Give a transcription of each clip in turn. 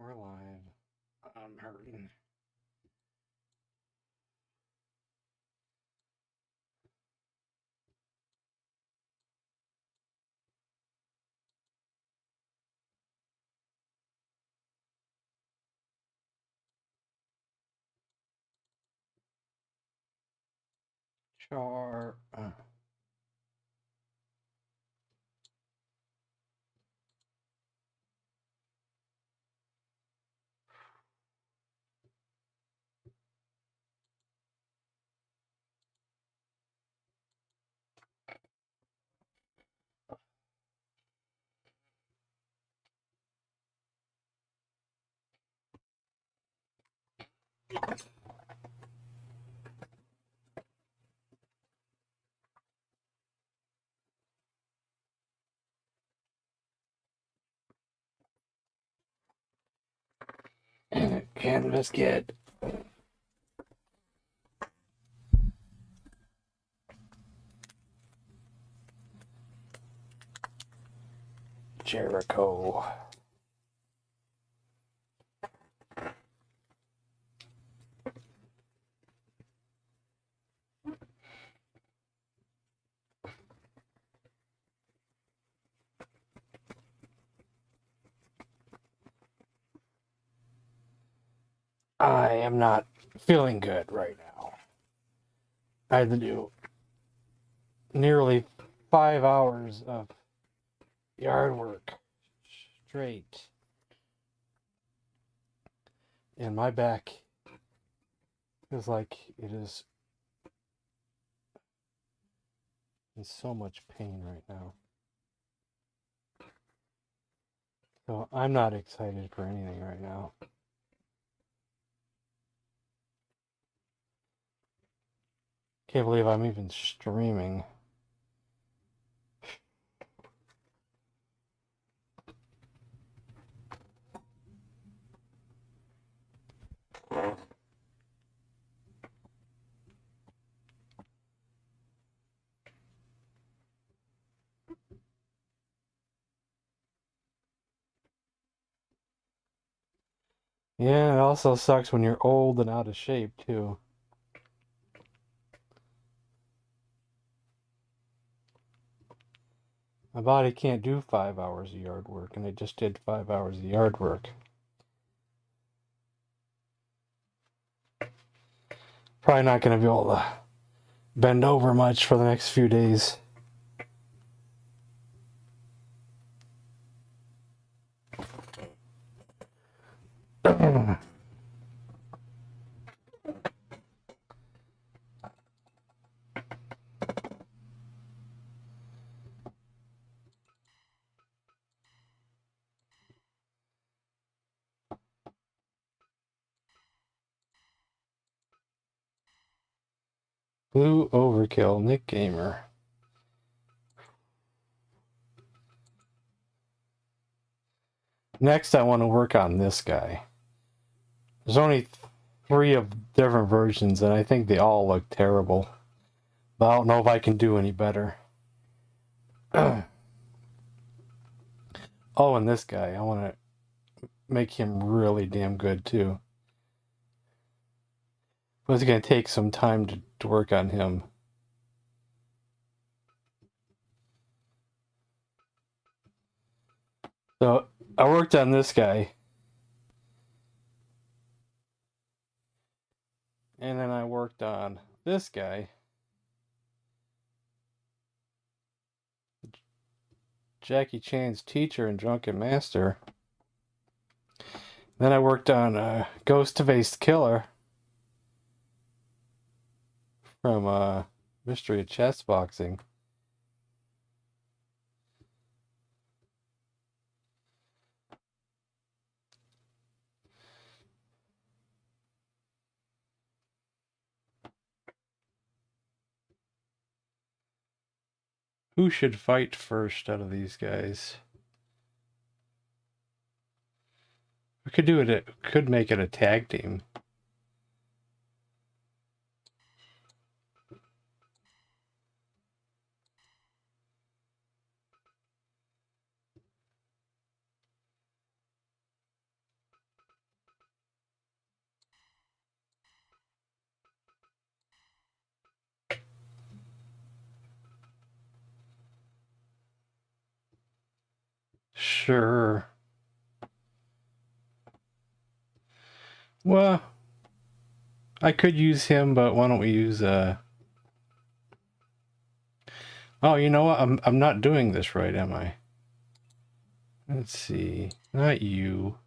We're live. I'm hurting. Char. Canvas kid. Jericho. I am not feeling good right now. I had to do nearly 5 hours of yard work straight. And my back feels like it is in so much pain right now. So I'm not excited for anything right now. Can't believe I'm even streaming. Yeah, it also sucks when you're old and out of shape, too. My body can't do 5 hours of yard work, and I just did 5 hours of yard work. Probably not going to be able to bend over much for the next few days. Blue Overkill, Nick Gamer. Next, I want to work on this guy. There's only 3 of different versions, and I think they all look terrible. But I don't know if I can do any better. Oh, and this guy, I want to make him really damn good, too. But it's going to take some time to work on him. So, I worked on this guy. And then I worked on this guy. Jackie Chan's teacher and drunken master. Then I worked on Ghost-Faced Killer from Mystery of Chess Boxing. Who should fight first out of these guys? We could do it. Could make it a tag team. Sure. Well, I could use him, but why don't we use Oh, you know what? I'm not doing this right, am I? Let's see. Not you.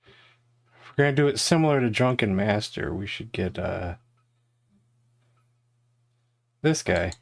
If we're gonna do it similar to Drunken Master, we should get this guy.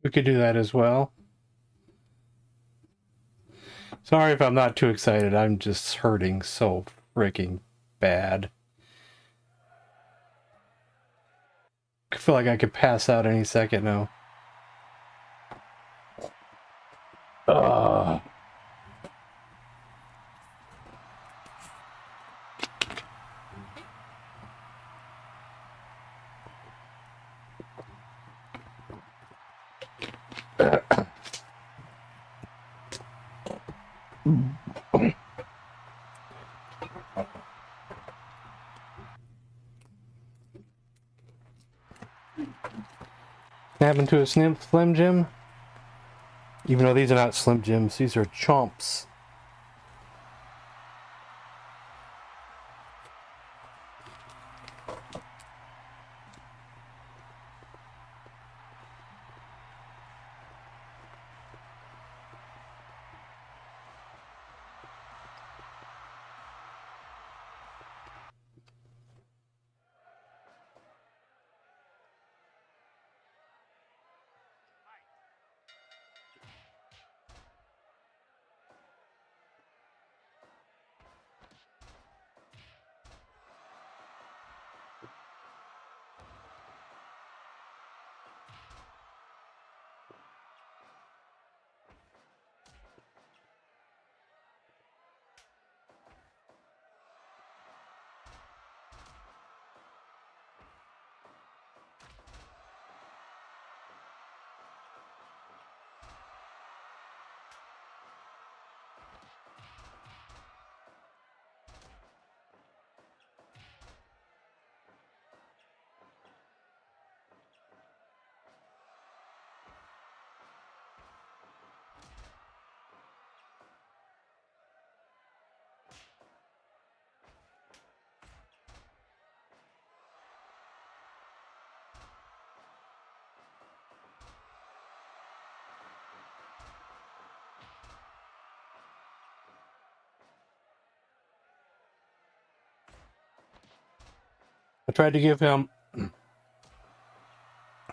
We could do that as well. Sorry if I'm not too excited. I'm just hurting so freaking bad. I feel like I could pass out any second now. Ugh. Happened to a Slim Jim? Even though these are not Slim Jims, these are chomps. I tried to give him,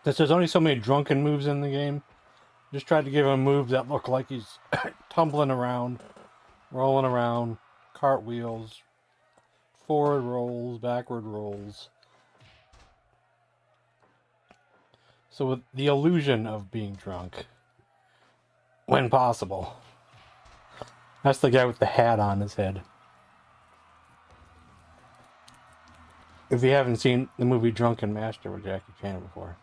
since there's only so many drunken moves in the game, just tried to give him moves that look like he's tumbling around, rolling around, cartwheels, forward rolls, backward rolls. So with the illusion of being drunk, when possible. That's the guy with the hat on his head. If you haven't seen the movie Drunken Master with Jackie Chan before.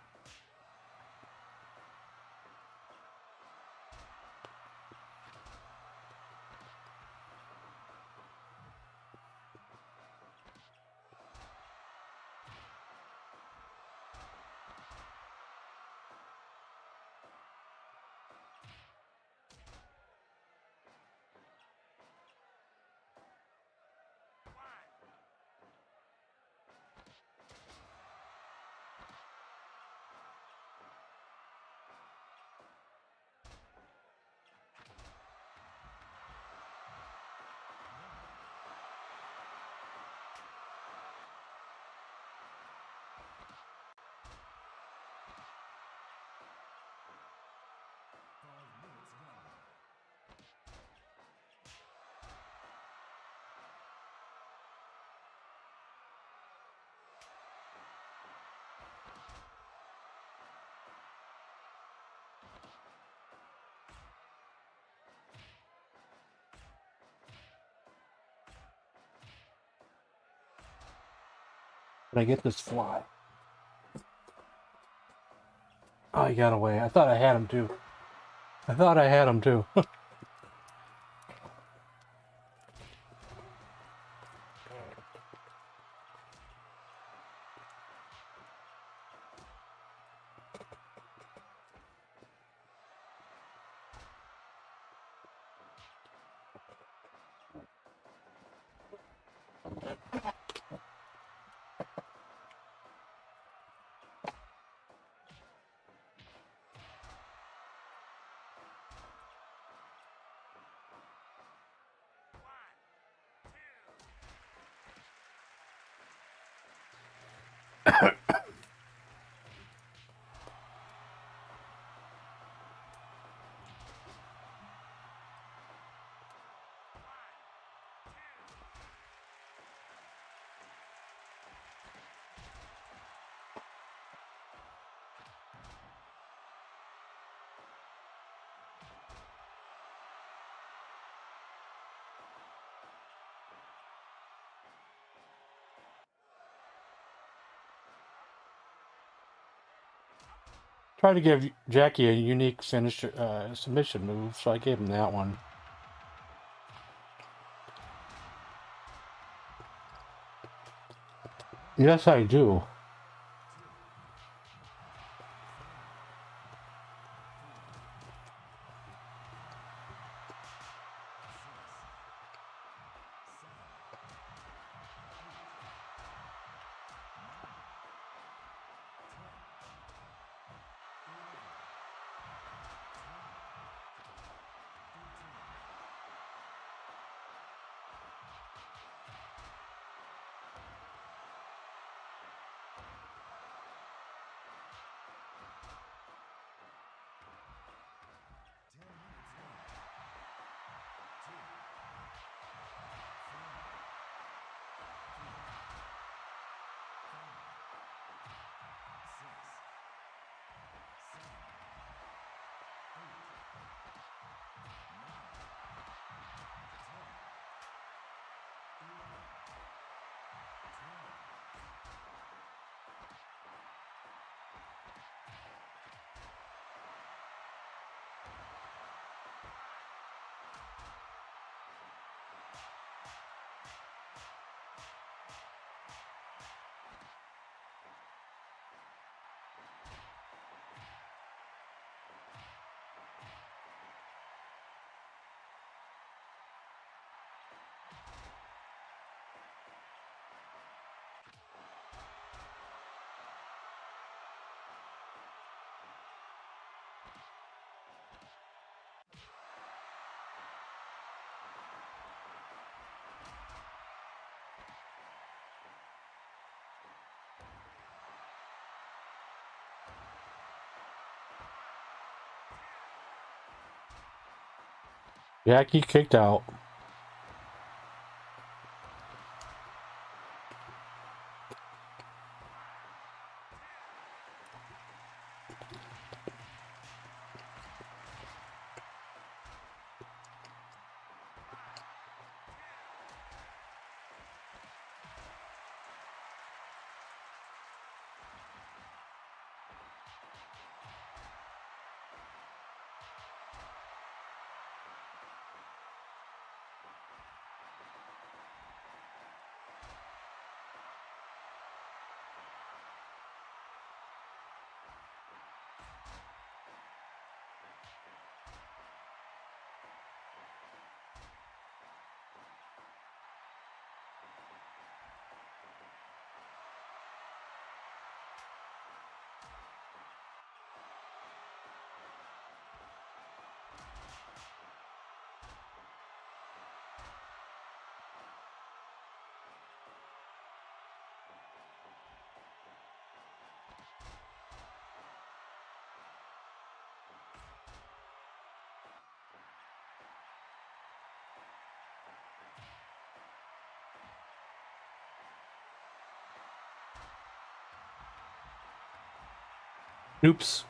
Can I get this fly? Oh, he got away. I thought I had him too. I thought I had him too. Try to give Jackie a unique finisher, submission move, so I gave him that one. Yes, I do. Jackie kicked out. Oops.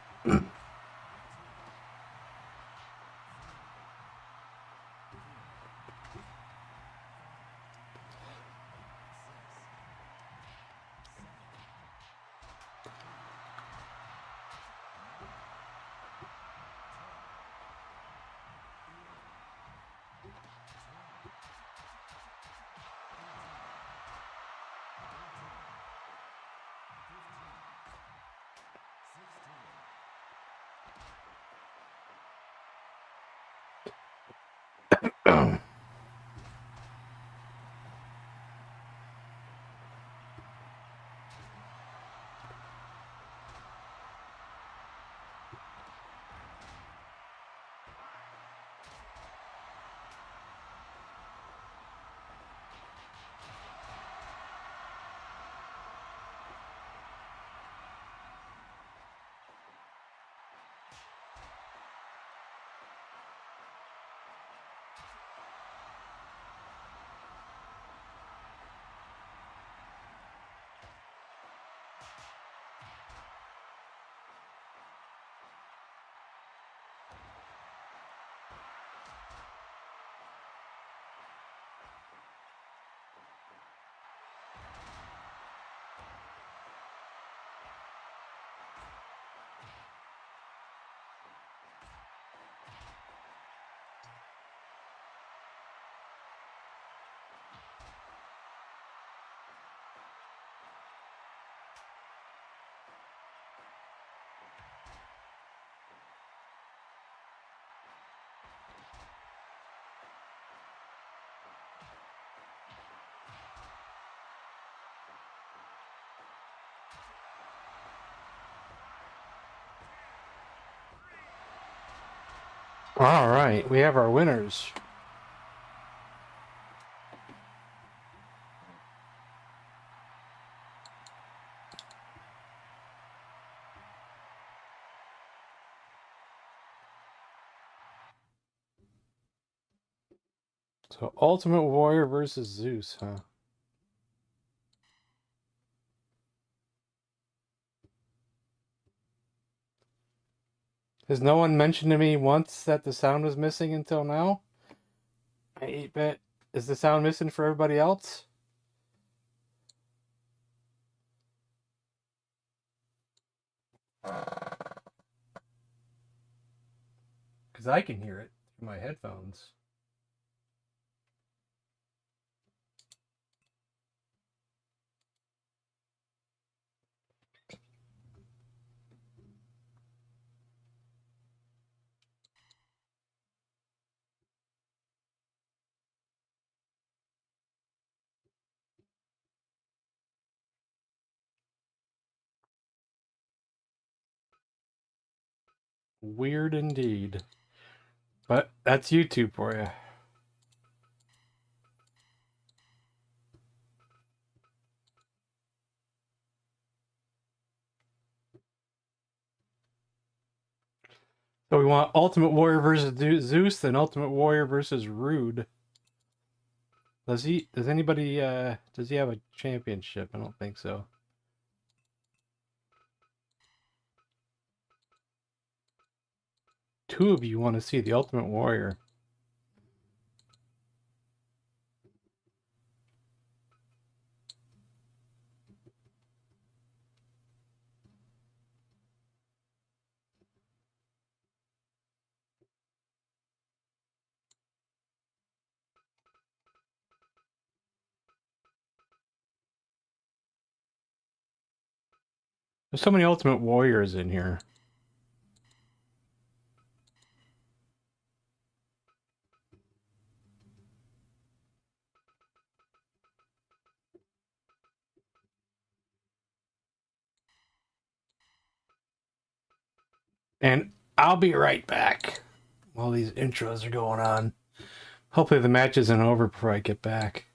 All right, we have our winners. So Ultimate Warrior versus Zeus, huh? Has no one mentioned to me once that the sound was missing until now? I 8-bit. Is the sound missing for everybody else? Because I can hear it through my headphones. Weird indeed. But that's YouTube for you. So we want Ultimate Warrior versus Zeus, then Ultimate Warrior versus Rude. Does anybody does he have a championship? I don't think so. Two of you want to see the Ultimate Warrior. There's so many Ultimate Warriors in here. And I'll be right back while these intros are going on. Hopefully the match isn't over before I get back.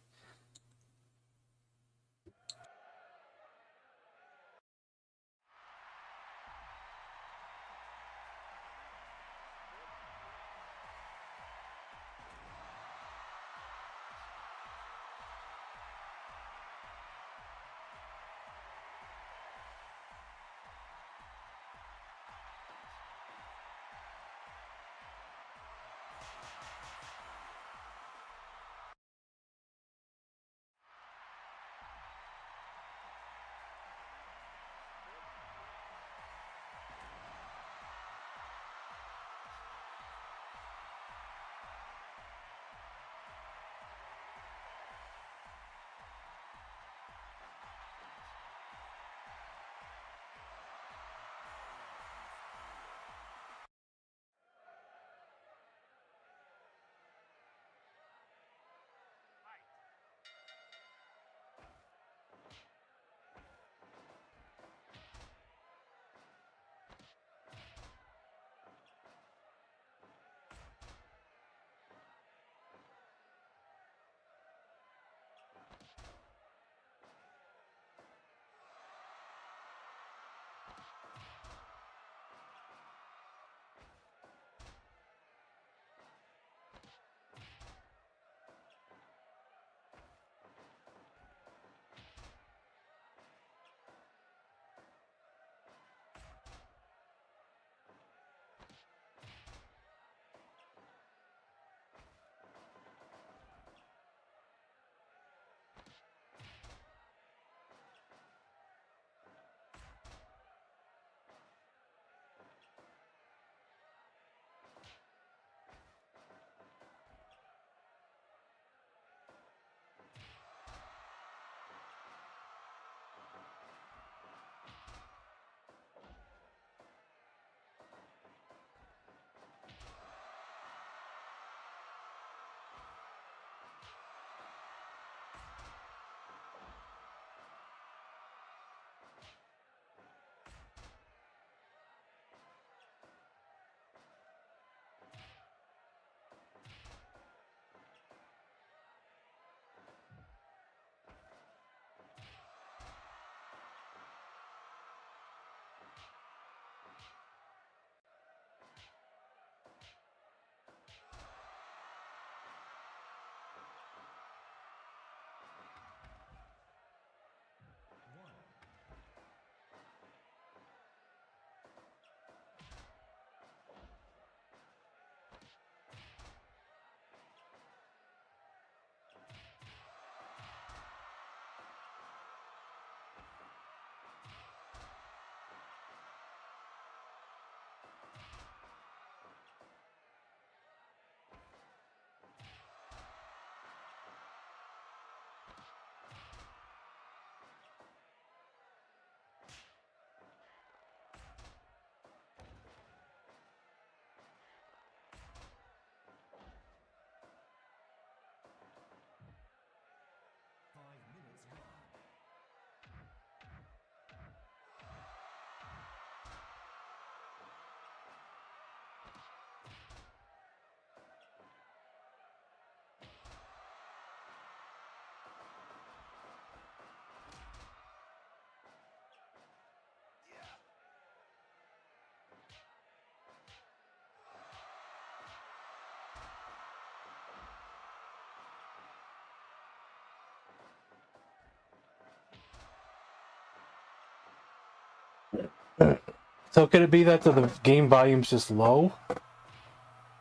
So could it be that the game volume's just low?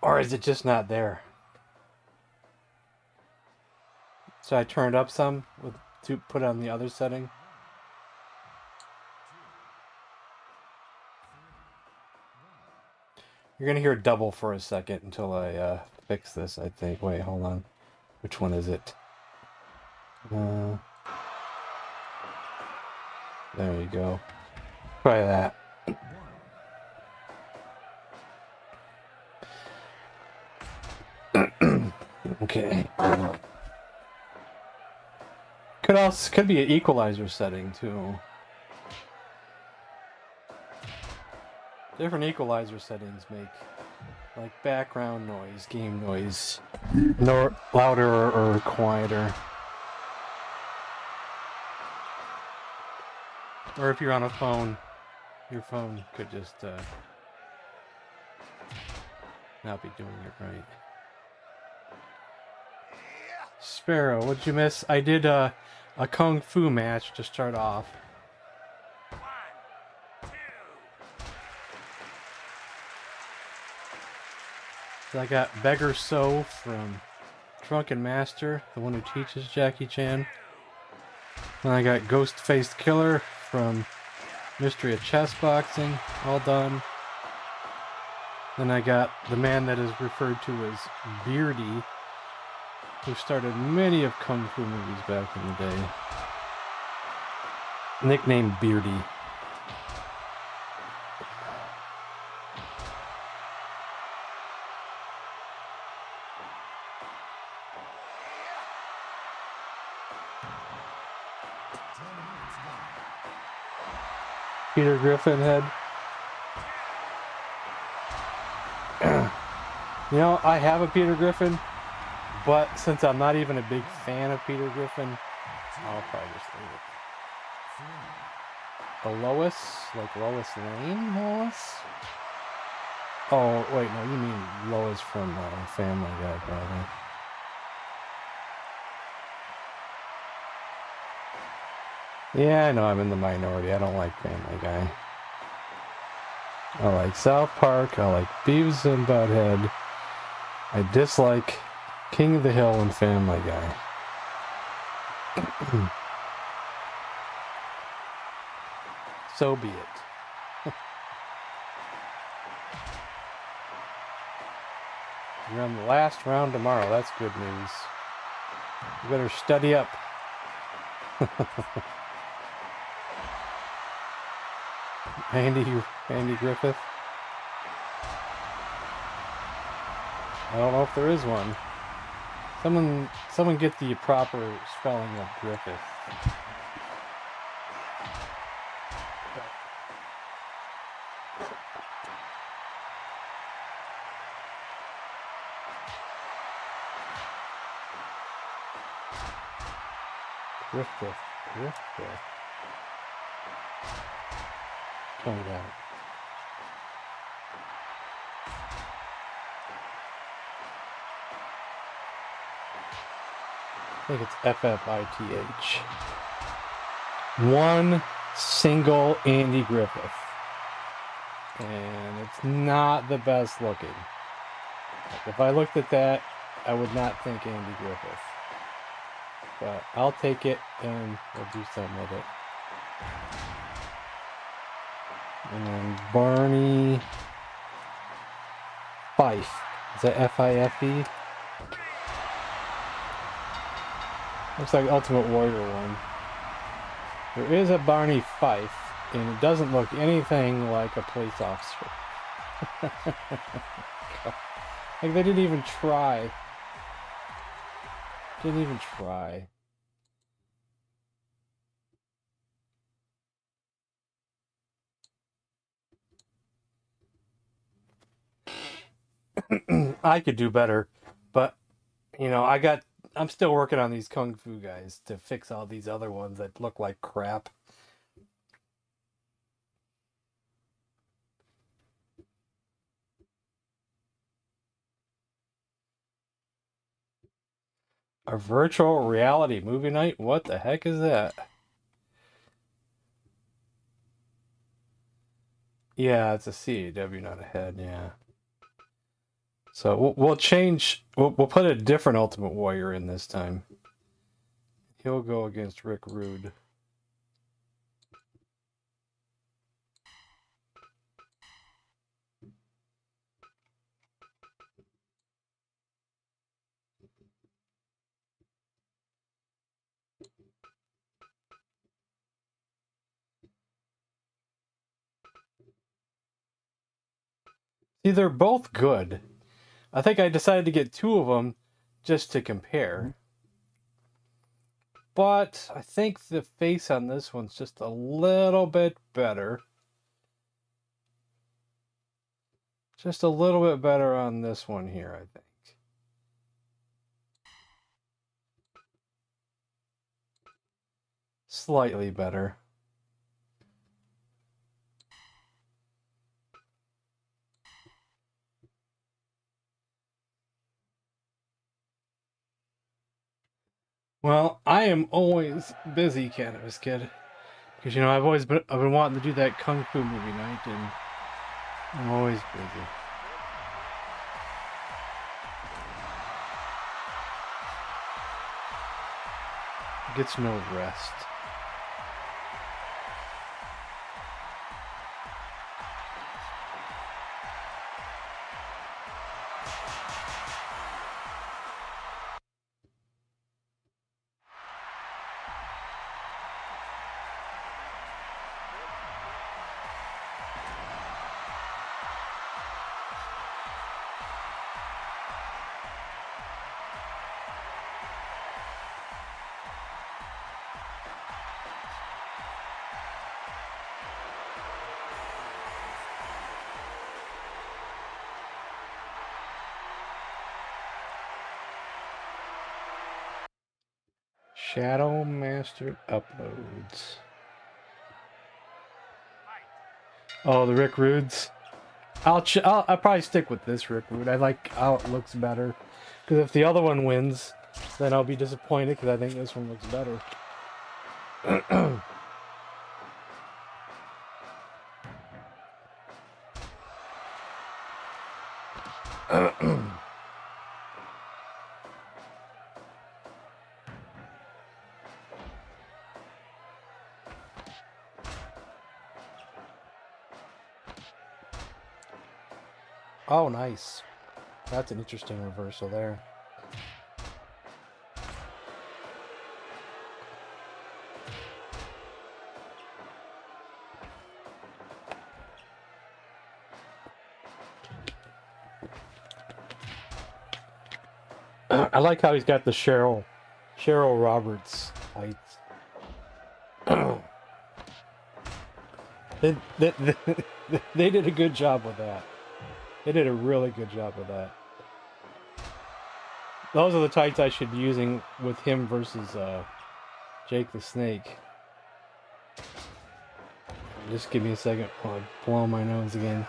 Or is it just not there? So I turned up some to put on the other setting. You're gonna hear double for a second until I fix this, I think. Wait, hold on. Which one is it? There you go. Try that. Okay. Could be an equalizer setting too. Different equalizer settings make like background noise, game noise, louder or quieter. Or if you're on a phone, your phone could just not be doing it right. Sparrow, what'd you miss? I did a kung fu match to start off. 1, 2. So I got Beggar So from Drunken Master, the one who teaches Jackie Chan. Then I got Ghost-Faced Killer from Mystery of Chess Boxing, all done. Then I got the man that is referred to as Beardy, who started many of Kung Fu movies back in the day. Nicknamed Beardy. Peter Griffin head. You know, I have a Peter Griffin, but since I'm not even a big fan of Peter Griffin, I'll probably just leave it. The Lois? Like Lois Lane Lois? Oh, wait, no, you mean Lois from Family Guy, probably. Yeah, I know I'm in the minority. I don't like Family Guy. I like South Park. I like Beavis and Butthead. I dislike King of the Hill and Family Guy. So be it. You're on the last round tomorrow. That's good news. You better study up. Andy Griffith. I don't know if there is one. Someone get the proper spelling of Griffith. Griffith. Find out. I think it's FFITH. One single Andy Griffith. And it's not the best looking. Like if I looked at that, I would not think Andy Griffith. But I'll take it and we'll do something with it. And then Barney Fife. Is that F-I-F-E? Looks like Ultimate Warrior one. There is a Barney Fife, and it doesn't look anything like a police officer. Like they didn't even try. Didn't even try. I could do better, but you know, I'm still working on these Kung Fu guys to fix all these other ones that look like crap. A virtual reality movie night? What the heck is that? Yeah, it's a CAW, not a head. Yeah. So we'll change. We'll put a different Ultimate Warrior in this time. He'll go against Rick Rude. See, they're both good. I think I decided to get two of them just to compare. But I think the face on this one's just a little bit better. Just a little bit better on this one here, I think. Slightly better. Well, I am always busy, Cannabis Kid. Because, you know, I've been wanting to do that Kung Fu movie night, and I'm always busy. Gets no rest. Shadow Master uploads. Oh, the Rick Rudes. I'll probably stick with this Rick Rude. I like how it looks better. Because if the other one wins, then I'll be disappointed because I think this one looks better. Oh, nice. That's an interesting reversal there. I like how he's got the Cheryl Roberts tights. They did a good job with that. They did a really good job with that. Those are the tights I should be using with him versus Jake the Snake. Just give me a second while I blow my nose again.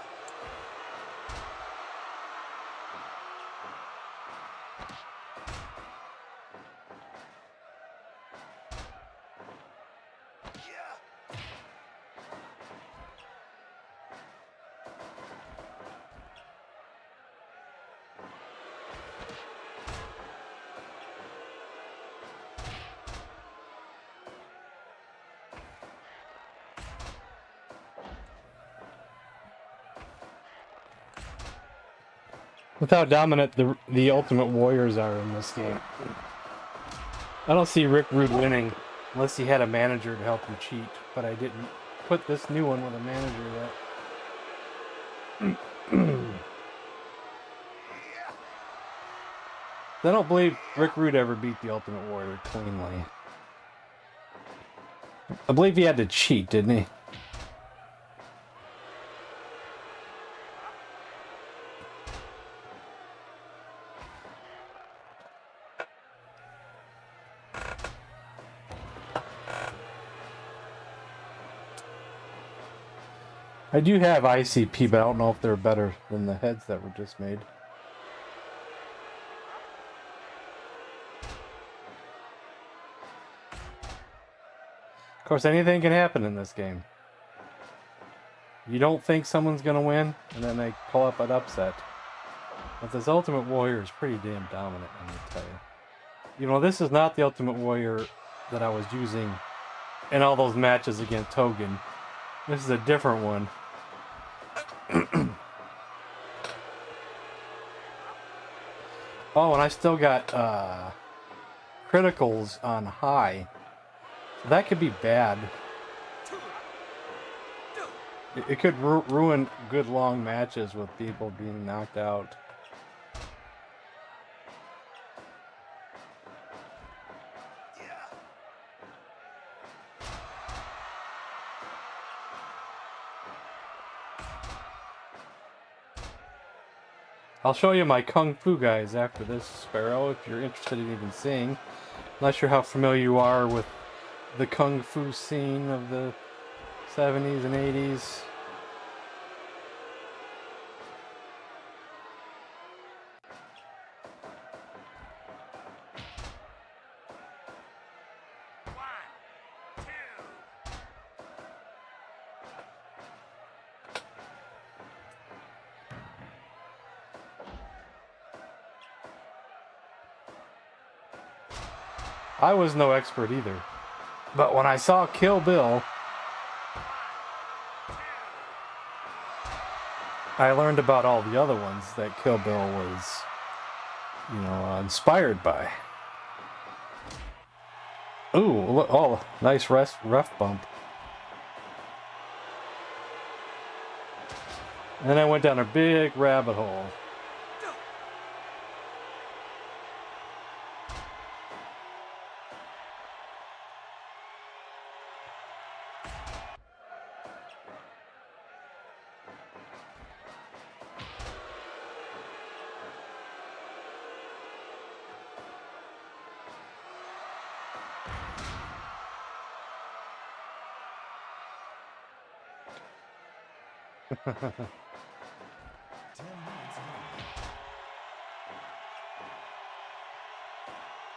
With how dominant the Ultimate Warriors are in this game. I don't see Rick Rude winning unless he had a manager to help him cheat, but I didn't put this new one with a manager yet. I don't believe Rick Rude ever beat the Ultimate Warrior cleanly. I believe he had to cheat, didn't he? I do have ICP, but I don't know if they're better than the heads that were just made. Of course, anything can happen in this game. You don't think someone's gonna win, and then they pull up an upset. But this Ultimate Warrior is pretty damn dominant, I'm gonna tell you. You know, this is not the Ultimate Warrior that I was using in all those matches against Hogan. This is a different one. Oh, and I still got criticals on high. So that could be bad. It could ruin good long matches with people being knocked out. I'll show you my Kung Fu guys after this, Sparrow, if you're interested in even seeing. Not sure how familiar you are with the Kung Fu scene of the 70s and 80s. I was no expert either. But when I saw Kill Bill, I learned about all the other ones that Kill Bill was, you know, inspired by. Ooh, oh, nice ref bump. And then I went down a big rabbit hole.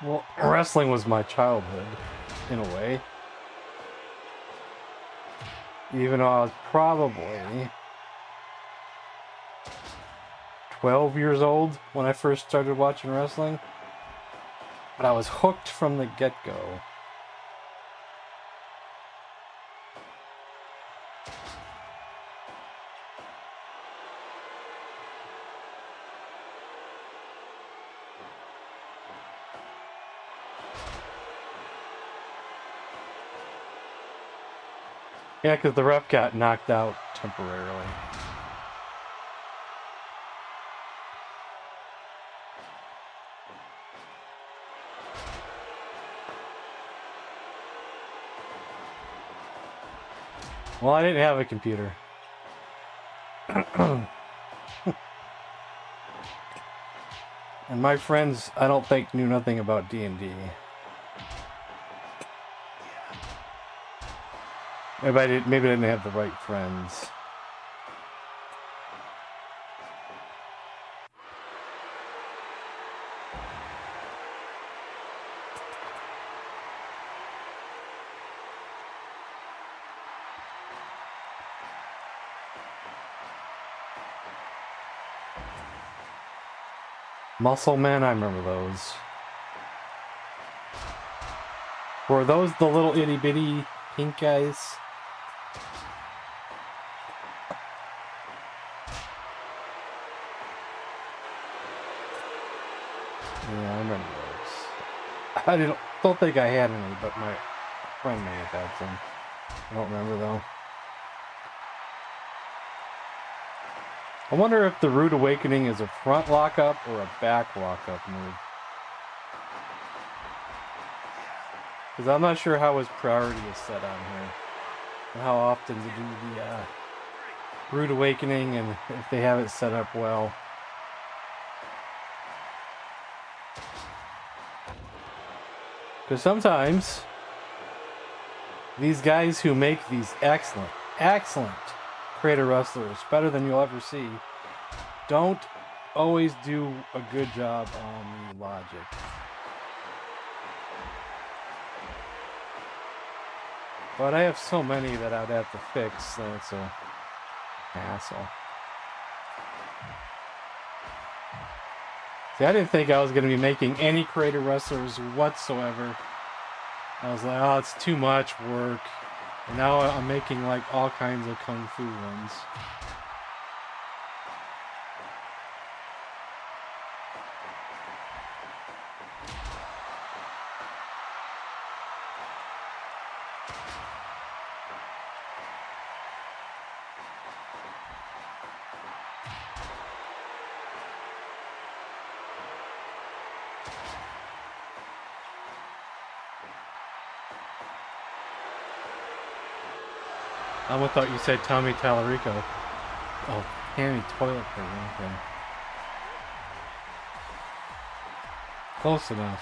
Well, wrestling was my childhood, in a way. Even though I was probably 12 years old when I first started watching wrestling. But I was hooked from the get-go. Yeah, because the ref got knocked out temporarily. Well, I didn't have a computer. And my friends, I don't think, knew nothing about D&D. Maybe I didn't have the right friends. Muscle Men, I remember those. Were those the little itty bitty pink guys? Yeah, I remember those. I don't think I had any, but my friend may have had some. I don't remember though. I wonder if the Rude Awakening is a front lockup or a back lockup move. Because I'm not sure how his priority is set on here. And how often to do the Rude Awakening and if they have it set up well. Because sometimes these guys who make these excellent creator wrestlers, better than you'll ever see, don't always do a good job on the logic. But I have so many that I'd have to fix, so Asshole. See, I didn't think I was going to be making any creative wrestlers whatsoever. I was like, oh, it's too much work. And now I'm making like all kinds of kung fu ones. I almost thought you said Tommy Tallarico. Oh, Tammy Toilet Paper. Okay. Close enough.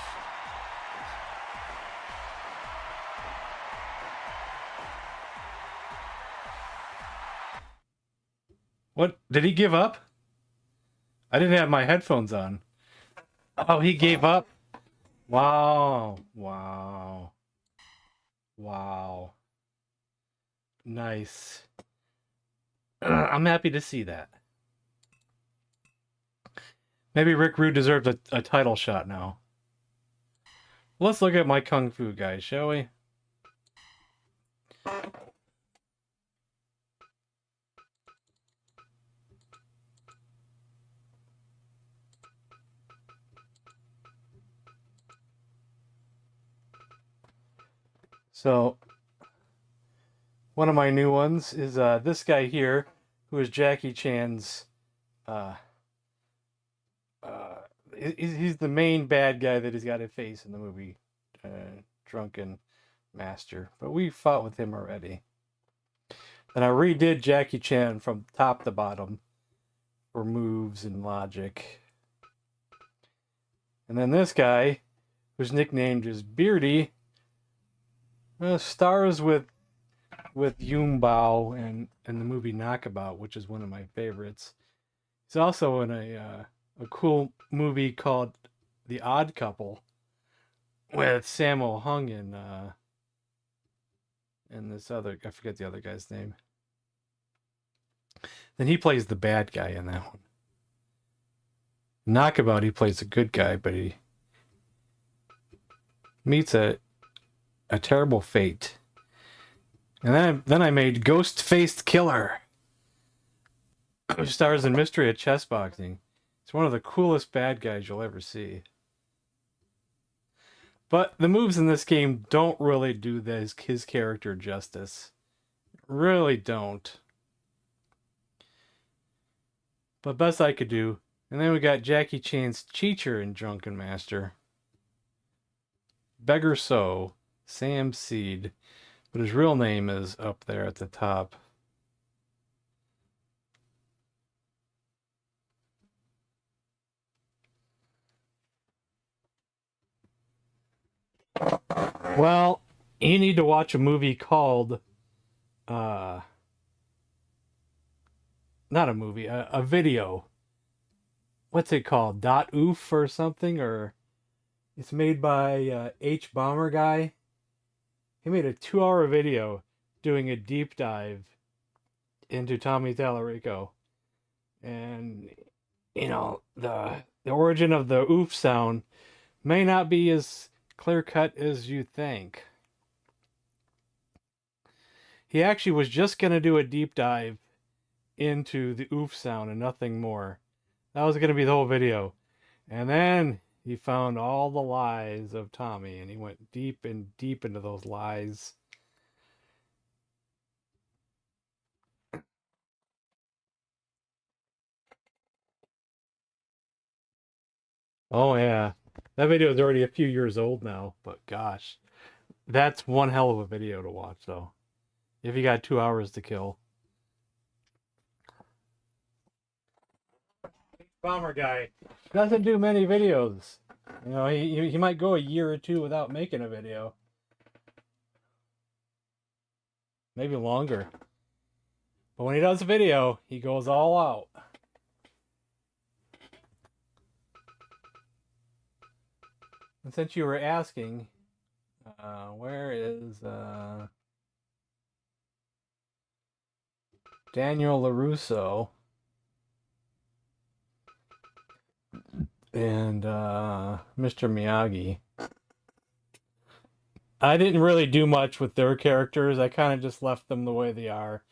What? Did he give up? I didn't have my headphones on. Oh, he gave up? Wow. Wow. Wow. Nice. I'm happy to see that. Maybe Rick Rude deserves a title shot now. Let's look at my kung fu guys, shall we? So, one of my new ones is this guy here, who is Jackie Chan's. He's the main bad guy that he's got to face in the movie, Drunken Master. But we fought with him already. And I redid Jackie Chan from top to bottom for moves and logic. And then this guy, who's nicknamed as Beardy, stars with Yun Bao and the movie Knockabout, which is one of my favorites. He's also in a cool movie called The Odd Couple with Sammo Hung and this other, I forget the other guy's name. Then he plays the bad guy in that one. Knockabout, he plays a good guy, but he meets a terrible fate. And then I made Ghost-Faced Killer, who stars in Mystery of Chess Boxing. It's one of the coolest bad guys you'll ever see. But the moves in this game don't really do his character justice. Really don't. But best I could do. And then we got Jackie Chan's teacher in Drunken Master. Beggar So, Sam Seed. But his real name is up there at the top. Well, you need to watch a movie called, not a movie, a video. What's it called? .oof or something? Or it's made by H Bomber Guy. He made a 2-hour video doing a deep dive into Tommy Tallarico. And, you know, the origin of the oof sound may not be as clear-cut as you think. He actually was just going to do a deep dive into the oof sound and nothing more. That was going to be the whole video. And then he found all the lies of Tommy, and he went deep and deep into those lies. Oh, yeah. That video is already a few years old now, but gosh. That's one hell of a video to watch, though. If you got 2 hours to kill. Bomber Guy doesn't do many videos. You know, he might go a year or two without making a video. Maybe longer. But when he does a video, he goes all out. And since you were asking, where is Daniel LaRusso. And Mr. Miyagi. I didn't really do much with their characters. I kind of just left them the way they are.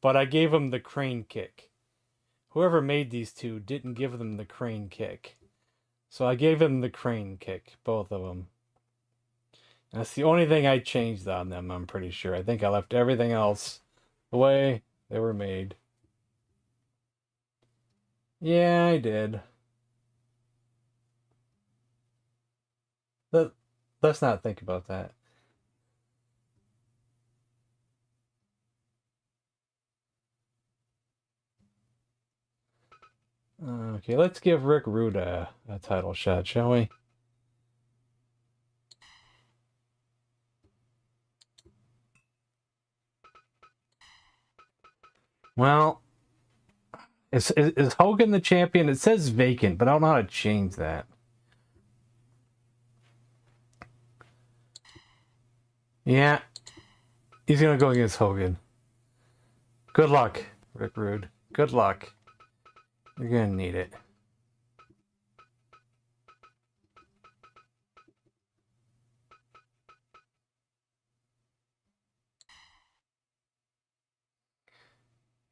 But I gave them the crane kick. Whoever made these two didn't give them the crane kick. So I gave them the crane kick, both of them. That's the only thing I changed on them, I'm pretty sure. I think I left everything else the way they were made. Yeah, I did. Let's not think about that. Okay, let's give Rick Rude a title shot, shall we? Well, is Hogan the champion? It says vacant, but I don't know how to change that. Yeah, he's gonna go against Hogan. Good luck, Rick Rude. Good luck. You're gonna need it.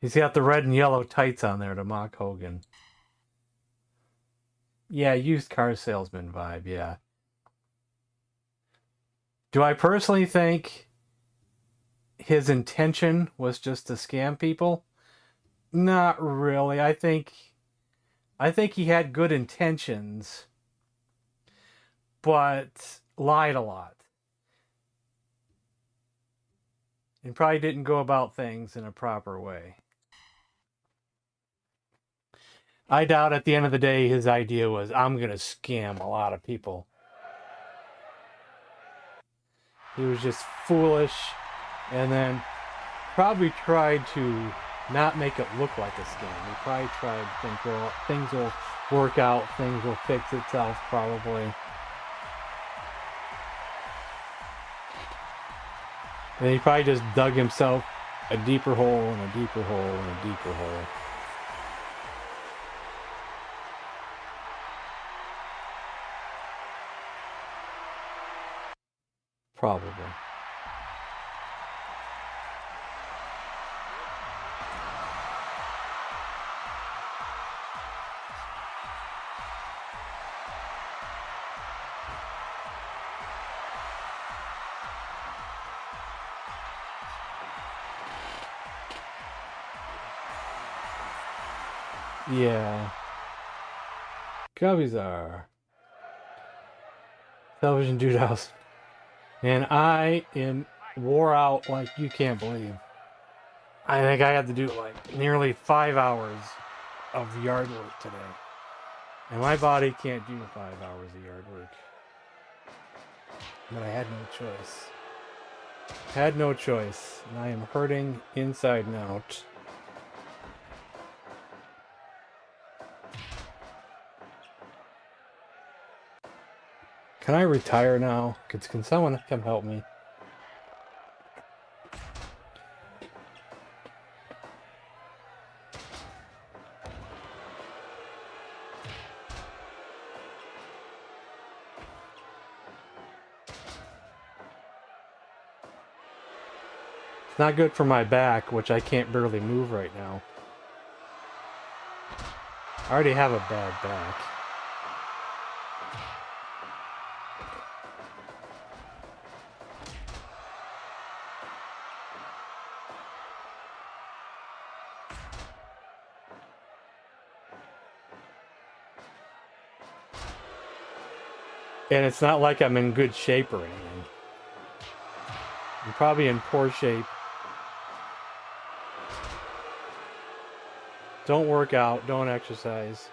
He's got the red and yellow tights on there to mock Hogan. Yeah, used car salesman vibe, yeah. Do I personally think his intention was just to scam people? Not really. I think he had good intentions, but lied a lot. And probably didn't go about things in a proper way. I doubt at the end of the day his idea was, I'm going to scam a lot of people. He was just foolish and then probably tried to not make it look like a scam. He probably tried to think, well, things will work out, things will fix itself probably. And he probably just dug himself a deeper hole and a deeper hole and a deeper hole. Probably. Yeah. Cubbies IntellivisionDude house. And I am wore out like you can't believe. I think I had to do like nearly 5 hours of yard work today. And my body can't do 5 hours of yard work. But I had no choice. Had no choice. And I am hurting inside and out. Can I retire now? Can someone come help me? It's not good for my back, which I can't barely move right now. I already have a bad back. And it's not like I'm in good shape or anything. I'm probably in poor shape. Don't work out, don't exercise.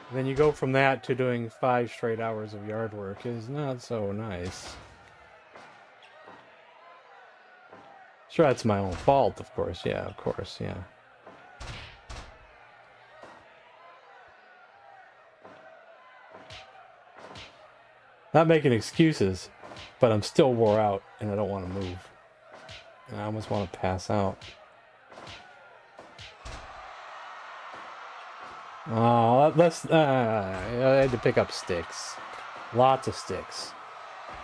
And then you go from that to doing 5 straight hours of yard work is not so nice. Sure, that's my own fault, of course. Yeah, of course, yeah. Not making excuses, but I'm still wore out and I don't want to move. And I almost want to pass out. Oh, let's. I had to pick up sticks. Lots of sticks.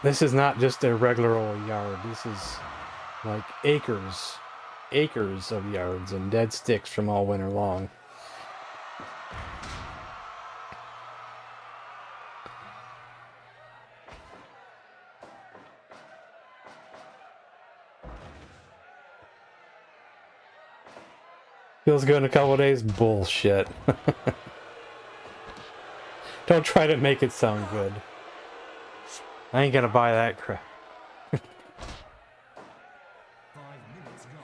This is not just a regular old yard. This is like acres of yards and dead sticks from all winter long. Feels good in a couple of days? Bullshit. Don't try to make it sound good. I ain't gonna buy that crap. 5 minutes gone.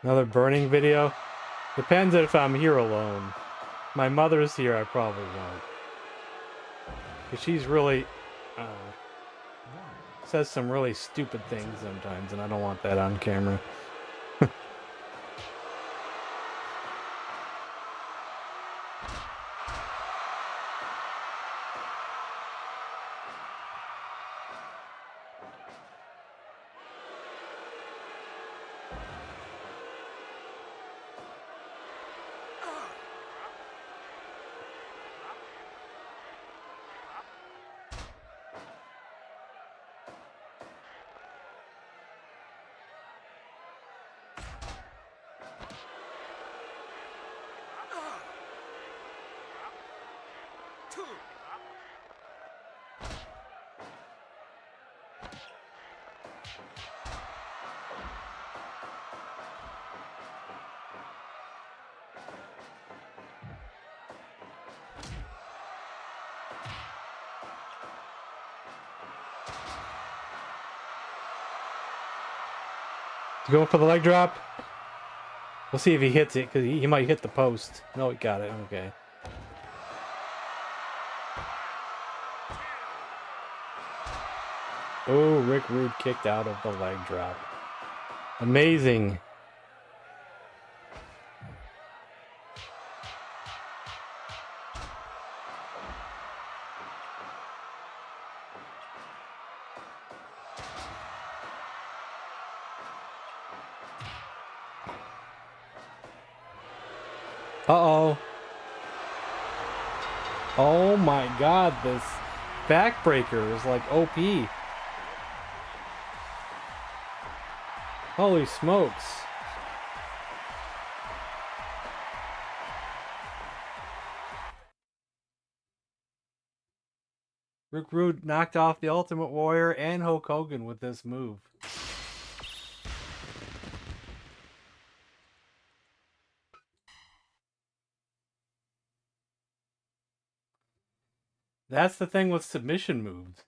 Another burning video? Depends if I'm here alone. My mother's here, I probably won't. Because she's really, says some really stupid things sometimes, and I don't want that on camera. Going for the leg drop. We'll see if he hits it, because he might hit the post. No, he got it. Okay. Oh, Rick Rude kicked out of the leg drop. Amazing. Uh-oh. Oh my god, this backbreaker is like OP. Holy smokes. Rick Rude knocked off the Ultimate Warrior and Hulk Hogan with this move. That's the thing with submission moves.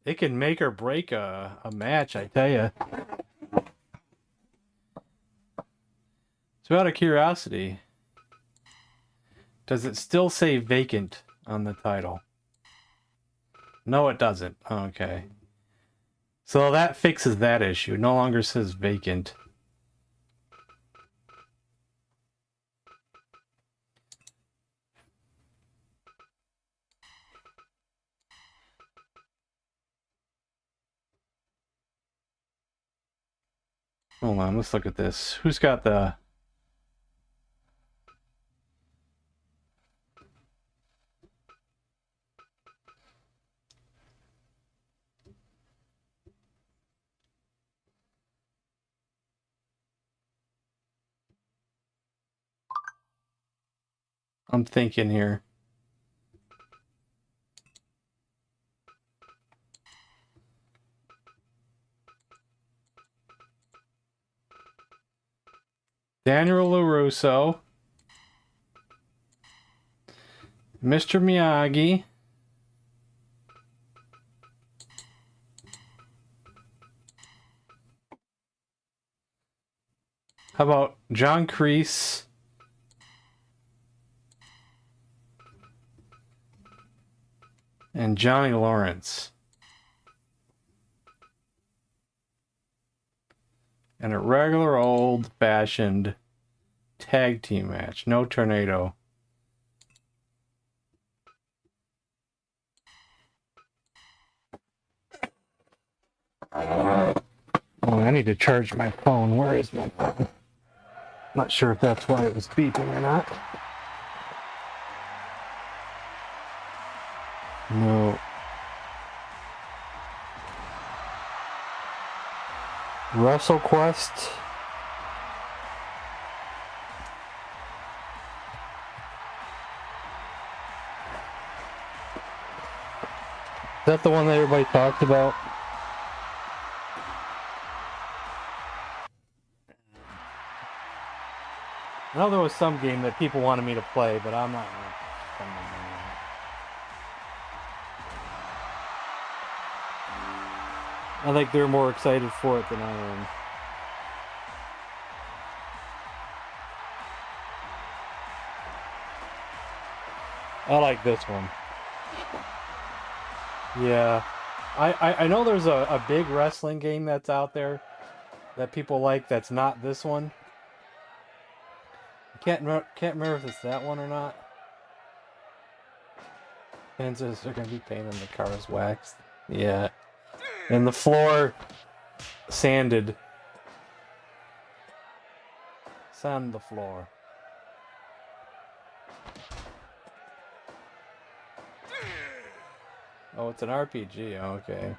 It can make or break a match, I tell you. So out of curiosity, does it still say vacant on the title? No, it doesn't. Okay. So that fixes that issue. It no longer says vacant. Hold on, let's look at this. Who's got the... I'm thinking here. Daniel LaRusso. Mr. Miyagi. How about John Kreese? And Johnny Lawrence. And a regular old-fashioned tag team match. No tornado. Oh, I need to charge my phone. Where is my phone? Not sure if that's why it was beeping or not. No. WrestleQuest. Is that the one that everybody talked about? I know there was some game that people wanted me to play, but I'm not gonna spend my money on it. I think they're more excited for it than I am. I like this one. Yeah. I know there's a big wrestling game that's out there that people like that's not this one. I can't remember if it's that one or not. Kansas are going to be painting the cars waxed. Yeah. And the floor sanded. Sand the floor. Oh, it's an RPG. Okay.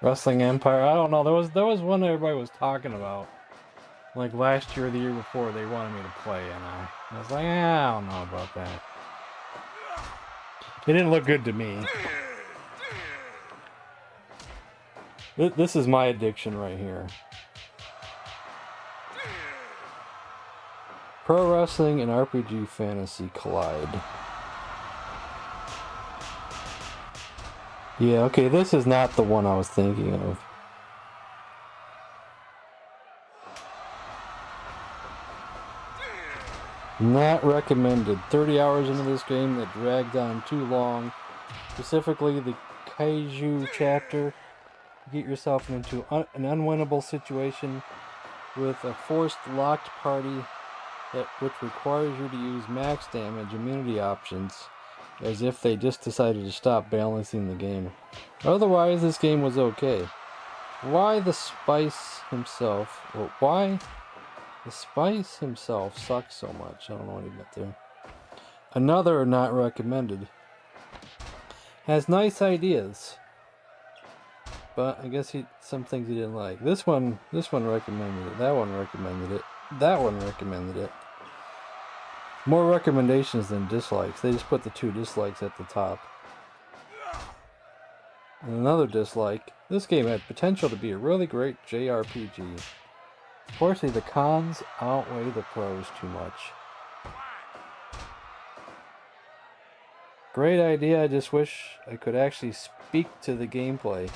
Wrestling Empire. I don't know. There was one everybody was talking about. Like last year or the year before, they wanted me to play, and I was like, I don't know about that. It didn't look good to me. This is my addiction right here. Pro wrestling and RPG fantasy collide. Yeah, okay, this is not the one I was thinking of. Not recommended. 30 hours into this game that dragged on too long. Specifically the Kaiju chapter. You get yourself into an unwinnable situation with a forced locked party which requires you to use max damage immunity options as if they just decided to stop balancing the game. Otherwise, this game was okay. Why the Spice himself sucks so much. I don't know what he meant there. Another not recommended. Has nice ideas, but I guess some things he didn't like. This one recommended it. That one recommended it. That one recommended it. More recommendations than dislikes. They just put the 2 dislikes at the top. And another dislike. This game had potential to be a really great JRPG. Unfortunately, the cons outweigh the pros too much. Great idea, I just wish I could actually speak to the gameplay.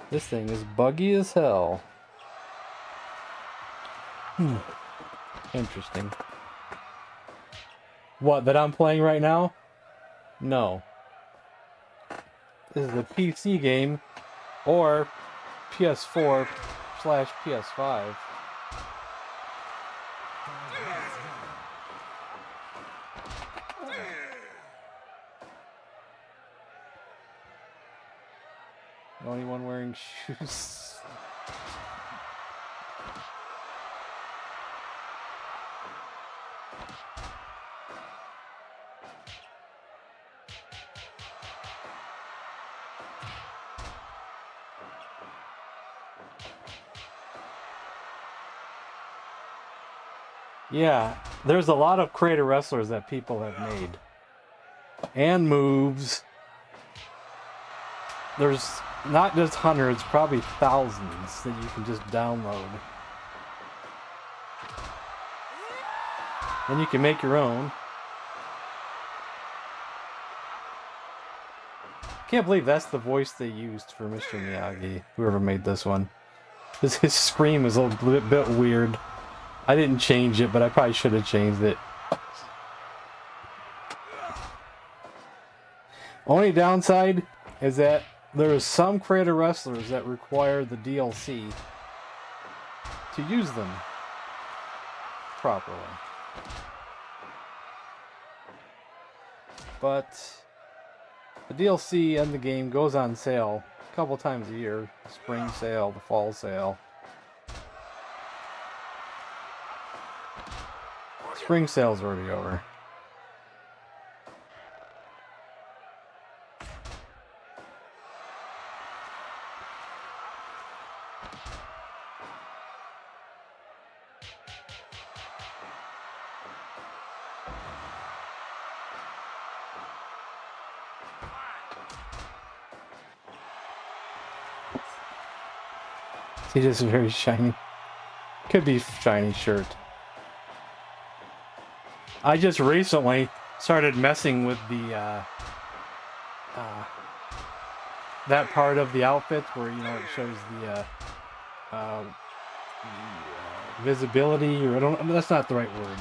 This thing is buggy as hell. Interesting. What, that I'm playing right now? No. This is a PC game, or PS4/PS5. The only one wearing shoes. Yeah, there's a lot of creator wrestlers that people have made. And moves. There's not just hundreds, probably thousands that you can just download. Then you can make your own. Can't believe that's the voice they used for Mr. Miyagi, whoever made this one. His scream is a little bit weird. I didn't change it, but I probably should have changed it. Only downside is that there are some creator wrestlers that require the DLC to use them properly. The DLC and the game goes on sale a couple times a year. Spring sale, the fall sale. Spring sale's already over. See, this is very shiny. Could be shiny shirt. I just recently started messing with the that part of the outfit where, you know, it shows the visibility, or I don't. That's not the right word.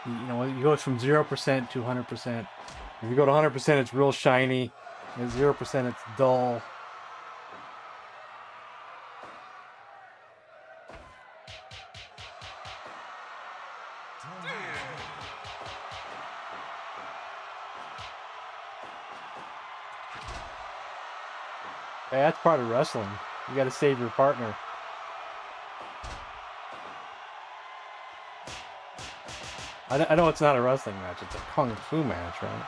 You know, it goes from 0% to 100%. If you go to 100%, it's real shiny. At 0%, it's dull. Hey, that's part of wrestling. You gotta save your partner. I know it's not a wrestling match, it's a kung fu match, right?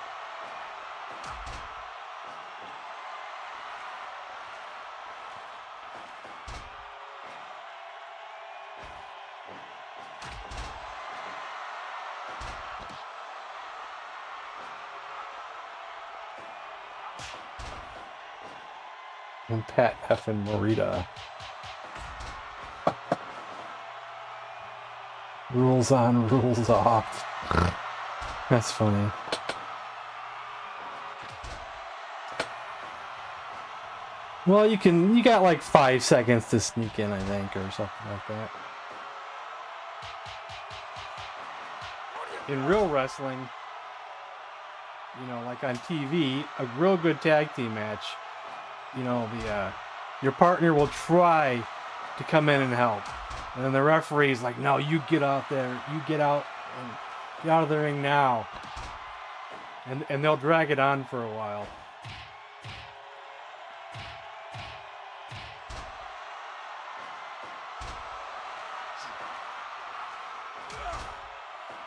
And Pat effing Morita. Rules on, rules off. That's funny. Well, you got like 5 seconds to sneak in, I think, or something like that. In real wrestling, you know, like on TV, a real good tag team match, you know, your partner will try to come in and help. And then the referee's like, no, you get out there. You get out and get out of the ring now. And they'll drag it on for a while.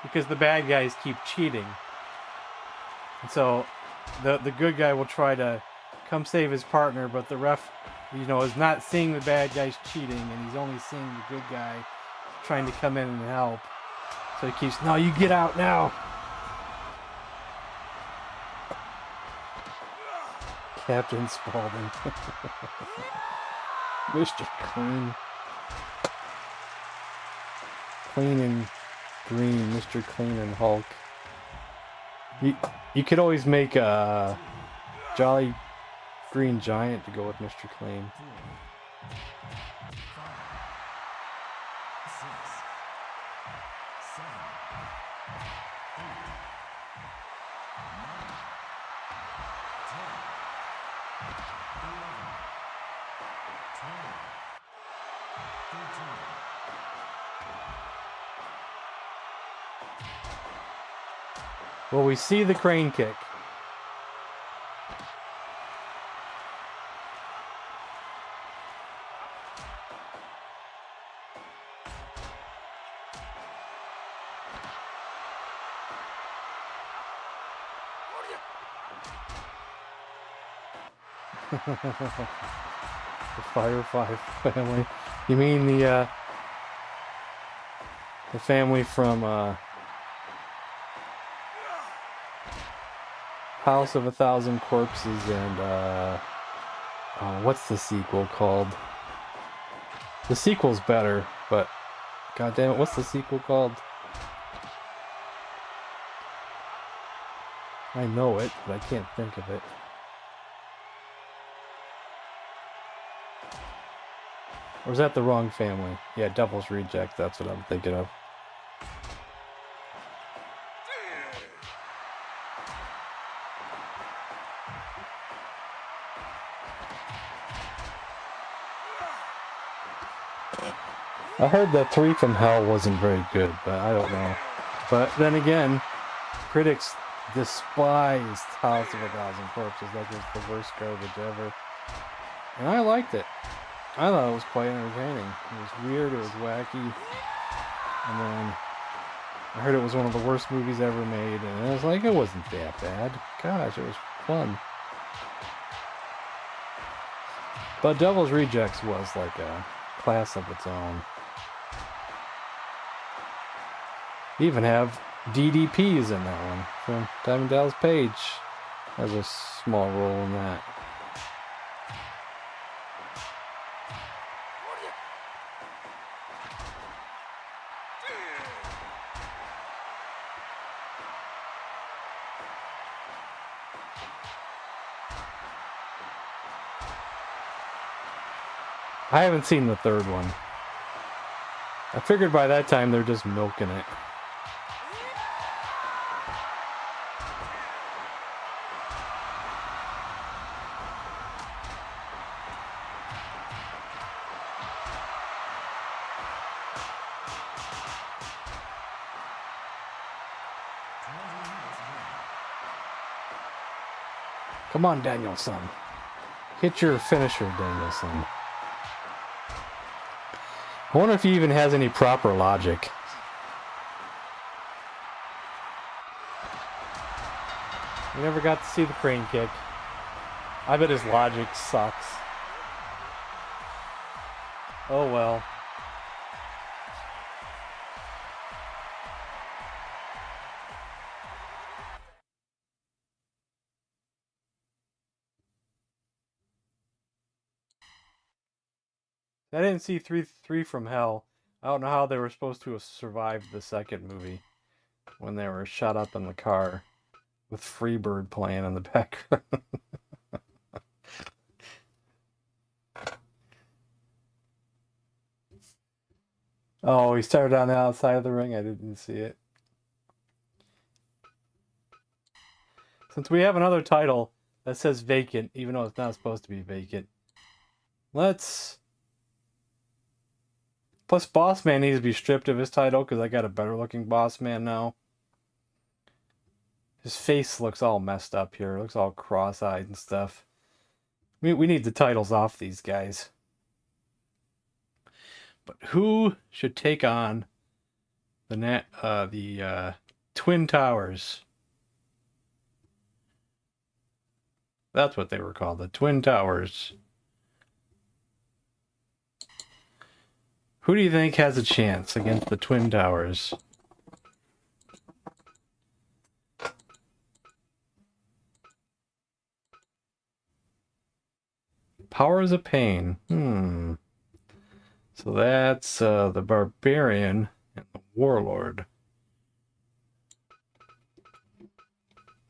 Because the bad guys keep cheating. And so the good guy will try to come save his partner, but the ref, you know, is not seeing the bad guys cheating, and he's only seeing the good guy trying to come in and help. So he keeps, no, you get out now. Captain Spaulding. Mr. Clean. Clean and Green, Mr. Clean and Hulk. You could always make a Jolly Green Giant to go with Mr. Clean. 5, 6, 7, 8, 9, 10, 11, 12, 13. Well, we see the crane kick. The Firefly family. You mean the family from House of a Thousand Corpses and what's the sequel called? The sequel's better, but god damn it, what's the sequel called? I know it, but I can't think of it. Or is that the wrong family? Yeah, Devil's Reject, that's what I'm thinking of. I heard that 3 from Hell wasn't very good, but I don't know. But then again, critics despised House of a Thousand Corpses. Like it was the worst garbage ever. And I liked it. I thought it was quite entertaining. It was weird, it was wacky. And then I heard it was one of the worst movies ever made. And I was like, it wasn't that bad. Gosh, it was fun. But Devil's Rejects was like a class of its own. They even have DDPs in that one from Diamond Dallas Page has a small role in that. I haven't seen the third one. I figured by that time they're just milking it. Come on, Danielson. Hit your finisher, Danielson. I wonder if he even has any proper logic. We never got to see the crane kick. I bet his logic sucks. Oh well. I didn't see three from Hell. I don't know how they were supposed to have survived the second movie when they were shot up in the car with Freebird playing in the background. Oh, he started on the outside of the ring. I didn't see it. Since we have another title that says vacant, even though it's not supposed to be vacant, let's... Plus, Boss Man needs to be stripped of his title because I got a better looking Boss Man now. His face looks all messed up here. It looks all cross-eyed and stuff. We need the titles off these guys. But who should take on the Twin Towers? That's what they were called, the Twin Towers. Who do you think has a chance against the Twin Towers? Powers of Pain. So that's the Barbarian and the Warlord. I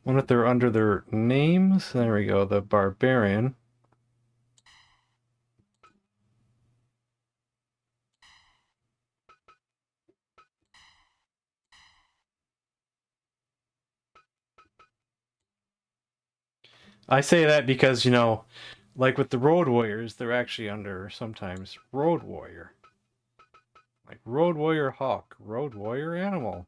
wonder if they're under their names. There we go, the Barbarian. I say that because, you know, like with the Road Warriors, they're actually under sometimes Road Warrior. Like Road Warrior Hawk, Road Warrior Animal.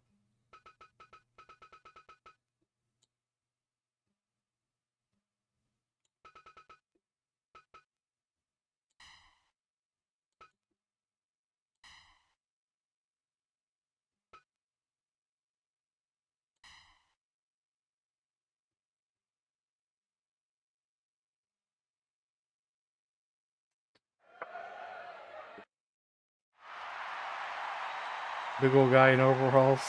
Big old guy in overalls.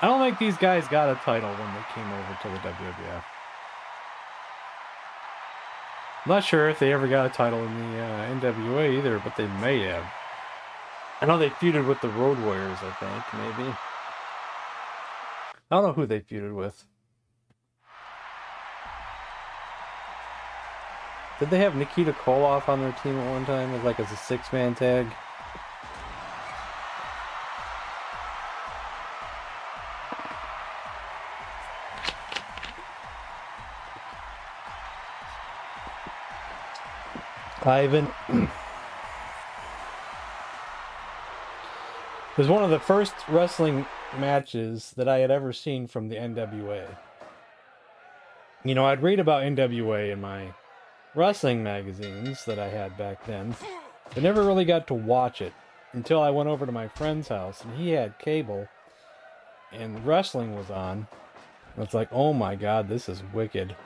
I don't think these guys got a title when they came over to the WWF. I'm not sure if they ever got a title in the NWA either, but they may have. I know they feuded with the Road Warriors, I think, maybe. I don't know who they feuded with. Did they have Nikita Koloff on their team at one time as like as a six-man tag? Ivan. It was one of the first wrestling matches that I had ever seen from the NWA. You know, I'd read about NWA in my wrestling magazines that I had back then, but never really got to watch it until I went over to my friend's house and he had cable and wrestling was on. And it's like, oh my god, this is wicked.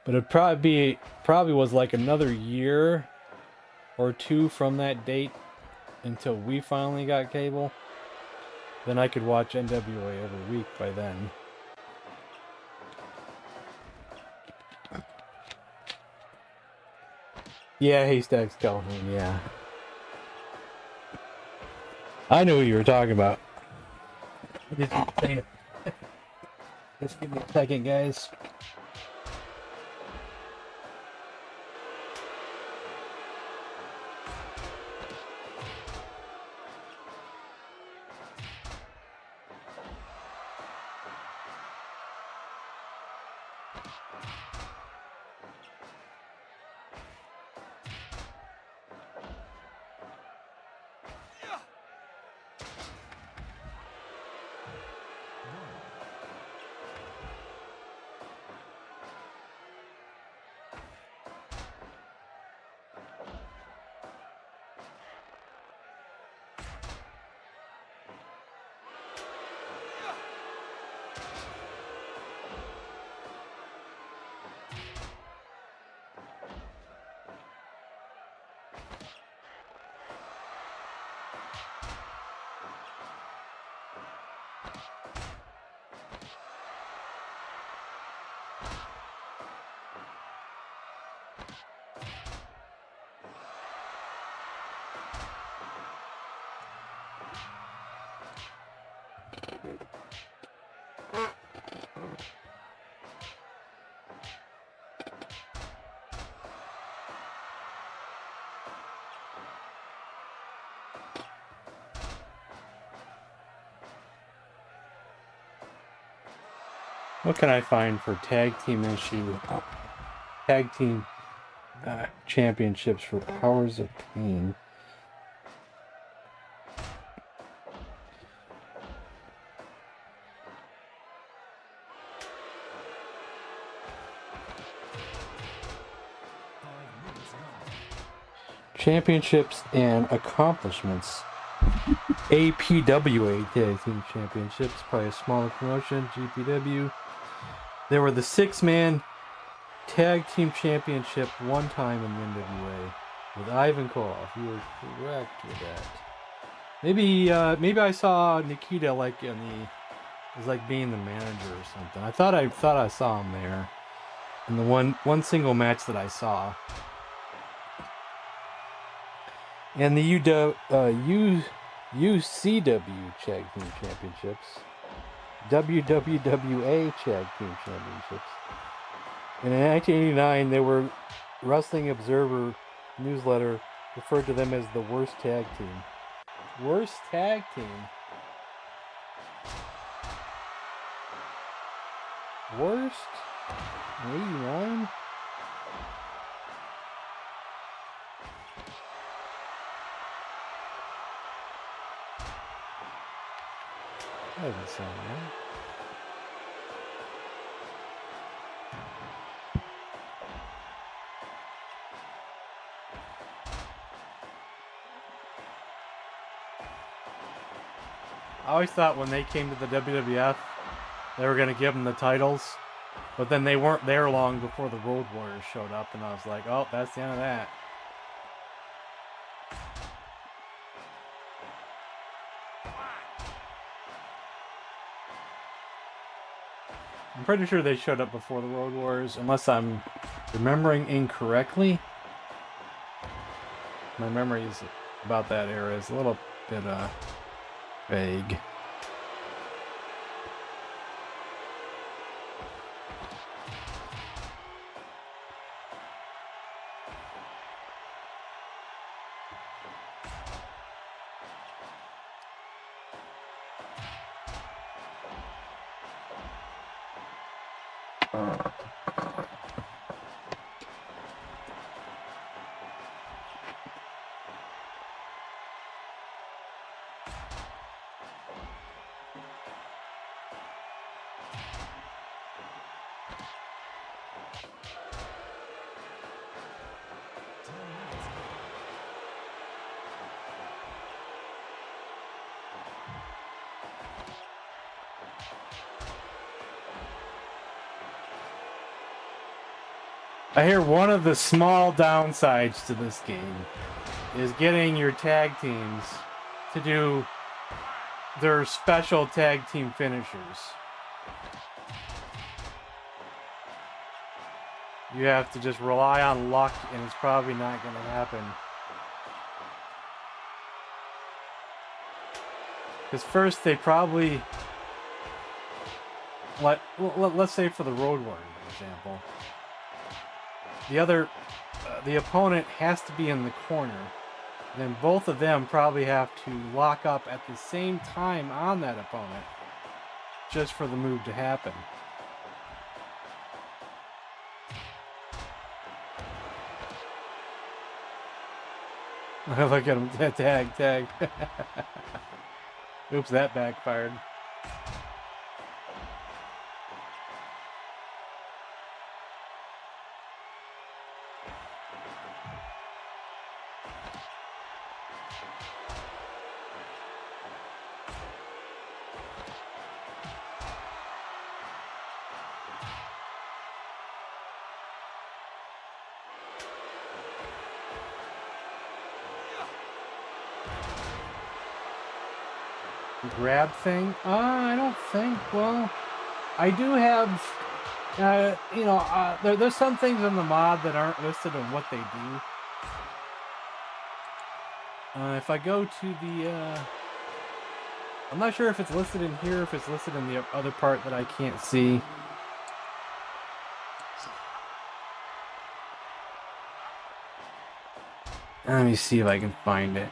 But it probably was like another year or two from that date until we finally got cable. Then I could watch NWA every week by then. Yeah, Haystacks, California, yeah. I knew what you were talking about. Did you say it? Just give me a second, guys. What can I find for tag team championships for Powers of Pain? Championships and accomplishments. APWA Tag Team Championships, probably a smaller promotion. GPW. There were the 6-man Tag Team Championship one time in the NWA with Ivan Koloff. You were correct with that. Maybe I saw Nikita like in the, as like being the manager or something. I thought I saw him there in the one single match that I saw. And the UCW Tag Team Championships, WWWA Tag Team Championships. And in 1989, they were Wrestling Observer newsletter referred to them as the worst tag team. Worst tag team? Worst? In 89? That doesn't sound right. I always thought when they came to the WWF, they were going to give them the titles, but then they weren't there long before the Road Warriors showed up, and I was like, oh, that's the end of that. I'm pretty sure they showed up before the Road Warriors, unless I'm remembering incorrectly. My memories about that era is a little bit vague. minutes in. I hear one of the small downsides to this game is getting your tag teams to do their special tag team finishers. You have to just rely on luck, and it's probably not going to happen. Because first they probably, let's say for the Road Warrior example, the opponent has to be in the corner. Then both of them probably have to lock up at the same time on that opponent just for the move to happen. Look at him. Tag. Oops, that backfired. Grab thing? I don't think. Well, I do have, there's some things in the mod that aren't listed on what they do. If I go to the, I'm not sure if it's listed in here, if it's listed in the other part that I can't see. Let me see if I can find it.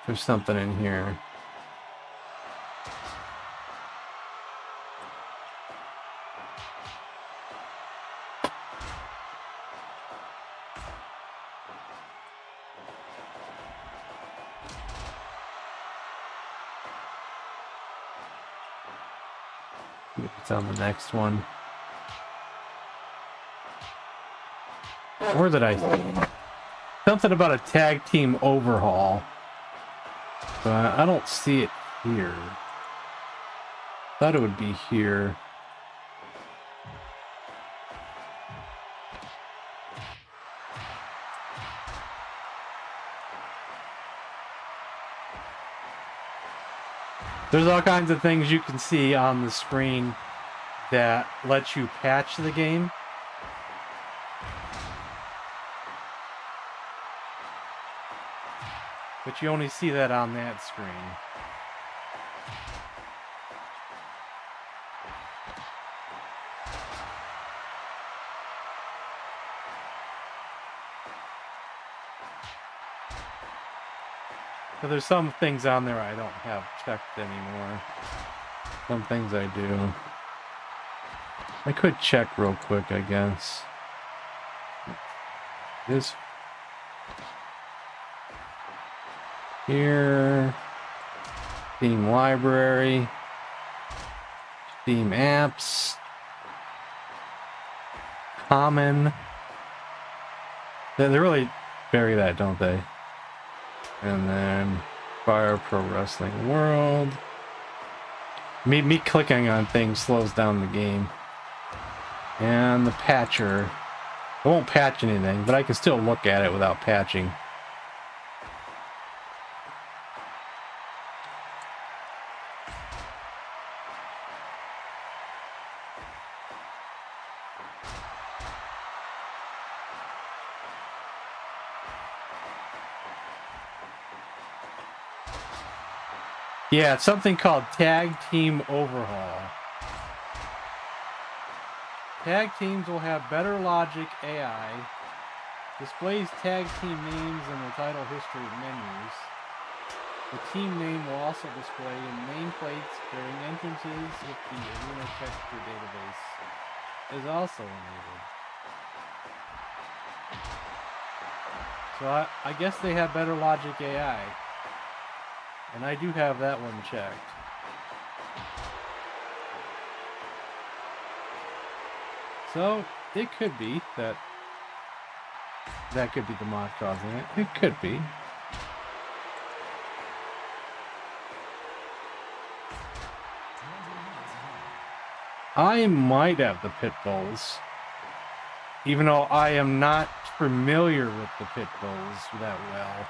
There's something in here. It's on the next one. Where did I see? Something about a tag team overhaul. But I don't see it here. Thought it would be here. There's all kinds of things you can see on the screen that lets you patch the game. But you only see that on that screen. So there's some things on there I don't have checked anymore. Some things I do. I could check real quick, I guess. This here, Steam library, Steam apps, common. They really bury that, don't they? And then Fire Pro Wrestling World. Me clicking on things slows down the game. And the patcher. I won't patch anything, but I can still look at it without patching. Yeah, it's something called Tag Team Overhaul. Tag teams will have better logic AI, displays tag team names in the title history menus. The team name will also display in nameplates during entrances if the arena texture database is also enabled. So I guess they have better logic AI. And I do have that one checked. So it could be that could be the mod causing it. It could be. 20 minutes ahead. I might have the pit bulls, even though I am not familiar with the pit bulls that well.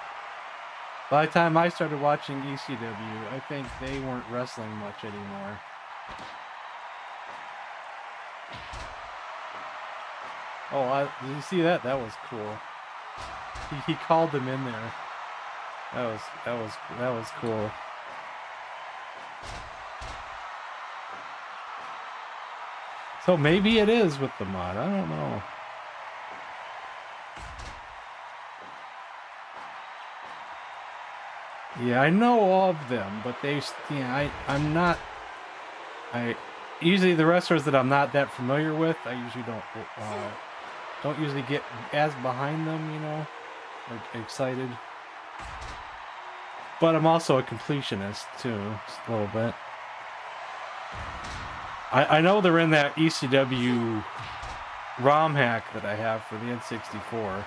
By the time I started watching ECW, I think they weren't wrestling much anymore. Oh, did you see that? That was cool. He called them in there. That was cool. So maybe it is with the mod. I don't know. Yeah, I know of them, but I'm not. Usually the wrestlers that I'm not that familiar with, I usually don't usually get as behind them, you know, or excited. But I'm also a completionist too, just a little bit. I know they're in that ECW ROM hack that I have for the N64.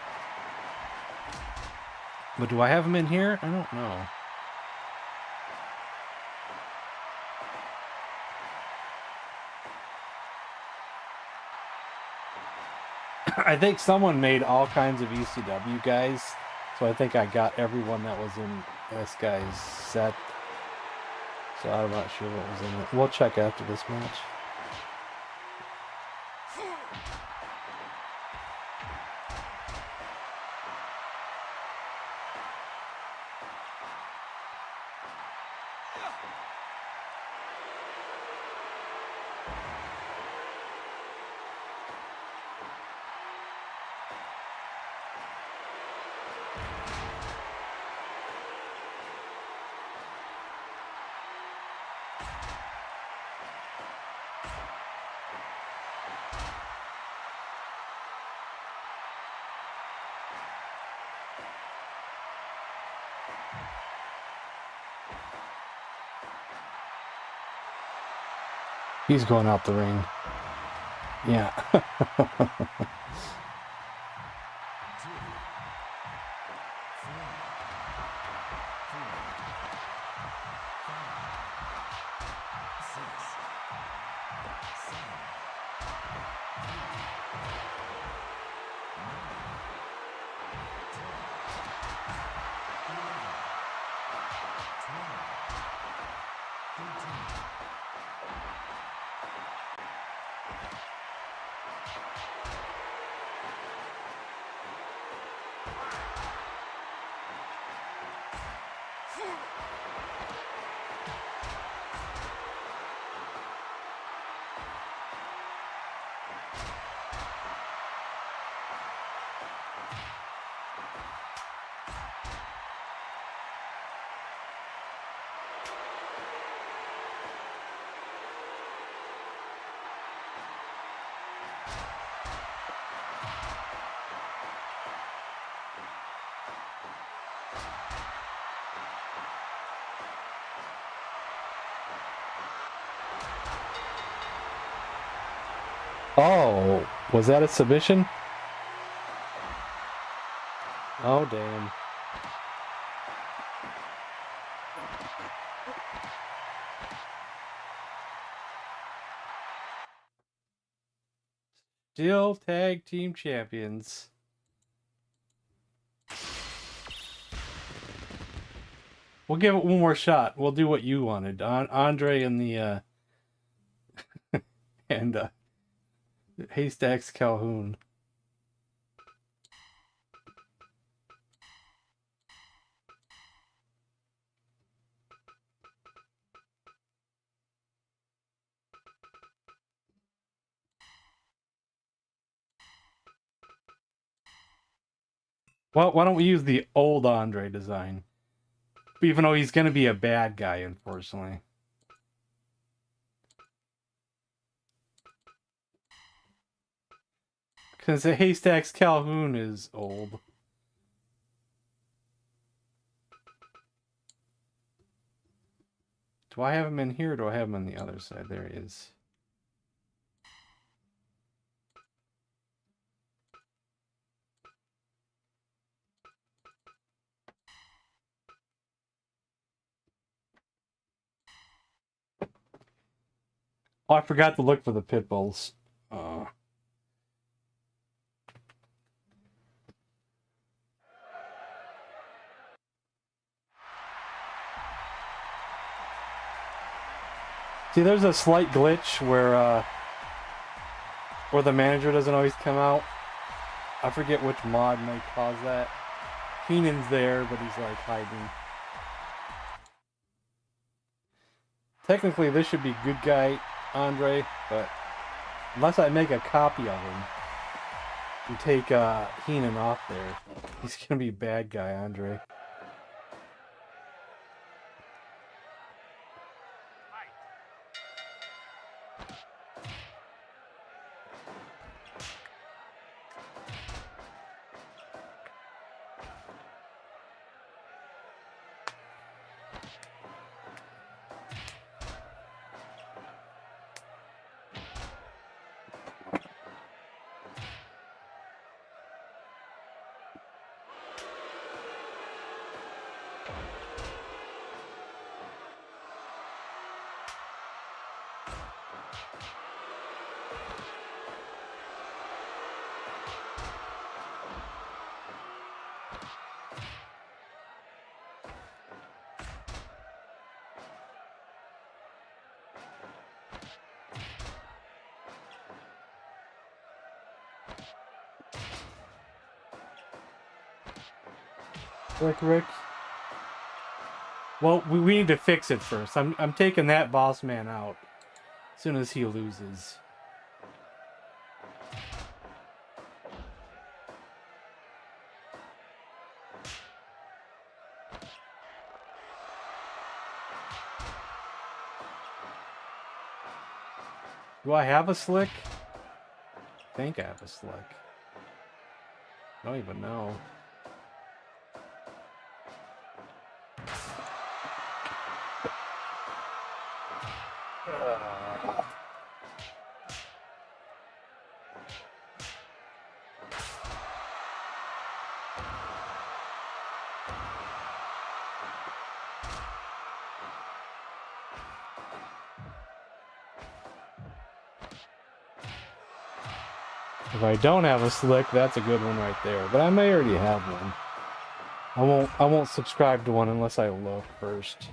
But do I have them in here? I don't know. I think someone made all kinds of ECW guys, so I think I got everyone that was in this guy's set. So I'm not sure what was in it. We'll check after this match. He's going out the ring. Yeah. 2, 3, Oh, was that a submission? Oh, damn. Still tag team champions. We'll give it one more shot. We'll do what you wanted. Andre and the and Haystacks Calhoun. Well, why don't we use the old Andre design? Even though he's going to be a bad guy, unfortunately. Because the Haystacks Calhoun is old. Do I have him in here or do I have him on the other side? There he is. Oh, I forgot to look for the pit bulls. See, there's a slight glitch where the manager doesn't always come out. I forget which mod might cause that. Keenan's there, but he's like hiding. Technically, this should be good guy Andre, but unless I make a copy of him and take Heenan off there, he's gonna be bad guy Andre. Rick. Well, we need to fix it first. I'm taking that boss man out as soon as he loses. Do I have a slick? I think I have a slick. I don't even know. If I don't have a slick, that's a good one right there. But I may already have one. I won't subscribe to one unless I look first.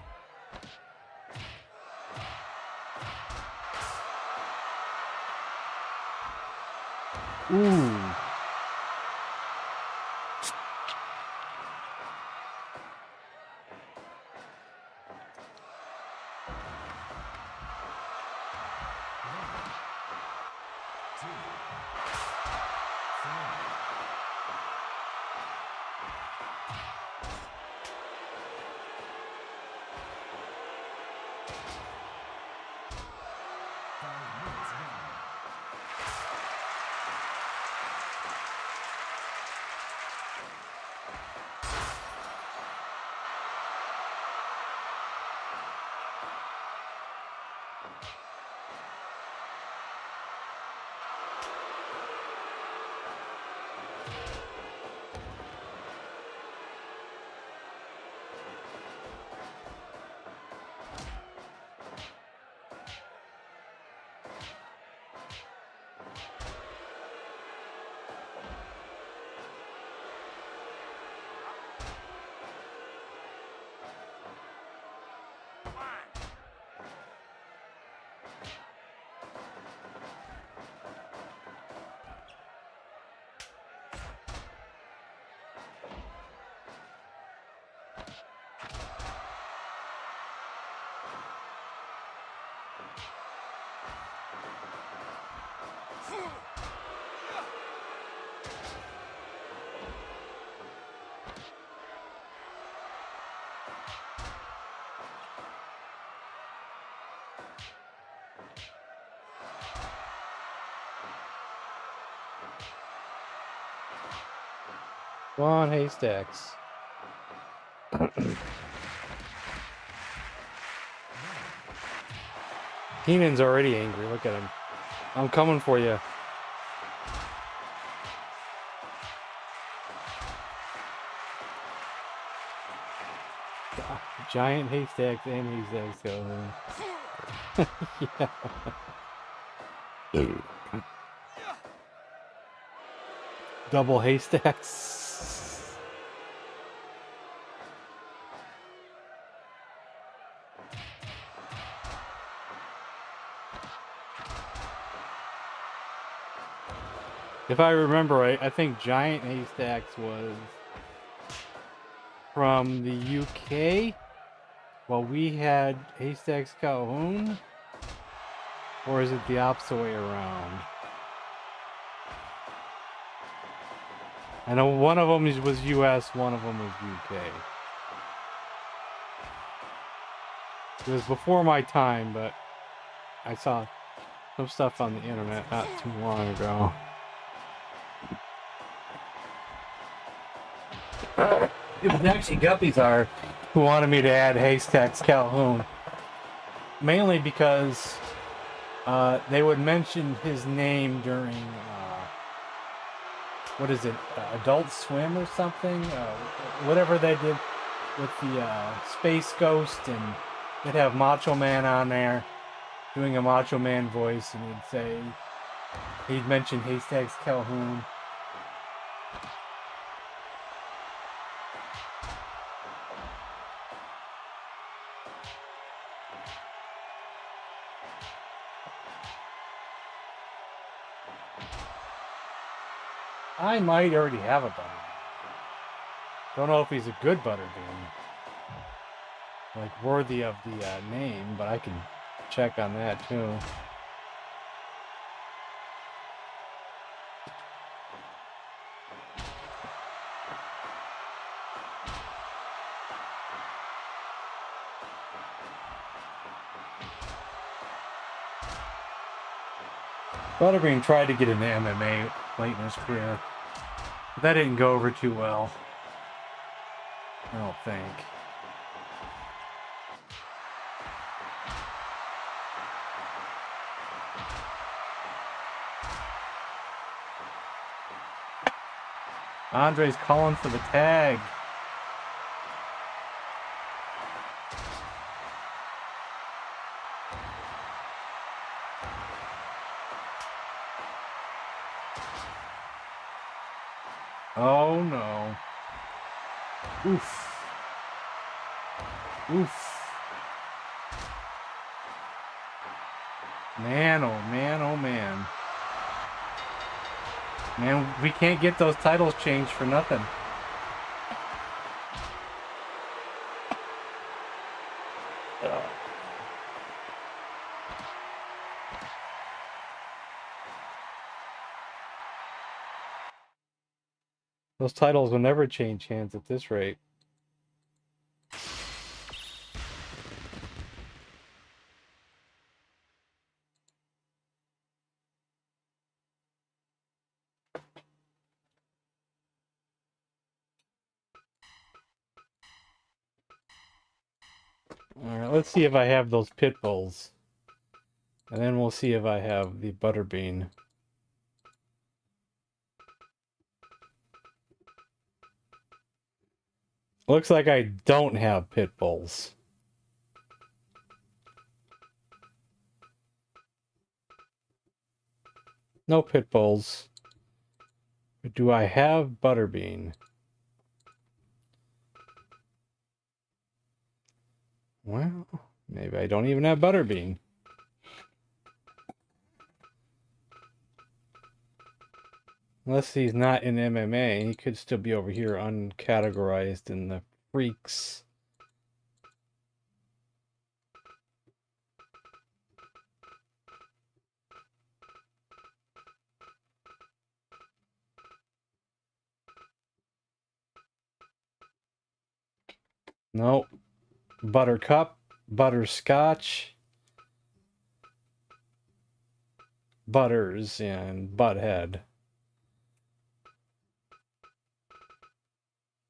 Ooh. Come on, Haystacks. Keenan's already angry. Look at him. I'm coming for you. Giant haystacks and haystacks going. Yeah. Double haystacks. If I remember right, I think Giant Haystacks was from the UK, while we had Haystacks Calhoun. Or is it the opposite way around? I know one of them was US, one of them was UK. It was before my time, but I saw some stuff on the internet not too long ago. It was actually Guppies are who wanted me to add Haystacks Calhoun. Mainly because they would mention his name during, what is it, Adult Swim or something? Whatever they did with the Space Ghost, and they'd have Macho Man on there doing a Macho Man voice, and he'd mention Haystacks Calhoun. I might already have a Butterbean. Don't know if he's a good Butterbean, like worthy of the name, but I can check on that too. Butterbean tried to get into MMA late in his career, but that didn't go over too well. I don't think. Andre's calling for the tag. Oh no. Oof. Oof. Man, oh man, oh man. Man, we can't get those titles changed for nothing. Those titles will never change hands at this rate. Alright, let's see if I have those pit bulls. And then we'll see if I have the Butterbean. Looks like I don't have pit bulls. No pit bulls. But do I have Butterbean? Well, maybe I don't even have Butterbean. Unless he's not in MMA, he could still be over here uncategorized in the freaks. Nope. Buttercup, Butterscotch, Butters, and Butthead.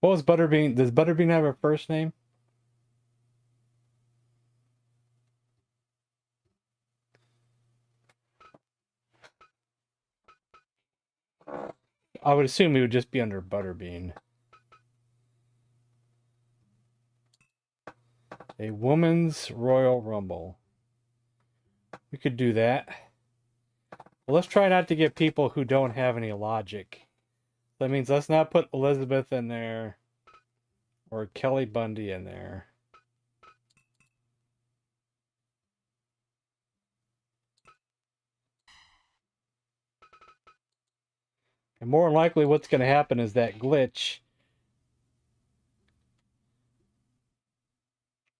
What was Butterbean? Does Butterbean have a first name? I would assume he would just be under Butterbean. A woman's Royal Rumble. We could do that. Well, let's try not to get people who don't have any logic. That means let's not put Elizabeth in there or Kelly Bundy in there. And more than likely what's going to happen is that glitch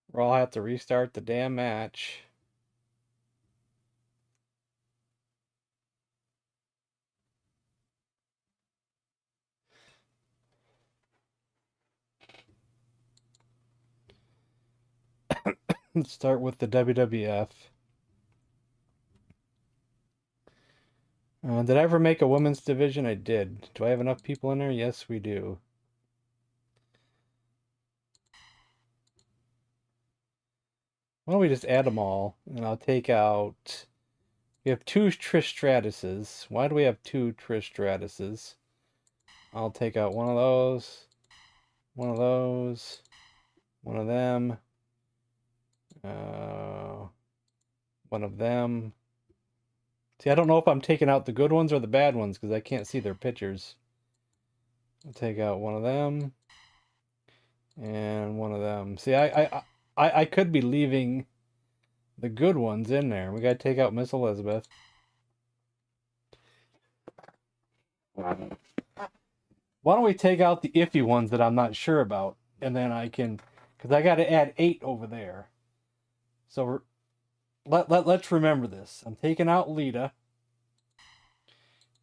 where I'll have to restart the damn match. Let's start with the WWF. Did I ever make a women's division? I did. Do I have enough people in there? Yes, we do. Why don't we just add them all? And I'll take out... We have 2 Trish Stratuses. Why do we have 2 Trish Stratuses? I'll take out one of those, one of those, one of them, one of them. See, I don't know if I'm taking out the good ones or the bad ones because I can't see their pictures. I'll take out one of them and one of them. See, I could be leaving the good ones in there. We gotta take out Miss Elizabeth. Why don't we take out the iffy ones that I'm not sure about, and then I can, because I got to add 8 over there. So let's remember this. I'm taking out Lita,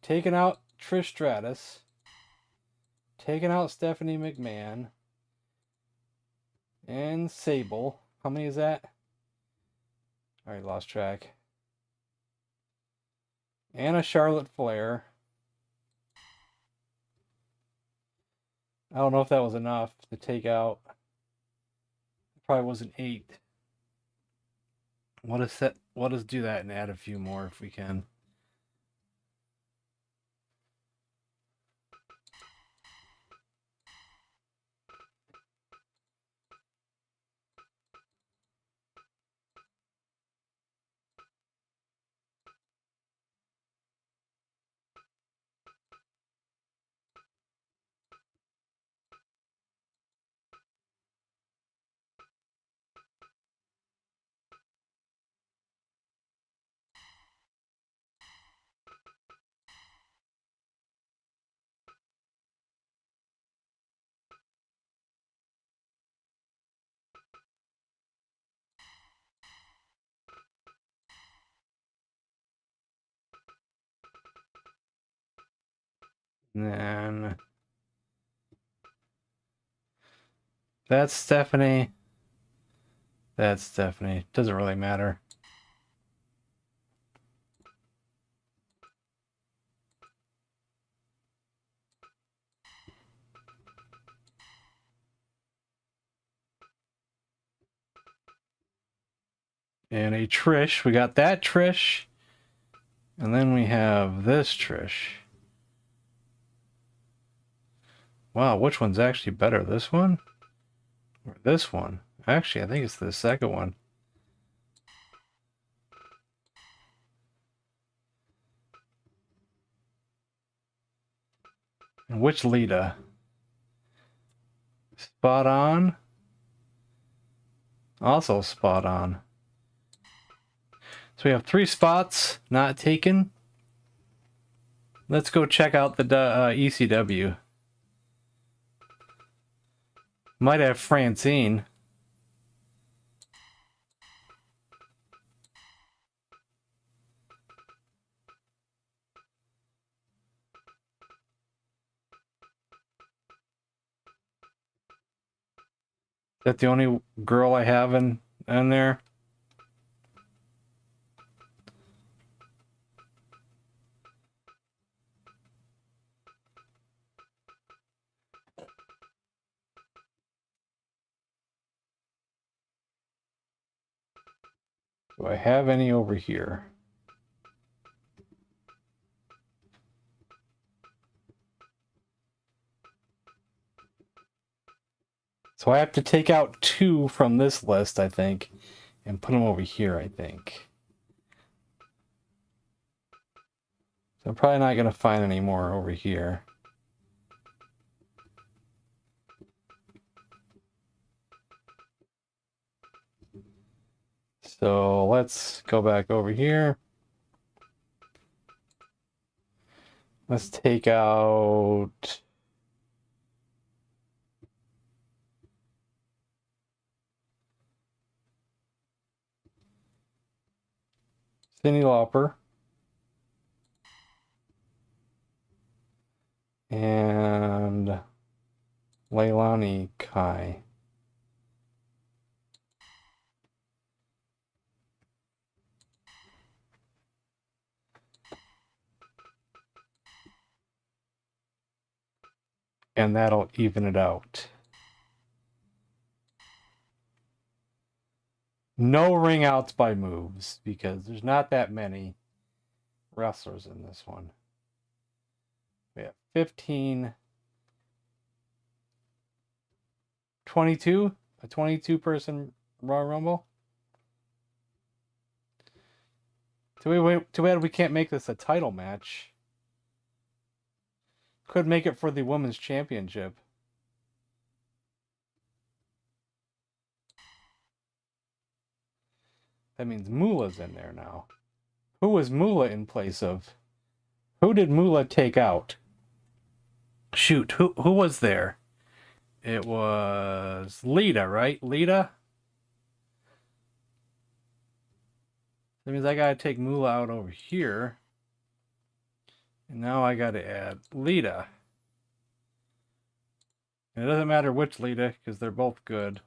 taking out Trish Stratus, taking out Stephanie McMahon, and Sable. How many is that? I already lost track. And a Charlotte Flair. I don't know if that was enough to take out. Probably wasn't 8. Let us do that and add a few more if we can. And then that's Stephanie. That's Stephanie. Doesn't really matter. And a Trish. We got that Trish. And then we have this Trish. Wow, which one's actually better? This one? Or this one? Actually, I think it's the second one. And which Lita? Spot on. Also spot on. So we have 3 spots not taken. Let's go check out the ECW. Might have Francine. Is that the only girl I have in there? Do I have any over here? So I have to take out 2 from this list, I think, and put them over here, I think. So I'm probably not going to find any more over here. So let's go back over here. Let's take out... Cyndi Lauper. And Leilani Kai. And that'll even it out. No ring outs by moves, because there's not that many wrestlers in this one. We have 15, 22, a 22-person Royal Rumble. Too bad we can't make this a title match. Could make it for the Women's Championship. That means Moolah's in there now. Who was Moolah in place of? Who did Moolah take out? Shoot, who was there? It was Lita, right? Lita? That means I gotta take Moolah out over here. And now I gotta add Lita. And it doesn't matter which Lita, because they're both good.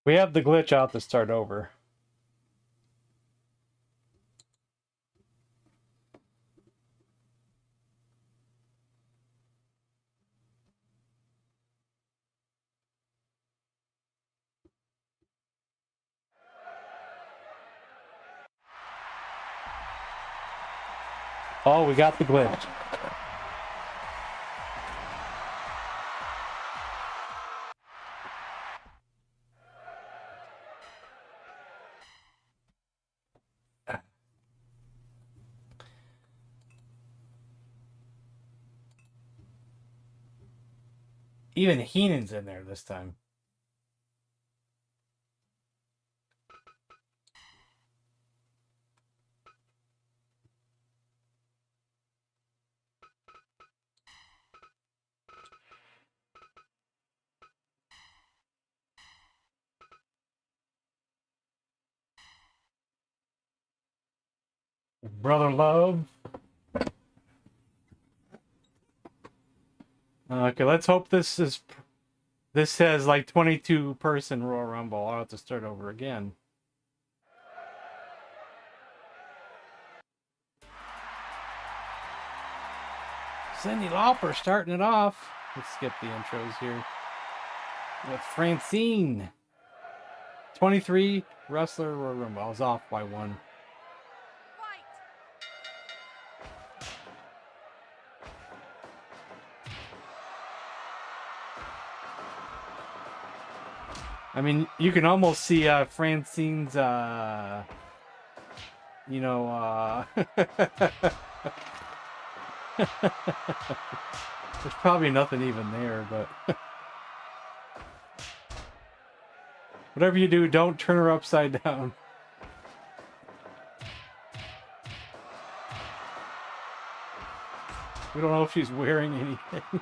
We have the glitch out to start over. Oh, we got the glitch. Even Heenan's in there this time. Brother Love. Okay, let's hope this has like 22-person Royal Rumble. I'll have to start over again. Cyndi Lauper starting it off. Let's skip the intros here. With Francine. 23 wrestler Royal Rumble. I was off by one. I mean, you can almost see Francine's, there's probably nothing even there, but whatever you do, don't turn her upside down. We don't know if she's wearing anything.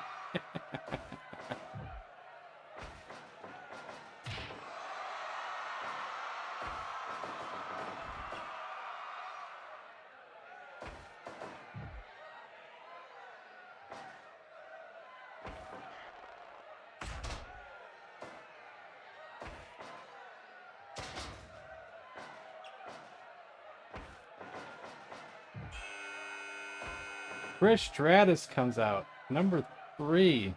Trish Stratus comes out. Number 3.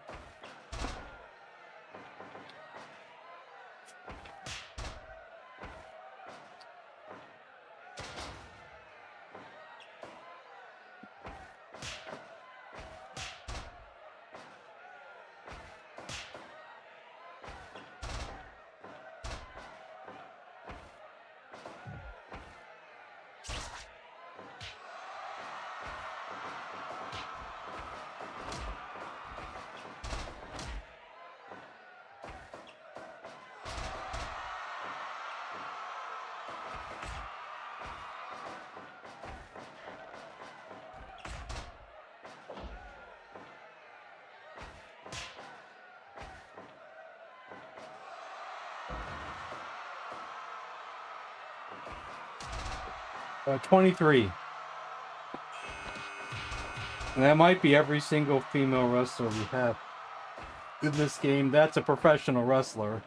Uh, 23. And that might be every single female wrestler we have in this game. That's a professional wrestler.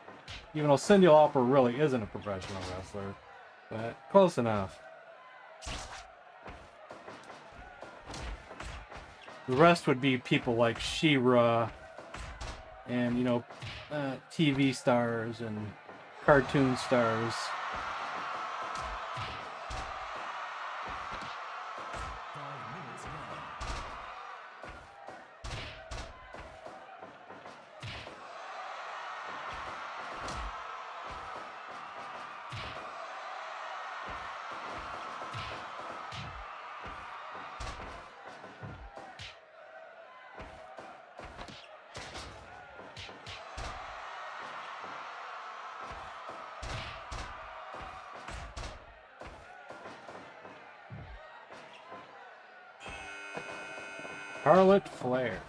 Even though Cyndi Lauper really isn't a professional wrestler. But close enough. The rest would be people like She-Ra and, you know, TV stars and cartoon stars. Charlotte Flair.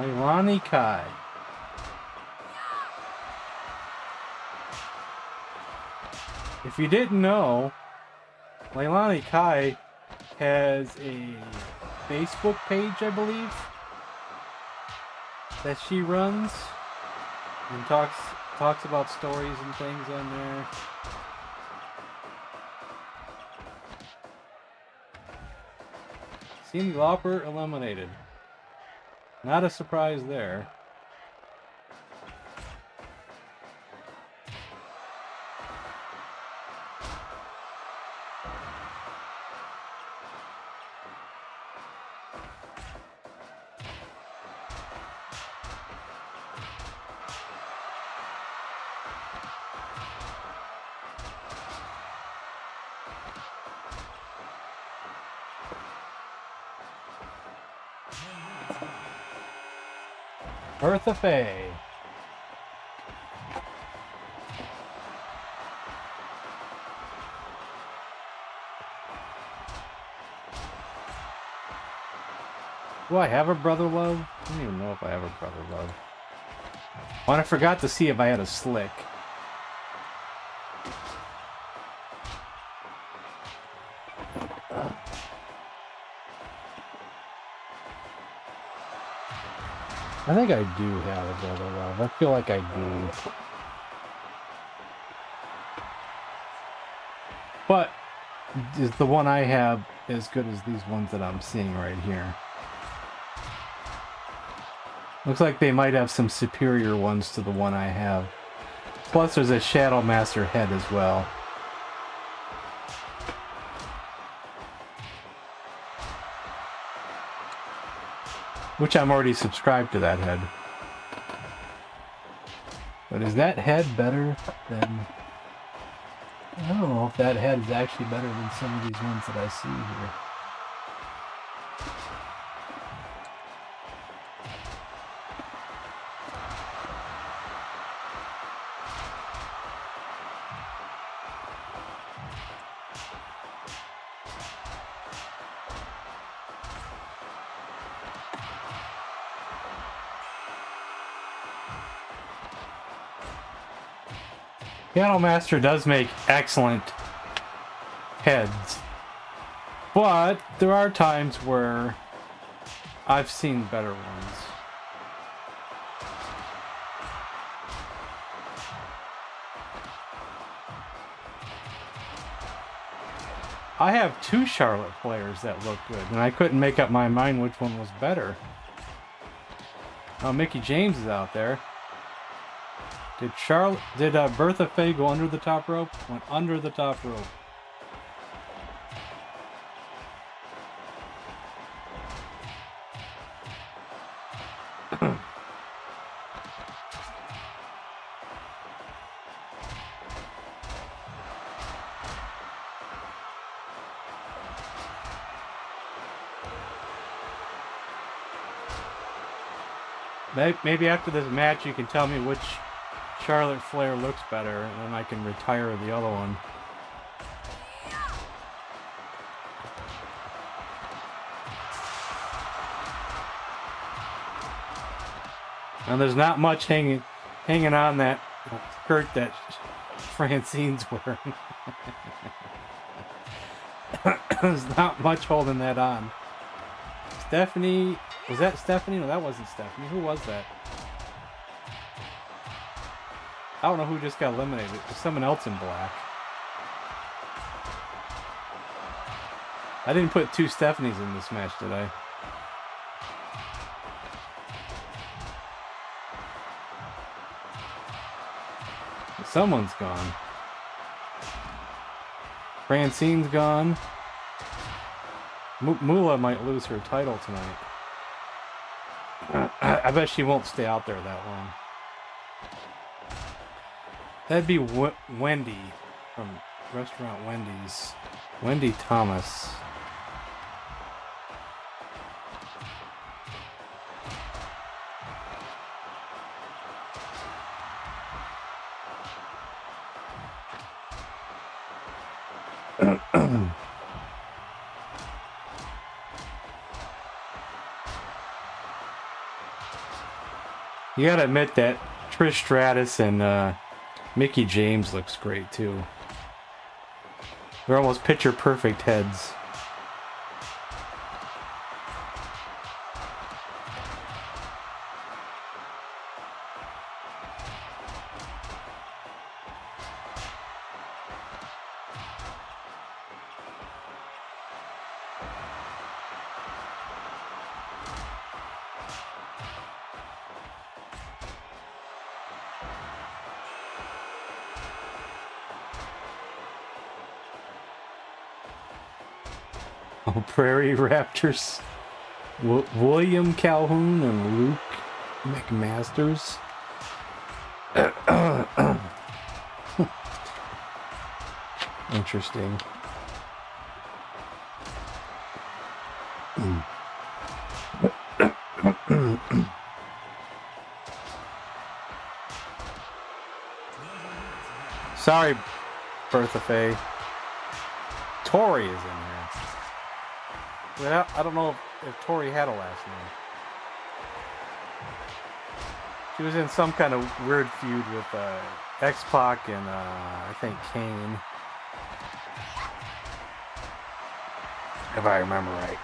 Leilani Kai. If you didn't know, Leilani Kai has a Facebook page, I believe, that she runs and talks about stories and things on there. Cyndi Lauper eliminated. Not a surprise there. Bertha Faye. Do I have a brother love? I don't even know if I have a brother love. Oh, and I forgot to see if I had a slick. I think I do have a brother love. I feel like I do. But is the one I have as good as these ones that I'm seeing right here? Looks like they might have some superior ones to the one I have. Plus there's a Shadow Master head as well. Which I'm already subscribed to that head. But is that head better than... I don't know if that head is actually better than some of these ones that I see here. Piano Master does make excellent heads, but there are times where I've seen better ones. I have two Charlotte Flairs that look good, and I couldn't make up my mind which one was better. Oh, Mickie James is out there. Did Bertha Faye go under the top rope? Went under the top rope. Maybe after this match you can tell me which Charlotte Flair looks better, and then I can retire the other one. And there's not much hanging on that skirt that Francine's wearing. There's not much holding that on. Stephanie, was that Stephanie? No, that wasn't Stephanie. Who was that? I don't know who just got eliminated. It was someone else in black. I didn't put two Stephanies in this match, did I? Someone's gone. Francine's gone. Moolah might lose her title tonight. I bet she won't stay out there that long. That'd be Wendy from Restaurant Wendy's. Wendy Thomas. You gotta admit that Trish Stratus and Mickie James looks great too. They're almost picture perfect heads. Oh, Prairie Raptors. William Calhoun and Luke McMasters. Interesting. Sorry, Bertha Faye. Tori is in here. Well, I don't know if Tori had a last name. She was in some kind of weird feud with X-Pac and I think Kane. If I remember right.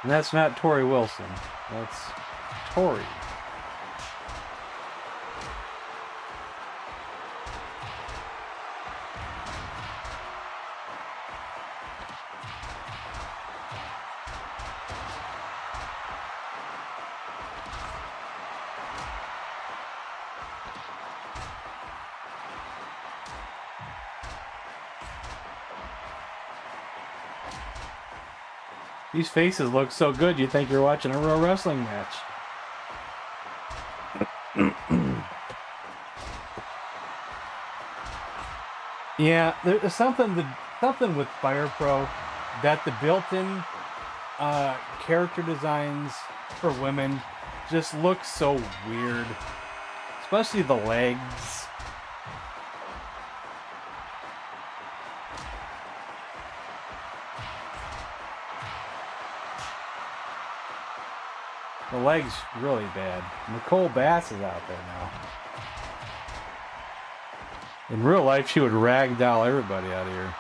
And that's not Tori Wilson. That's Tori. These faces look so good, you think you're watching a real wrestling match. Yeah, there's something with Fire Pro that the built-in character designs for women just look so weird, especially the legs. The legs really bad. Nicole Bass is out there now. In real life, she would ragdoll everybody out of here.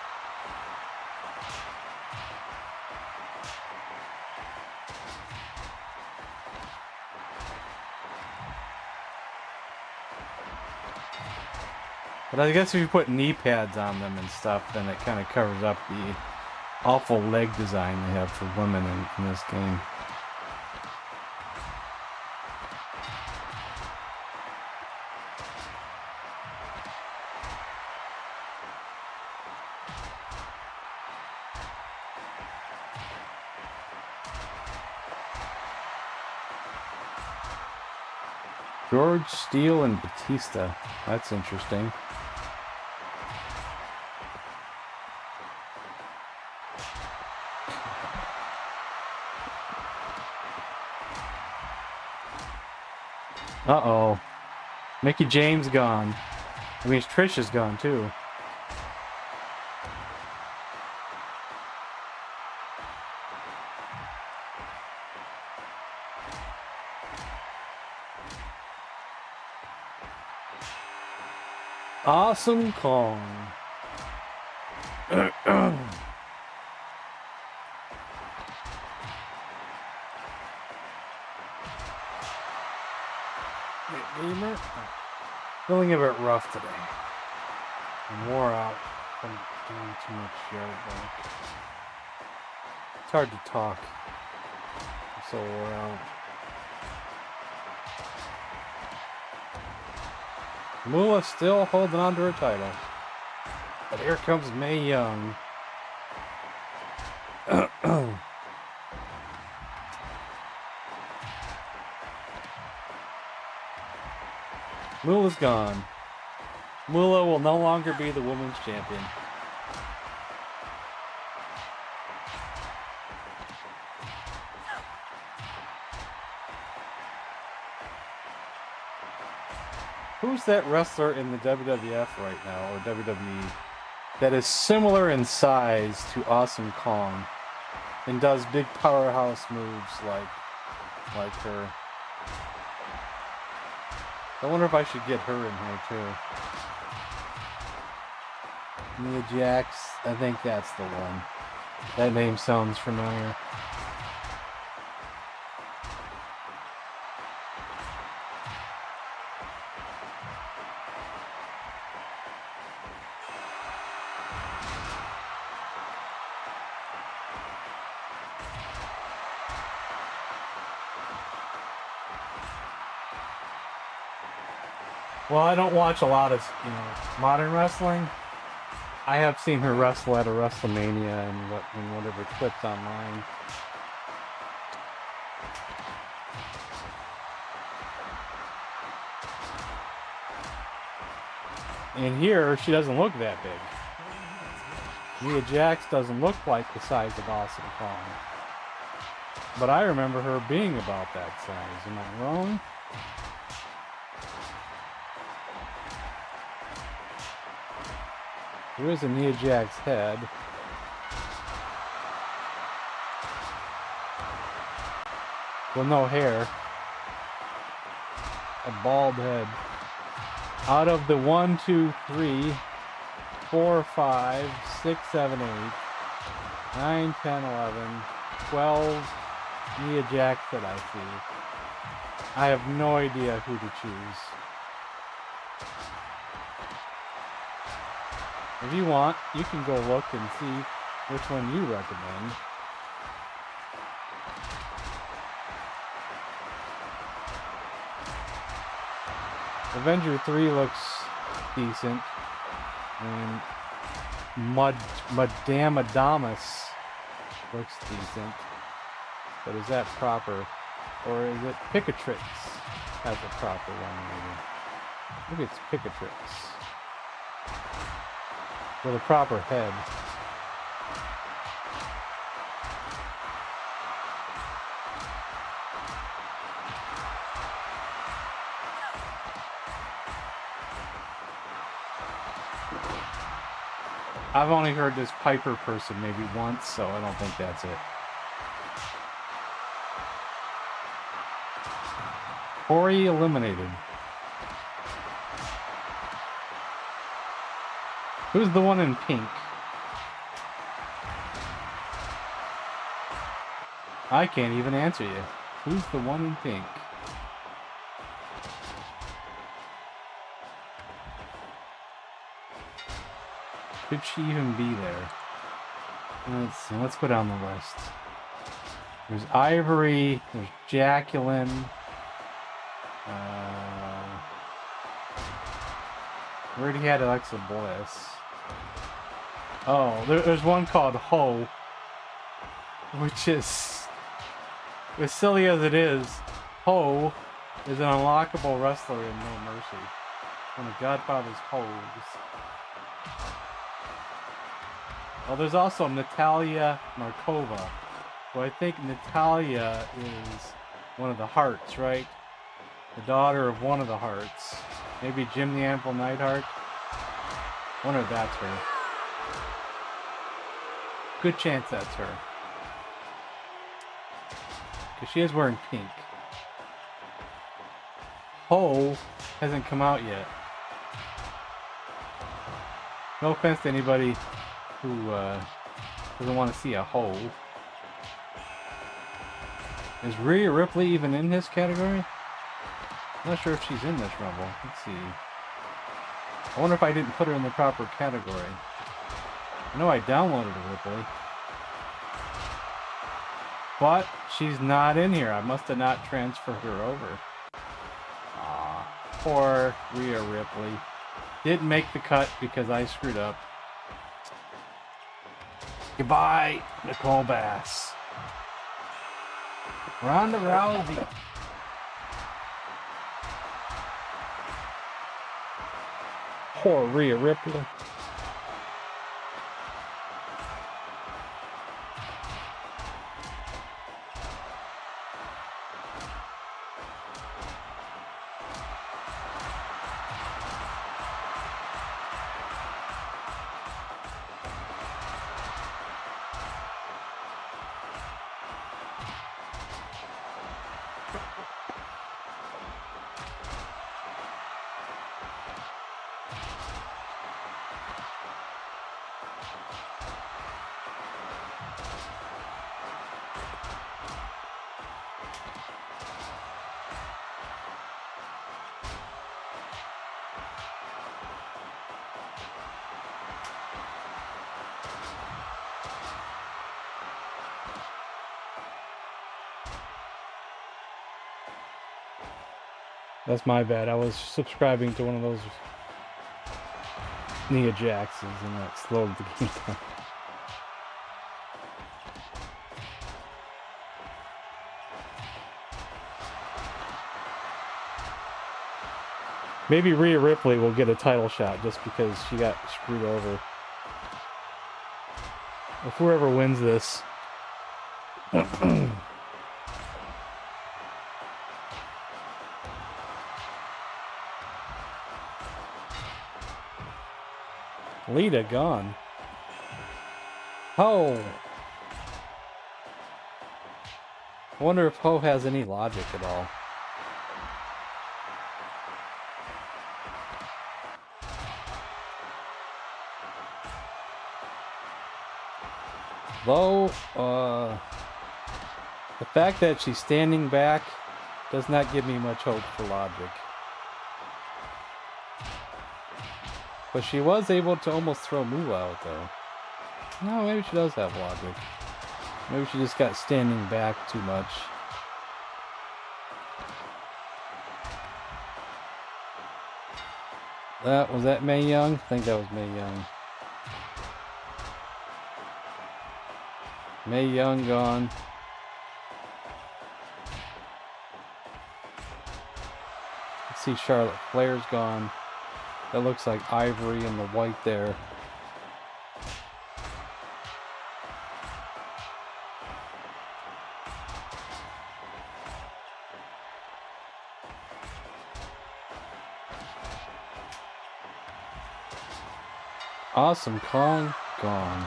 But I guess if you put knee pads on them and stuff, then it kind of covers up the awful leg design they have for women in this game. George Steele and Batista. That's interesting. Uh-oh. Mickey James gone. I mean, Trish is gone, too. Awesome Kong. Gamer? Feeling a bit rough today. I'm wore out from doing too much yard work. It's hard to talk. I'm so wore out. Moolah still holding on to her title. But here comes Mae Young. Moolah's gone. Moolah will no longer be the women's champion. Who's that wrestler in the WWF right now, or WWE, that is similar in size to Awesome Kong and does big powerhouse moves like her? I wonder if I should get her in here too. Nia Jax, I think that's the one. That name sounds familiar. Well, I don't watch a lot of, modern wrestling. I have seen her wrestle at a WrestleMania and whatever clips online. And here, she doesn't look that big. Nia Jax doesn't look like the size of Awesome Kong. But I remember her being about that size. Am I wrong? There is a Nia Jax head. Well, no hair. A bald head. Out of the 1, 2, 3, 4, 5, 6, 7, 8, 9, 10, 11, 12 Nia Jax that I see, I have no idea who to choose. If you want, you can go look and see which one you recommend. Avenger 3 looks decent. And Madame Adamas looks decent. but is that proper? Or is it Picatrix as a proper one, maybe? Maybe it's Picatrix. With a proper head. I've only heard this Piper person maybe once, so I don't think that's it. Corey eliminated. Who's the one in pink? I can't even answer you. Who's the one in pink? Could she even be there? Let's see. Let's go down the list. There's Ivory. There's Jacqueline. We already had Alexa Bliss. Oh, there's one called Ho, which is, as silly as it is, Ho is an unlockable wrestler in No Mercy. One of Godfather's Hoes. Well, there's also Natalia Markova, who I think Natalia is one of the Hearts, right? The daughter of one of the Hearts. Maybe Jim the Anvil Neidhart? I wonder if that's her. Good chance that's her. Because she is wearing pink. Ho hasn't come out yet. No offense to anybody who doesn't want to see a Ho. Is Ria Ripley even in this category? I'm not sure if she's in this Rumble. Let's see. I wonder if I didn't put her in the proper category. I know I downloaded a Ripley. But she's not in here. I must have not transferred her over. Aw, poor Ria Ripley. Didn't make the cut because I screwed up. Goodbye, Nicole Bass. Ronda Rousey. Poor Ria Ripley. That's my bad. I was subscribing to one of those Nia Jaxes and that slowed the game down. Maybe Rhea Ripley will get a title shot just because she got screwed over. If whoever wins this. Lita gone. Ho! I wonder if Ho has any logic at all. Though, the fact that she's standing back does not give me much hope for logic. But she was able to almost throw Moolah out though. No, maybe she does have logic. Maybe she just got standing back too much. Was that Mae Young? I think that was Mae Young. Mae Young gone. see Charlotte Flair's gone. That looks like Ivory and the white there. Awesome Kong gone.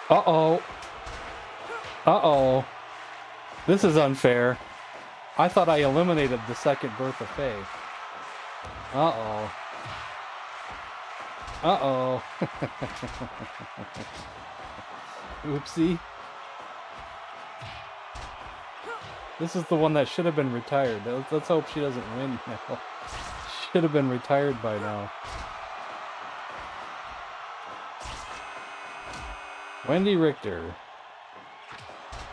Uh-oh. Uh-oh. This is unfair. I thought I eliminated the second Bertha Faye. Uh-oh. Uh-oh. Oopsie. This is the one that should have been retired. Let's hope she doesn't win now. Should have been retired by now. Wendy Richter.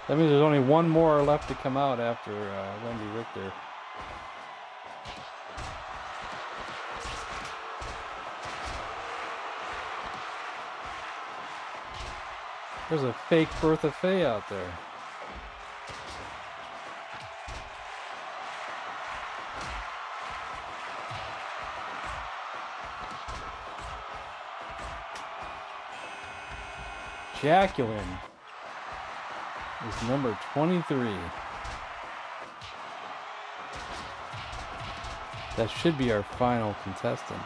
That means there's only one more left to come out after Wendy Richter. There's a fake Bertha Faye out there. Jacqueline is number 23. That should be our final contestant.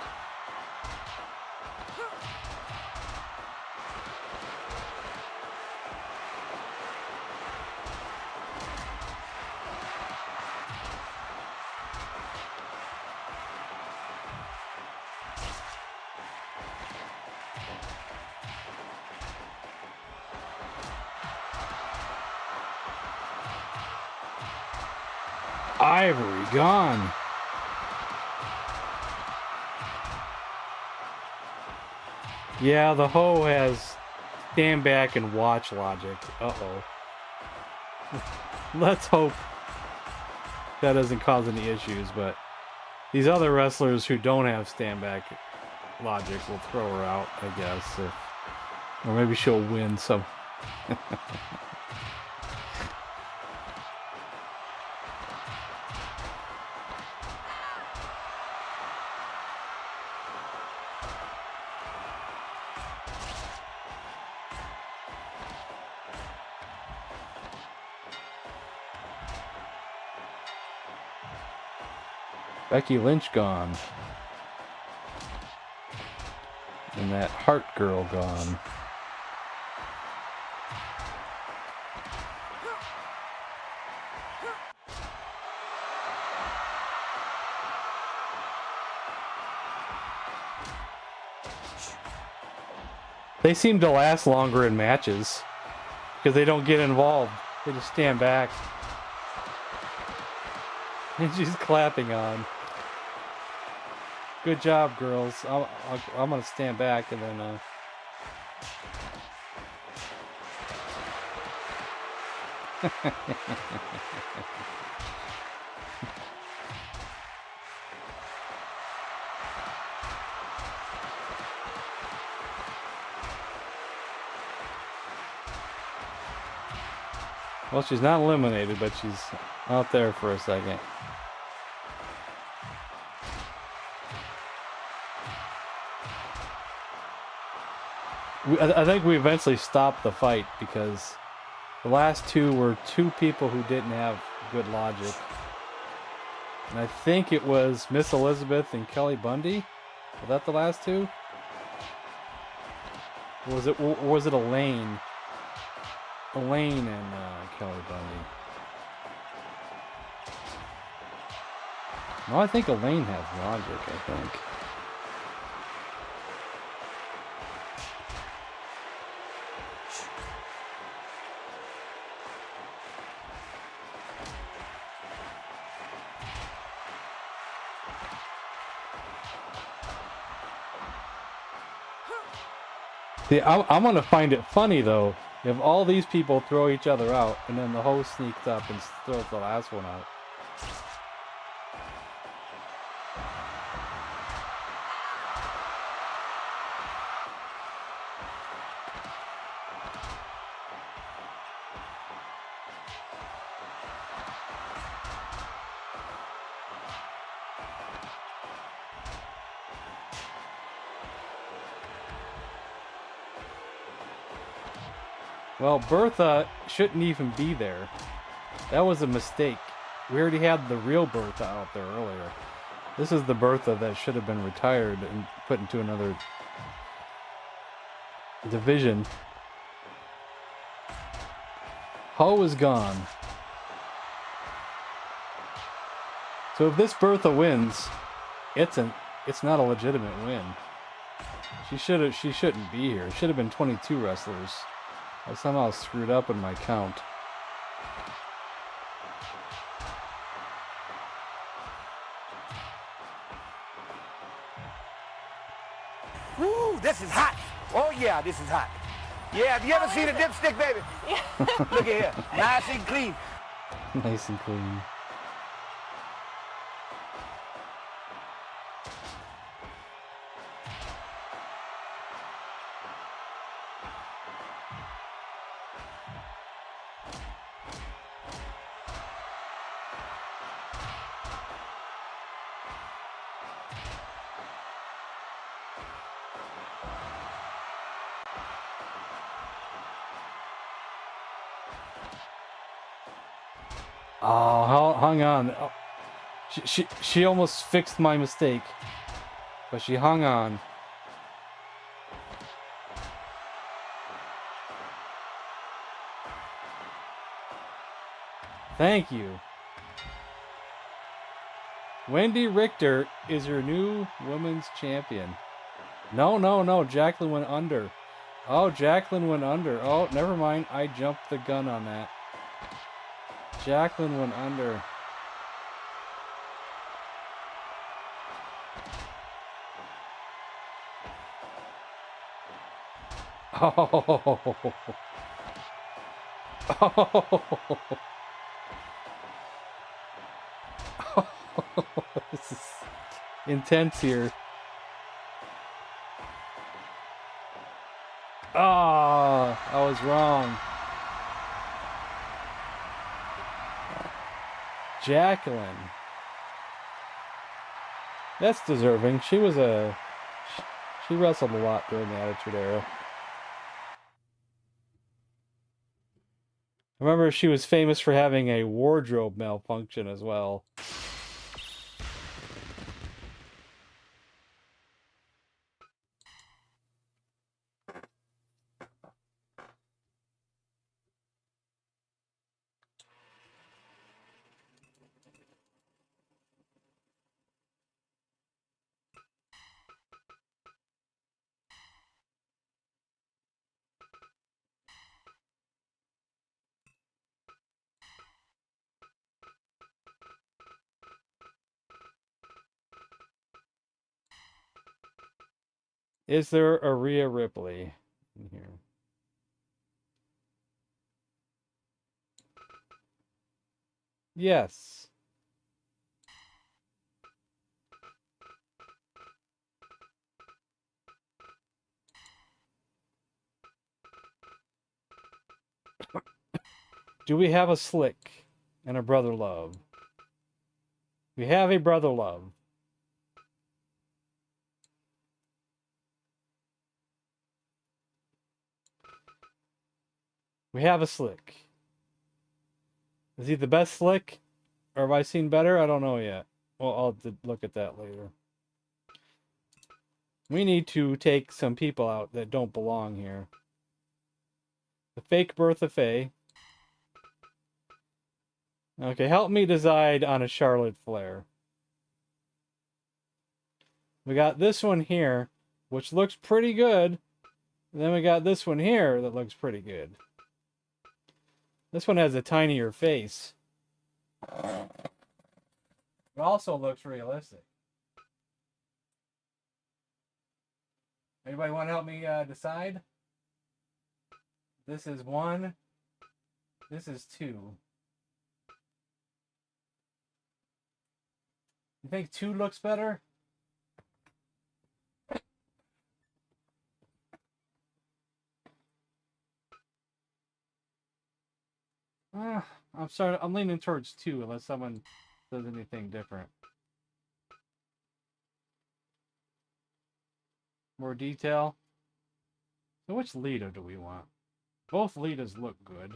Ivory gone. Yeah, the hoe has stand back and watch logic. Uh-oh. Let's hope that doesn't cause any issues, but these other wrestlers who don't have stand back logic will throw her out, I guess. Or maybe she'll win some. Becky Lynch gone. And that Hart girl gone. They seem to last longer in matches because they don't get involved. They just stand back. And she's clapping on. Good job, girls. I'm gonna stand back and then. Well, she's not eliminated, but she's out there for a second. I think we eventually stopped the fight because the last two were two people who didn't have good logic. And I think it was Miss Elizabeth and Kelly Bundy. Was that the last two? Or was it Elaine? Elaine and Kelly Bundy. No, I think Elaine has logic, I think. See, I'm gonna find it funny though if all these people throw each other out and then the host sneaks up and throws the last one out. Well, Bertha shouldn't even be there. That was a mistake. We already had the real Bertha out there earlier. This is the Bertha that should have been retired and put into another division. Ho is gone. So if this Bertha wins, it's not a legitimate win. She shouldn't be here. It should have been 22 wrestlers. I somehow screwed up in my count. Woo, this is hot. Oh yeah, this is hot. Yeah, have you ever seen a dipstick, baby? Yeah. Look at here, nice and clean. Nice and clean. Oh, hung on. Oh, she almost fixed my mistake, but she hung on. Thank you. Wendy Richter is your new women's champion. No. Jacqueline went under. Oh, Jacqueline went under. Oh, never mind. I jumped the gun on that. Jacqueline went under. Oh. This is intense here. Ah, I was wrong. Jacqueline. That's deserving. She wrestled a lot during the Attitude Era. Remember, she was famous for having a wardrobe malfunction as well. Is there a Ria Ripley in here? Yes. Do we have a Slick and a Brother Love? We have a Brother Love. We have a Slick. Is he the best Slick? Or have I seen better? I don't know yet. Well, I'll look at that later. We need to take some people out that don't belong here. The fake Bertha Faye. Okay, help me decide on a Charlotte Flair. We got this one here, which looks pretty good. And then we got this one here that looks pretty good. This one has a tinier face. It also looks realistic. Anybody want to help me decide? This is 1. This is 2. You think 2 looks better? I'm leaning towards 2 unless someone says anything different. More detail. So which Lita do we want? Both Litas look good.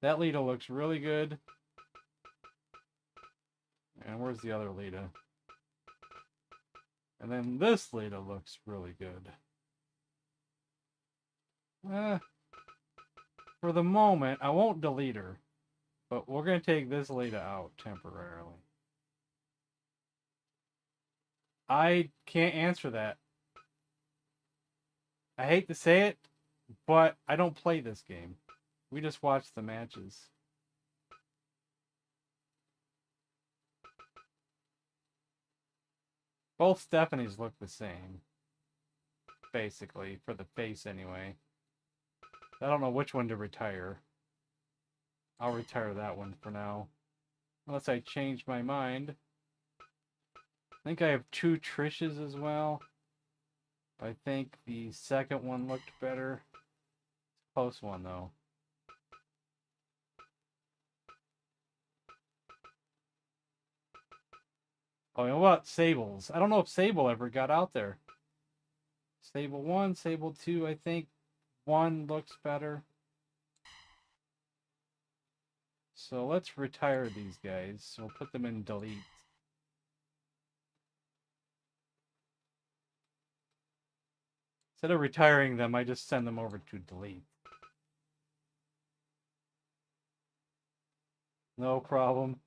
That Lita looks really good. And where's the other Lita? And then this Lita looks really good. For the moment, I won't delete her. But we're going to take this Lita out temporarily. I can't answer that. I hate to say it, but I don't play this game. We just watch the matches. Both Stephanies look the same. Basically, for the face anyway. I don't know which one to retire. I'll retire that one for now. Unless I change my mind. I think I have 2 Trishes as well. I think the second one looked better. Close one though. Oh, you know what? Sables. I don't know if Sable ever got out there. Sable 1, Sable 2, I think 1 looks better. So let's retire these guys. We'll put them in delete. Instead of retiring them, I just send them over to delete. No problem.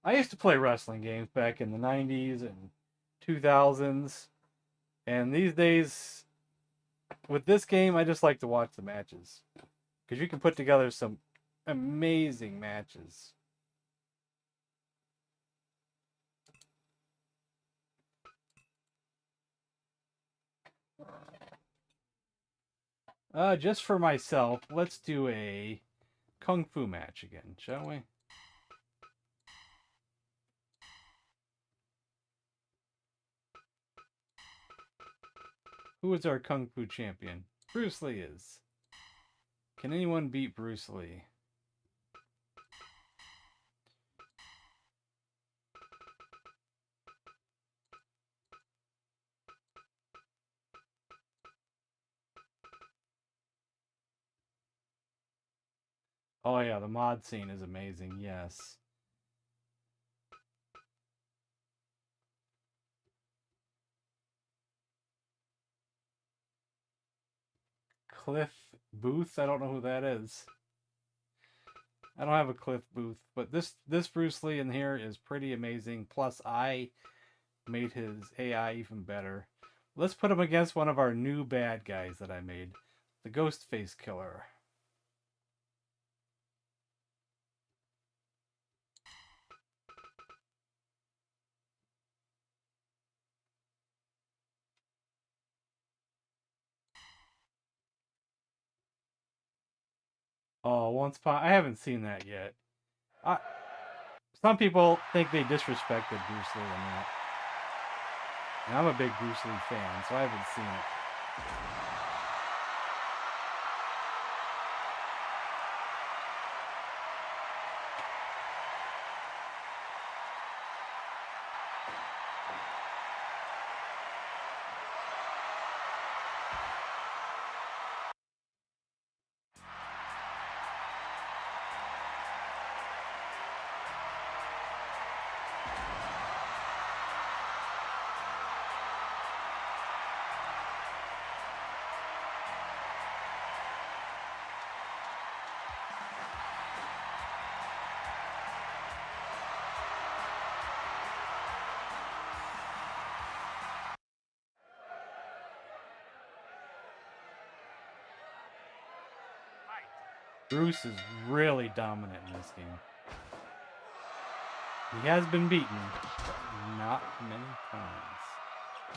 I used to play wrestling games back in the 90s and 2000s. And these days, with this game, I just like to watch the matches. Because you can put together some amazing matches. Just for myself, let's do a Kung Fu match again, shall we? Who is our Kung Fu champion? Bruce Lee is. Can anyone beat Bruce Lee? Oh yeah, the mod scene is amazing, yes. Cliff Booth? I don't know who that is. I don't have a Cliff Booth, but this Bruce Lee in here is pretty amazing. Plus, I made his AI even better. Let's put him against one of our new bad guys that I made. The Ghostface Killer. Oh, I haven't seen that yet. Some people think they disrespected Bruce Lee in that. And I'm a big Bruce Lee fan, so I haven't seen it. Bruce is really dominant in this game. He has been beaten, but not many times.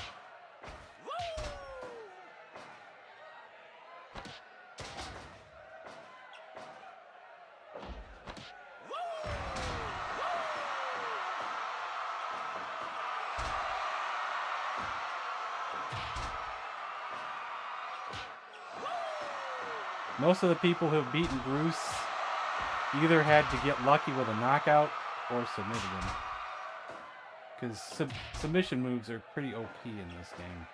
Most of the people who have beaten Bruce either had to get lucky with a knockout or submitted him. Because submission moves are pretty OP in this game.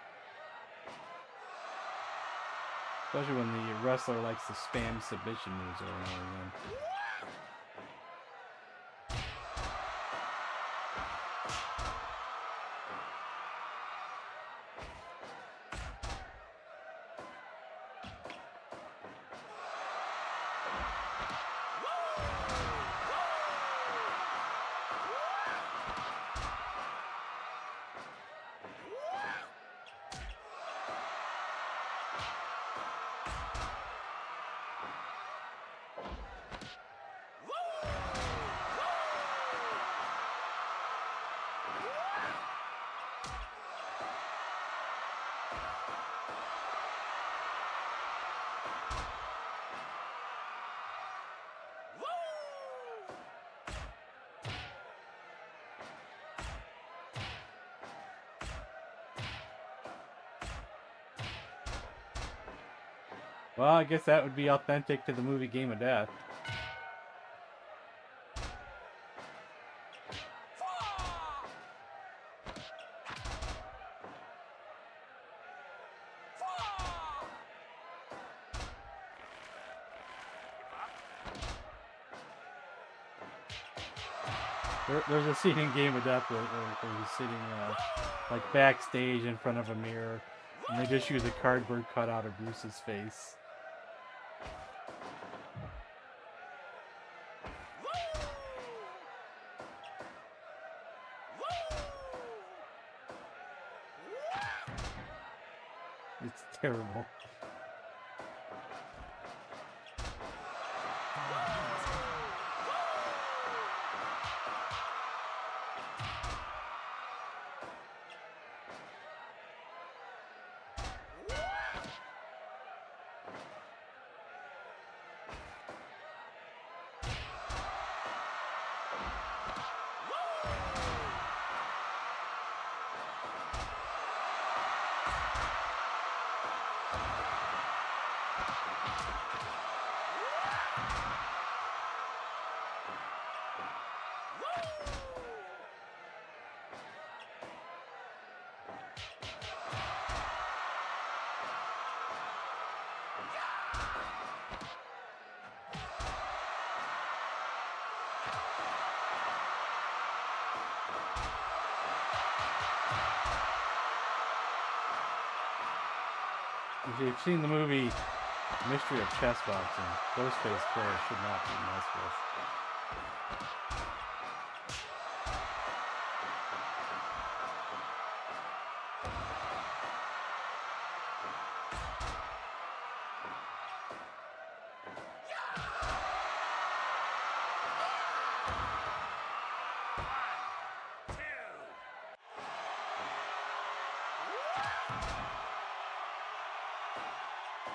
Especially when the wrestler likes to spam submission moves over and over again. Well, I guess that would be authentic to the movie Game of Death. There's a scene in Game of Death where he's sitting like backstage in front of a mirror, and they just use a cardboard cutout of Bruce's face. It's terrible. If you've seen the movie Mystery of Chess Boxing, Ghostface Killer should not be messed with.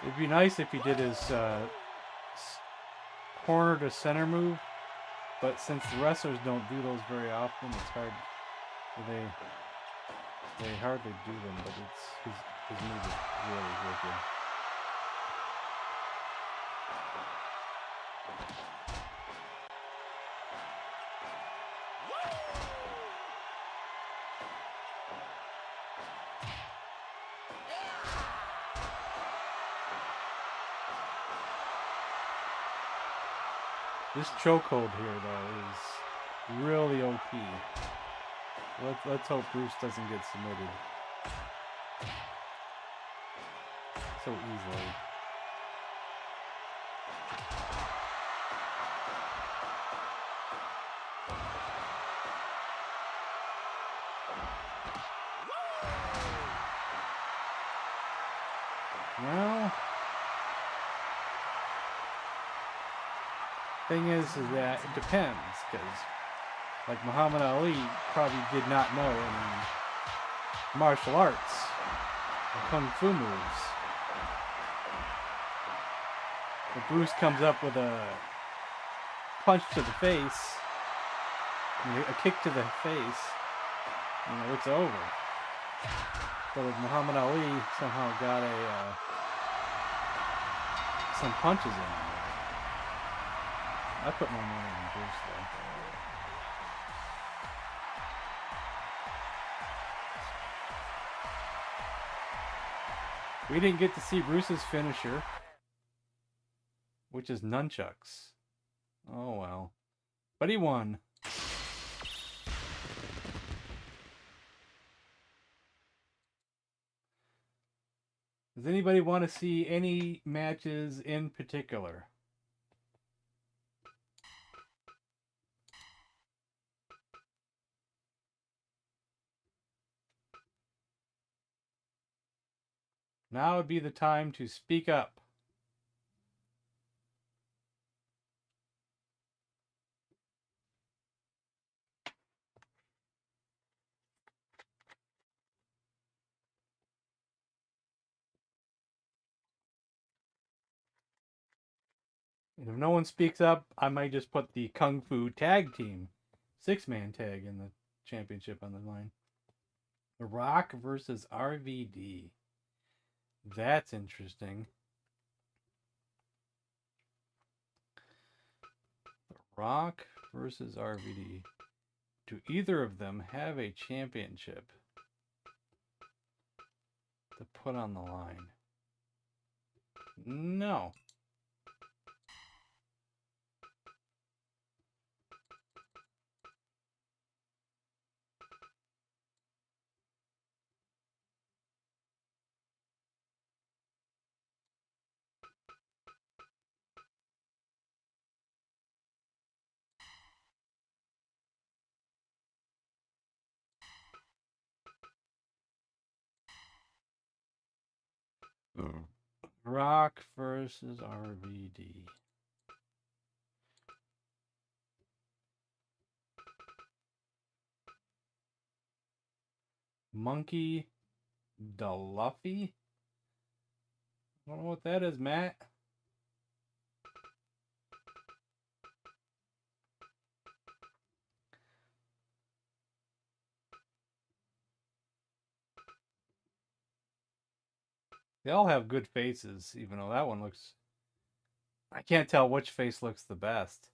It'd be nice if he did his corner to center move, but since the wrestlers don't do those very often, it's hard. They hardly do them, but it's his move is really wicked. This chokehold here, though, is really OP. Let's hope Bruce doesn't get submitted so easily. Well, thing is that it depends, because like Muhammad Ali probably did not know martial arts, kung fu moves. But Bruce comes up with a punch to the face, a kick to the face. You know, it's over. But Muhammad Ali somehow got some punches in there. I put my money on Bruce though. We didn't get to see Bruce's finisher, which is nunchucks. Oh well. But he won. Does anybody want to see any matches in particular? Now would be the time to speak up. And if no one speaks up, I might just put the Kung Fu Tag Team 6-man tag in the championship on the line. The Rock versus RVD. That's interesting. The Rock versus RVD. Do either of them have a championship to put on the line? No. Rock versus RVD. Monkey DeLuffy? I don't know what that is, Matt. They all have good faces, even though that one looks... I can't tell which face looks the best.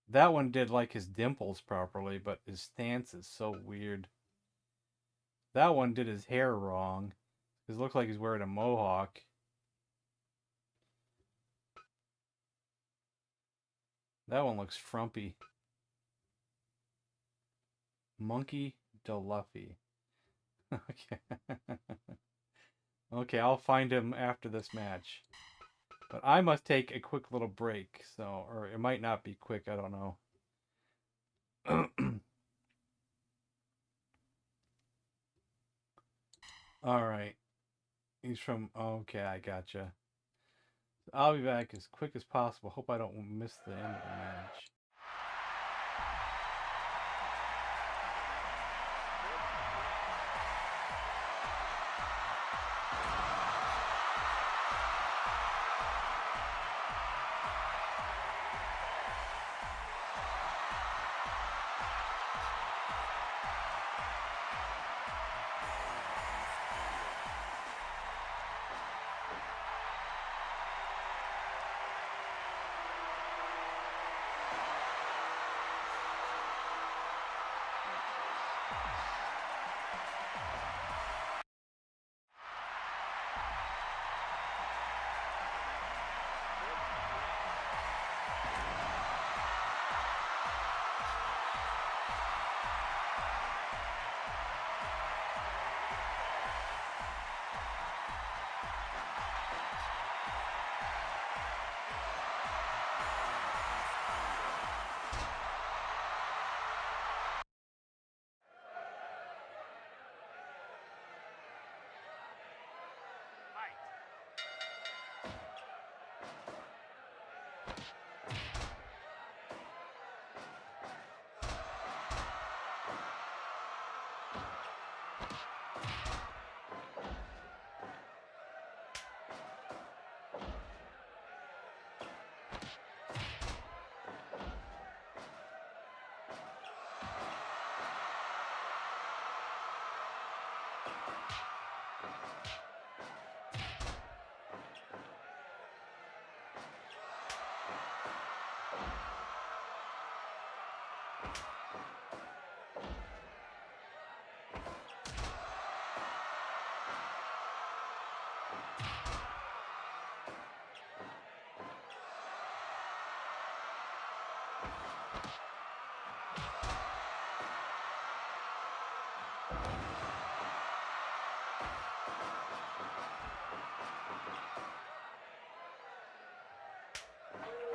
That one did like his dimples properly, but his stance is so weird. That one did his hair wrong. It looks like he's wearing a mohawk. That one looks frumpy. Monkey DeLuffy. Okay. Okay, I'll find him after this match. But I must take a quick little break, so, or it might not be quick, I don't know. Alright. He's from, okay, I gotcha. I'll be back as quick as possible. Hope I don't miss the end of the match.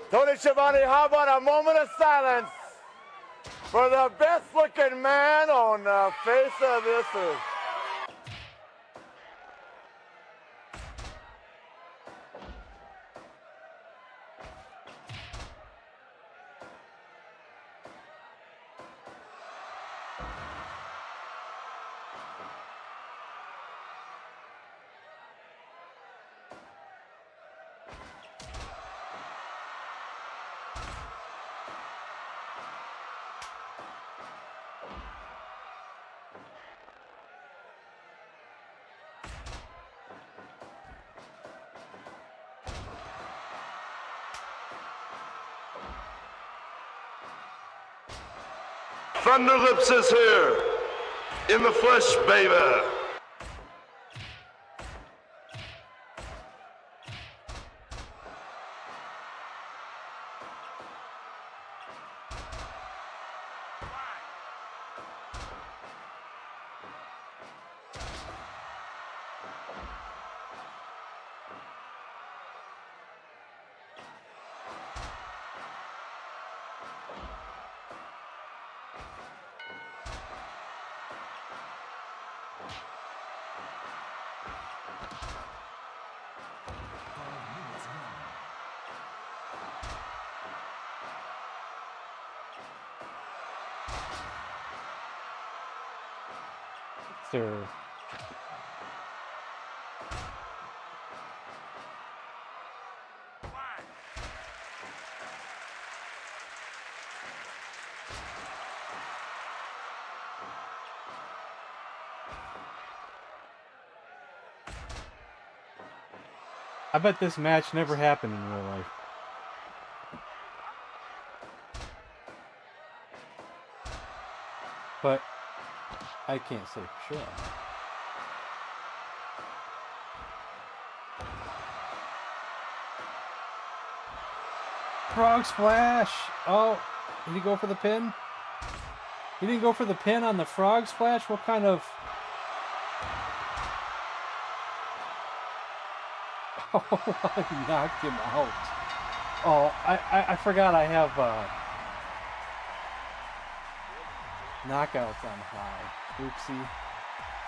Tony Schiavone, how about a moment of silence for the best-looking man on the face of this earth? Thunder Lips is here, in the flesh, baby. Sir. I bet this match never happened in real life. But I can't say for sure. Frog splash! Oh, did he go for the pin? He didn't go for the pin on the frog splash? What kind of... Oh, I knocked him out. Oh, I forgot I have knockouts on high. Oopsie.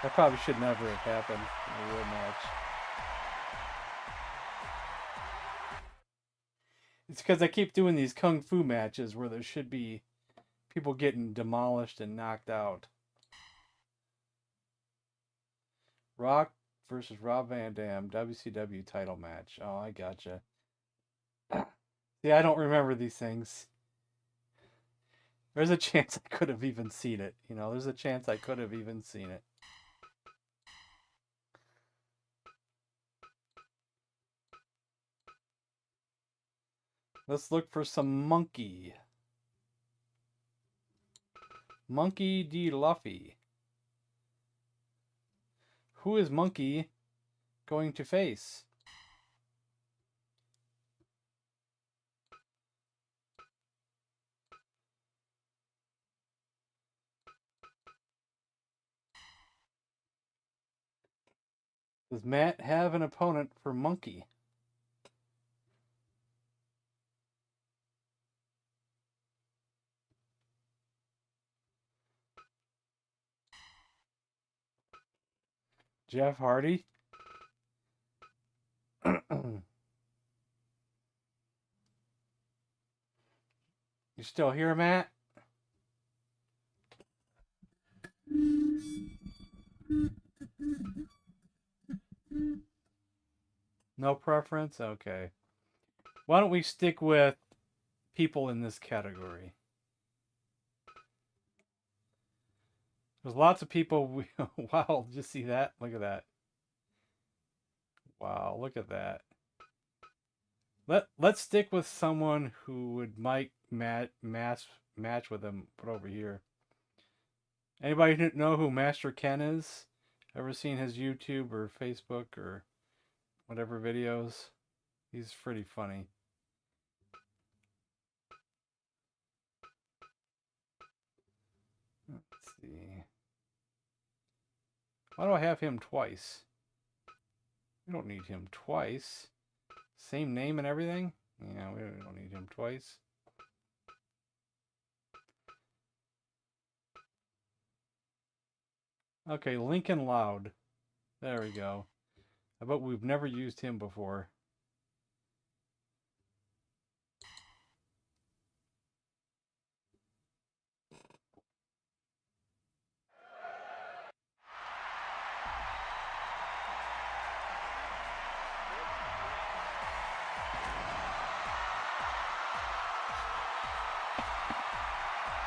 That probably should never have happened in a real match. It's because I keep doing these kung fu matches where there should be people getting demolished and knocked out. Rock versus Rob Van Dam, WCW title match. Oh, I gotcha. Yeah, I don't remember these things. There's a chance I could have even seen it. You know, there's a chance I could have even seen it. Let's look for some Monkey. Monkey D. Luffy. Who is Monkey going to face? Does Matt have an opponent for Monkey? Jeff Hardy? You still here, Matt? No preference? Okay. Why don't we stick with people in this category? There's lots of people. Wow, did you see that? Look at that. Wow, look at that. Let's stick with someone who would match with him. Put over here. Anybody know who Master Ken is? Ever seen his YouTube or Facebook or whatever videos. He's pretty funny. Let's see. Why do I have him twice? We don't need him twice. Same name and everything? Yeah, we don't need him twice. Okay, Lincoln Loud. There we go. I bet we've never used him before.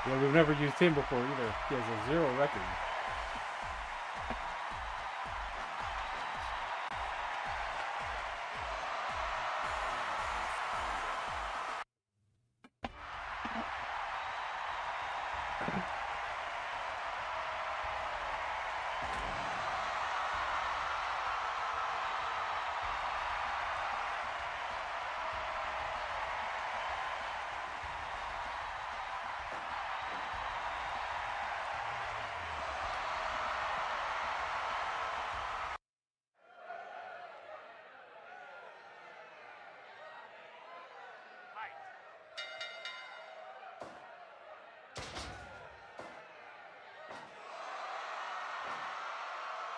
Yeah, we've never used him before either. He has a 0 record.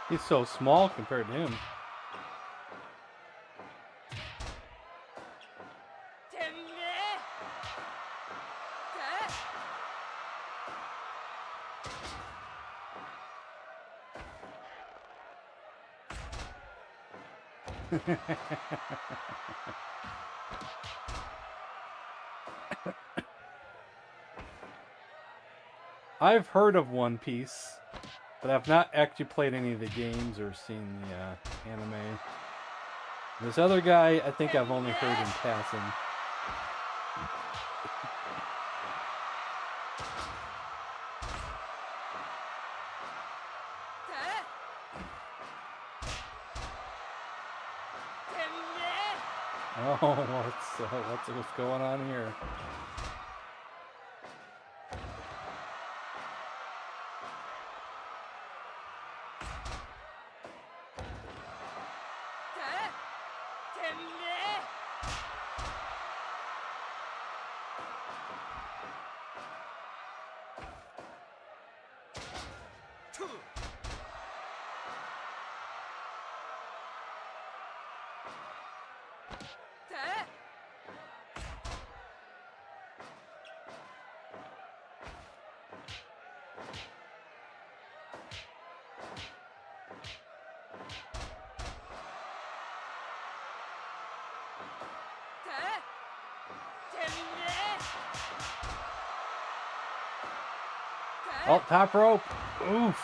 He's so small compared to him. I've heard of One Piece, but I've not actually played any of the games or seen the anime. This other guy, I think I've only heard in passing. Oh, what's going on here? Oh, top rope. Oof.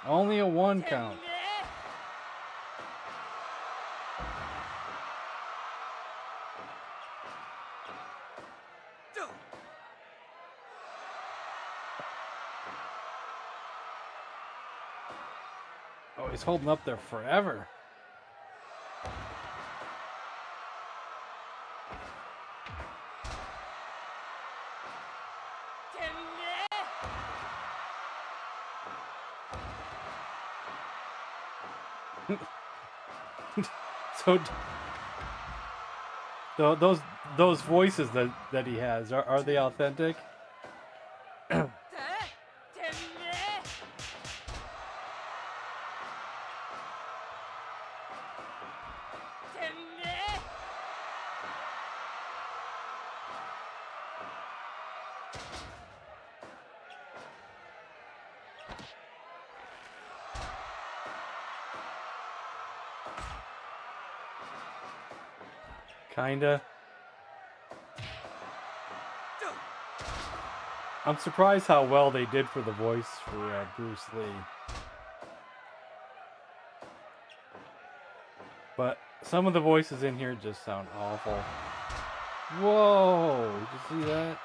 Only a 1 count. Oh, he's holding up there forever. So those voices that he has, are they authentic? Kinda. I'm surprised how well they did for the voice for Bruce Lee. But some of the voices in here just sound awful. Whoa! Did you see that?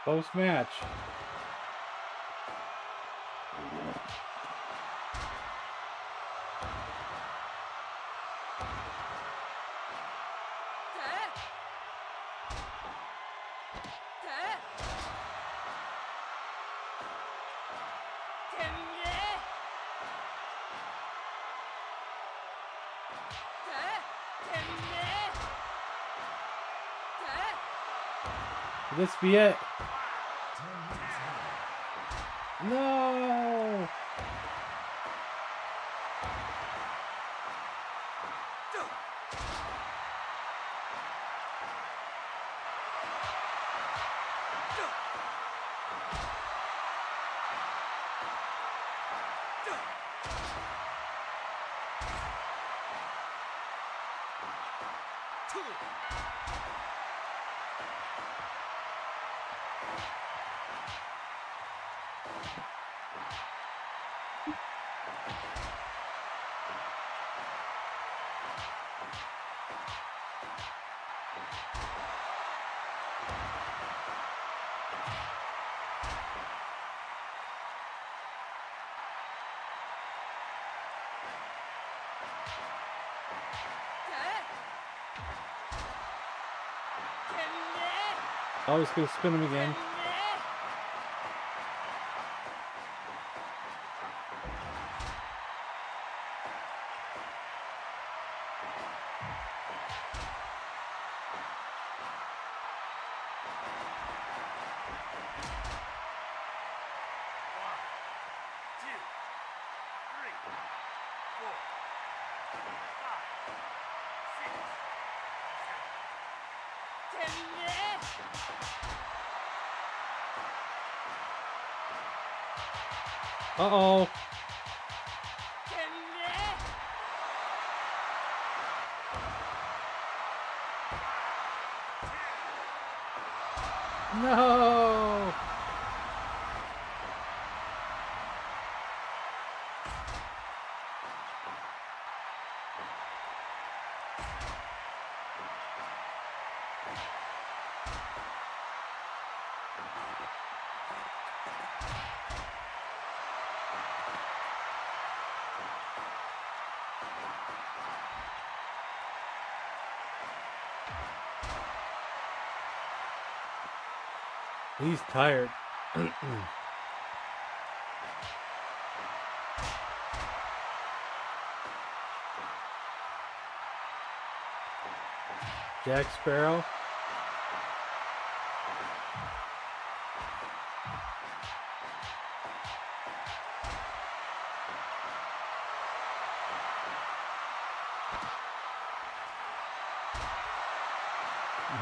Close match. Could this be it? 10 minutes ago. No! Oh, he's gonna spin him again. Uh-oh. No! He's tired. Jack Sparrow.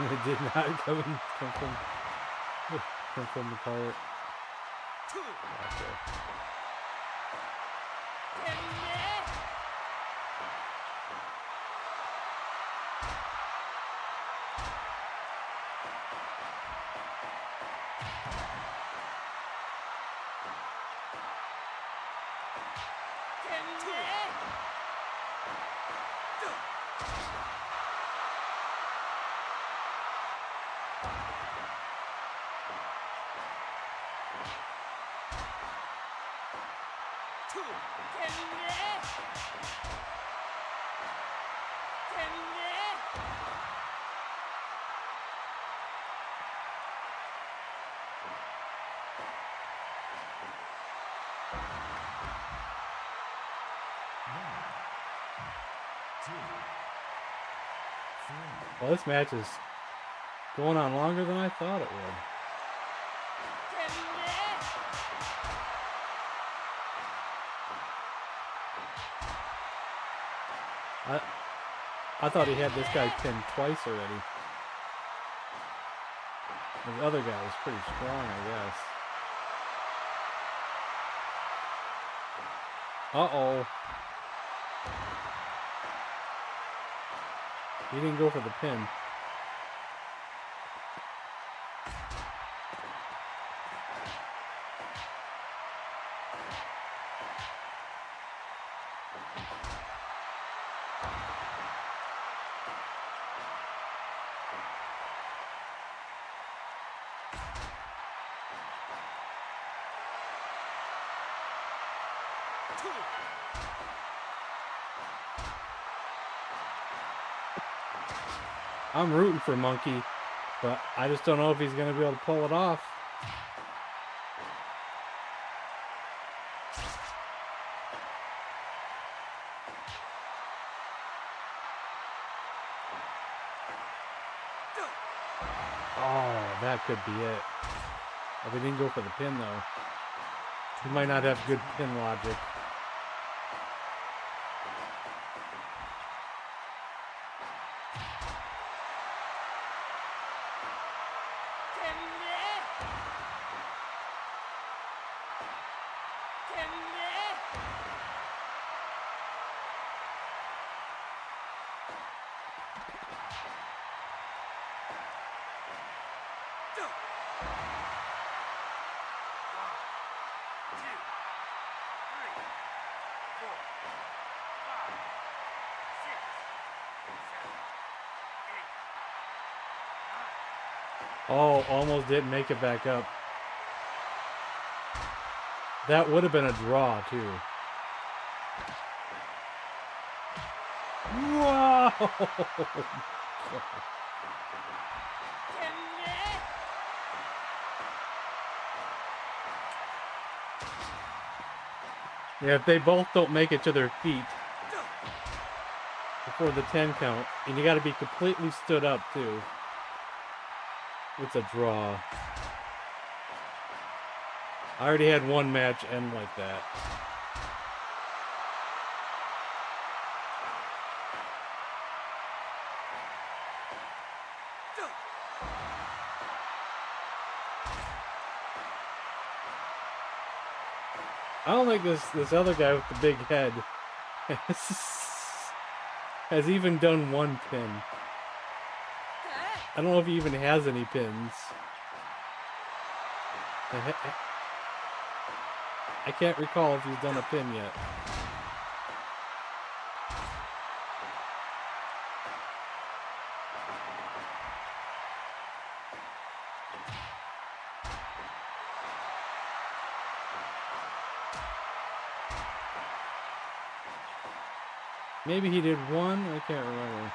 It did not come from the cart. Well, this match is going on longer than I thought it would. I thought he had this guy pinned twice already. The other guy was pretty strong, I guess. Uh-oh. He didn't go for the pin. I'm rooting for Monkey, but I just don't know if he's going to be able to pull it off. Oh, that could be it. If he didn't go for the pin, though. He might not have good pin logic. Oh, almost didn't make it back up. That would have been a draw, too. Whoa! Yeah, if they both don't make it to their feet before the 10 count, and you got to be completely stood up, too. It's a draw. I already had one match end like that. I don't think this other guy with the big head has even done one pin. I don't know if he even has any pins. I can't recall if he's done a pin yet. Maybe he did one? I can't remember.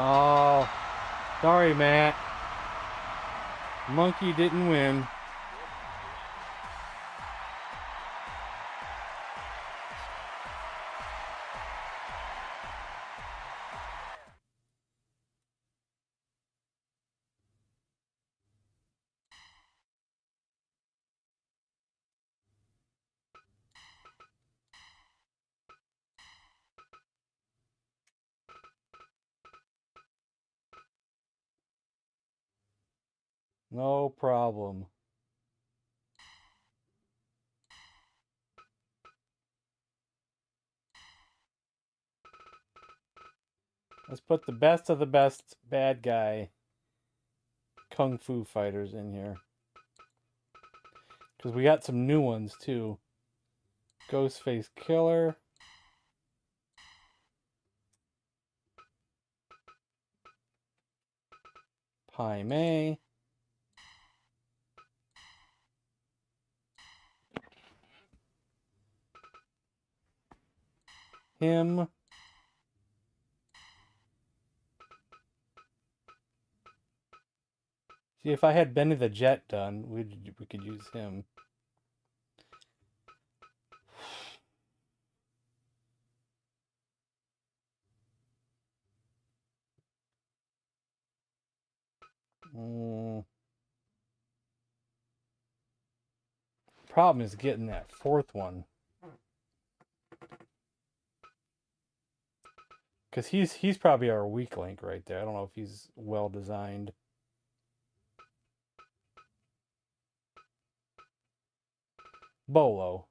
Oh, sorry, Matt. Monkey didn't win. No problem. Let's put the best of the best bad guy, kung fu fighters in here. Because we got some new ones, too. Ghostface Killer. Pai Mei. Him. See, if I had Benny the Jet done, we could use him. Problem is getting that fourth one. Because he's probably our weak link right there. I don't know if he's well designed. Bolo.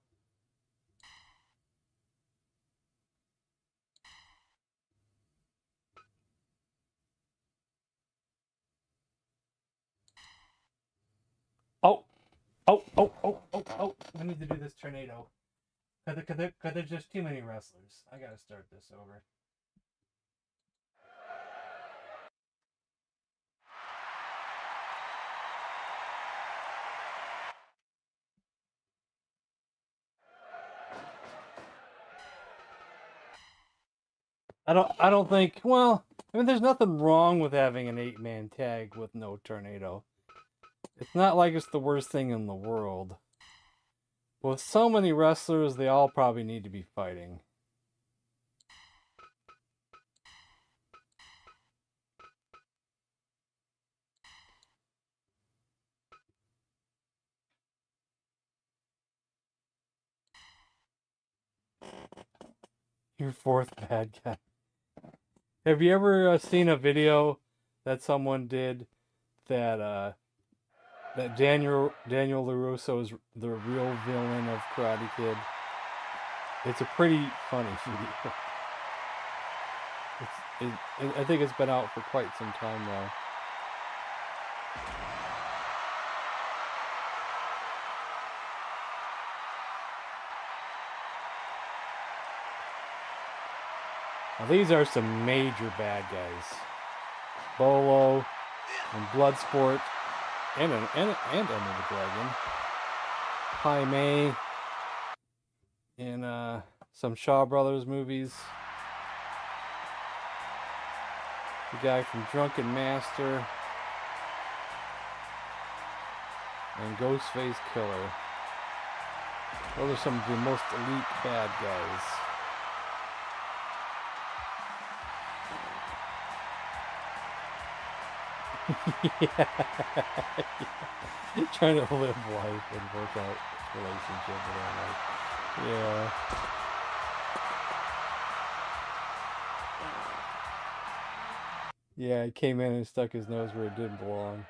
Oh. Oh. I need to do this tornado. Because there's just too many wrestlers. I gotta start this over. I don't think, well, I mean, there's nothing wrong with having an 8-man tag with no tornado. It's not like it's the worst thing in the world. With so many wrestlers, they all probably need to be fighting. Your fourth bad guy. Have you ever seen a video that someone did that that Daniel LaRusso is the real villain of Karate Kid? It's a pretty funny video. I think it's been out for quite some time now. Now, these are some major bad guys. Bolo and Bloodsport and Enter the Dragon. Pai Mei in some Shaw Brothers movies. The guy from Drunken Master. And Ghostface Killer. Those are some of the most elite bad guys. Yeah. Trying to live life and work out relationship with that life. Yeah. Yeah, he came in and stuck his nose where it didn't belong.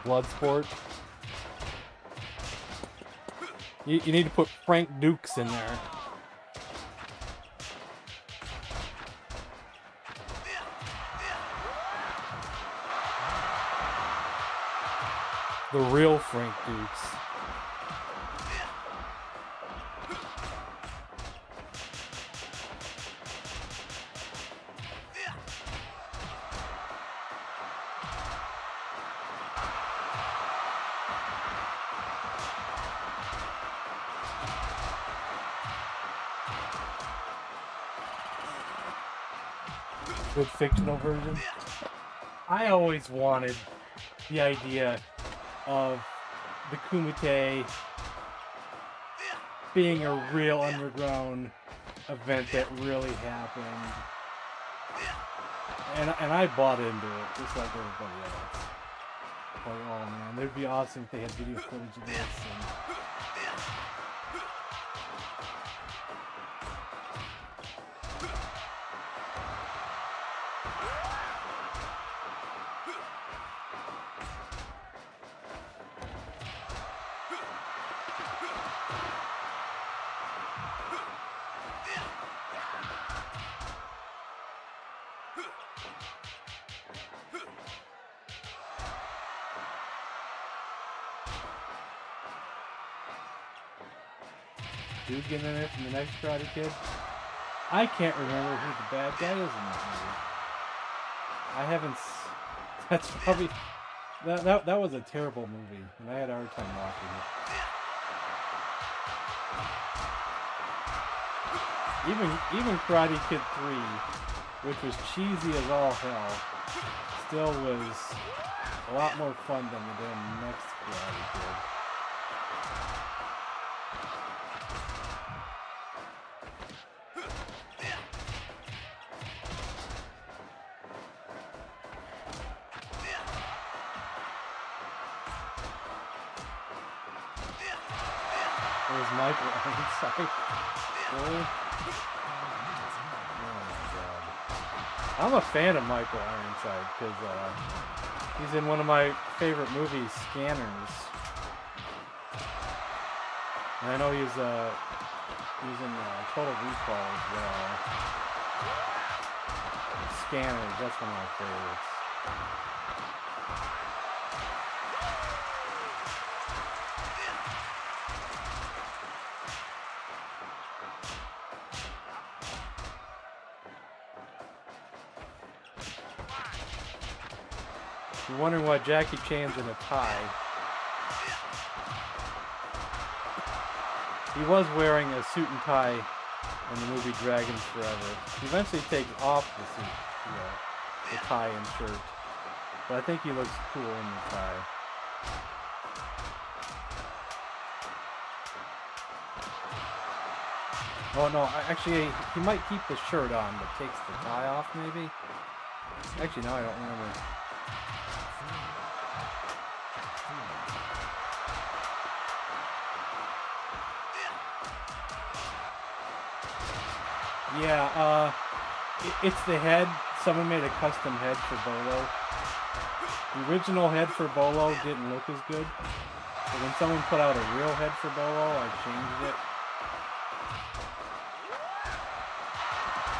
Bloodsport. You need to put Frank Dukes in there. The real Frank Dukes. Good fictional version. I always wanted the idea of the Kumite being a real underground event that really happened. And I bought into it, just like everybody else. Like, oh man, it'd be awesome if they had video footage of this. Dude getting in there from the next Karate Kid. I can't remember who the bad guy is in that movie. I haven't. That's probably that was a terrible movie, and I had a hard time watching it. Even Karate Kid 3, which was cheesy as all hell, still was a lot more fun than the damn next Karate Kid. There's Michael Ironside. Really? Oh my god. I'm a fan of Michael Ironside because he's in one of my favorite movies, Scanners. And I know he's in Total Recall as well. Scanners, that's one of my favorites. You're wondering why Jackie Chan's in a tie. He was wearing a suit and tie in the movie Dragons Forever. He eventually takes off the suit, the tie and shirt. But I think he looks cool in the tie. Oh no, actually he might keep the shirt on, but takes the tie off maybe? Actually no, I don't remember. Yeah, it's the head. Someone made a custom head for Bolo. The original head for Bolo didn't look as good. But when someone put out a real head for Bolo, I changed it.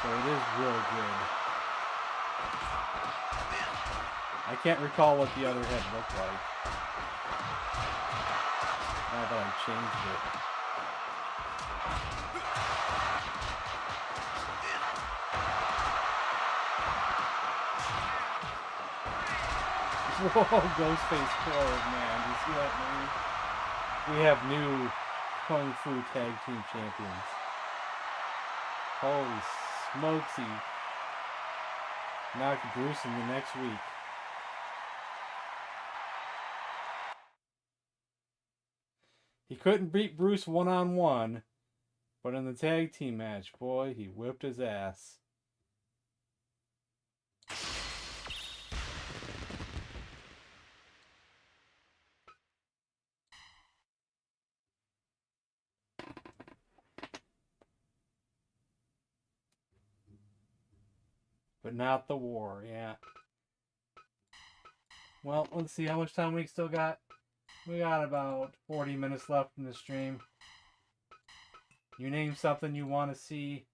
So it is real good. I can't recall what the other head looked like. Now that I changed it. Whoa, Ghostface Forward, man. Do you see that move? We have new Kung Fu Tag Team Champions. Holy smokesy. Knocked Bruce in the next week. He couldn't beat Bruce one-on-one, but in the tag team match, boy, he whipped his ass. But not the war, yeah. Well, let's see how much time we still got. We got about 40 minutes left in the stream. You name something you want to see,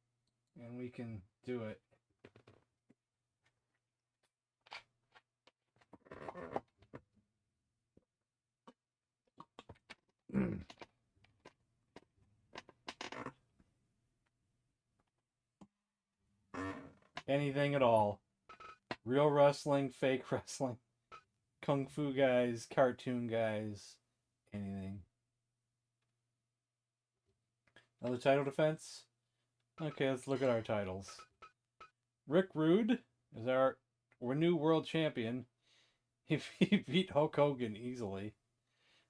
and we can do it. Anything at all. Real wrestling, fake wrestling, kung fu guys, cartoon guys, anything. Another title defense? Okay, let's look at our titles. Rick Rude is our new world champion. He beat Hulk Hogan easily,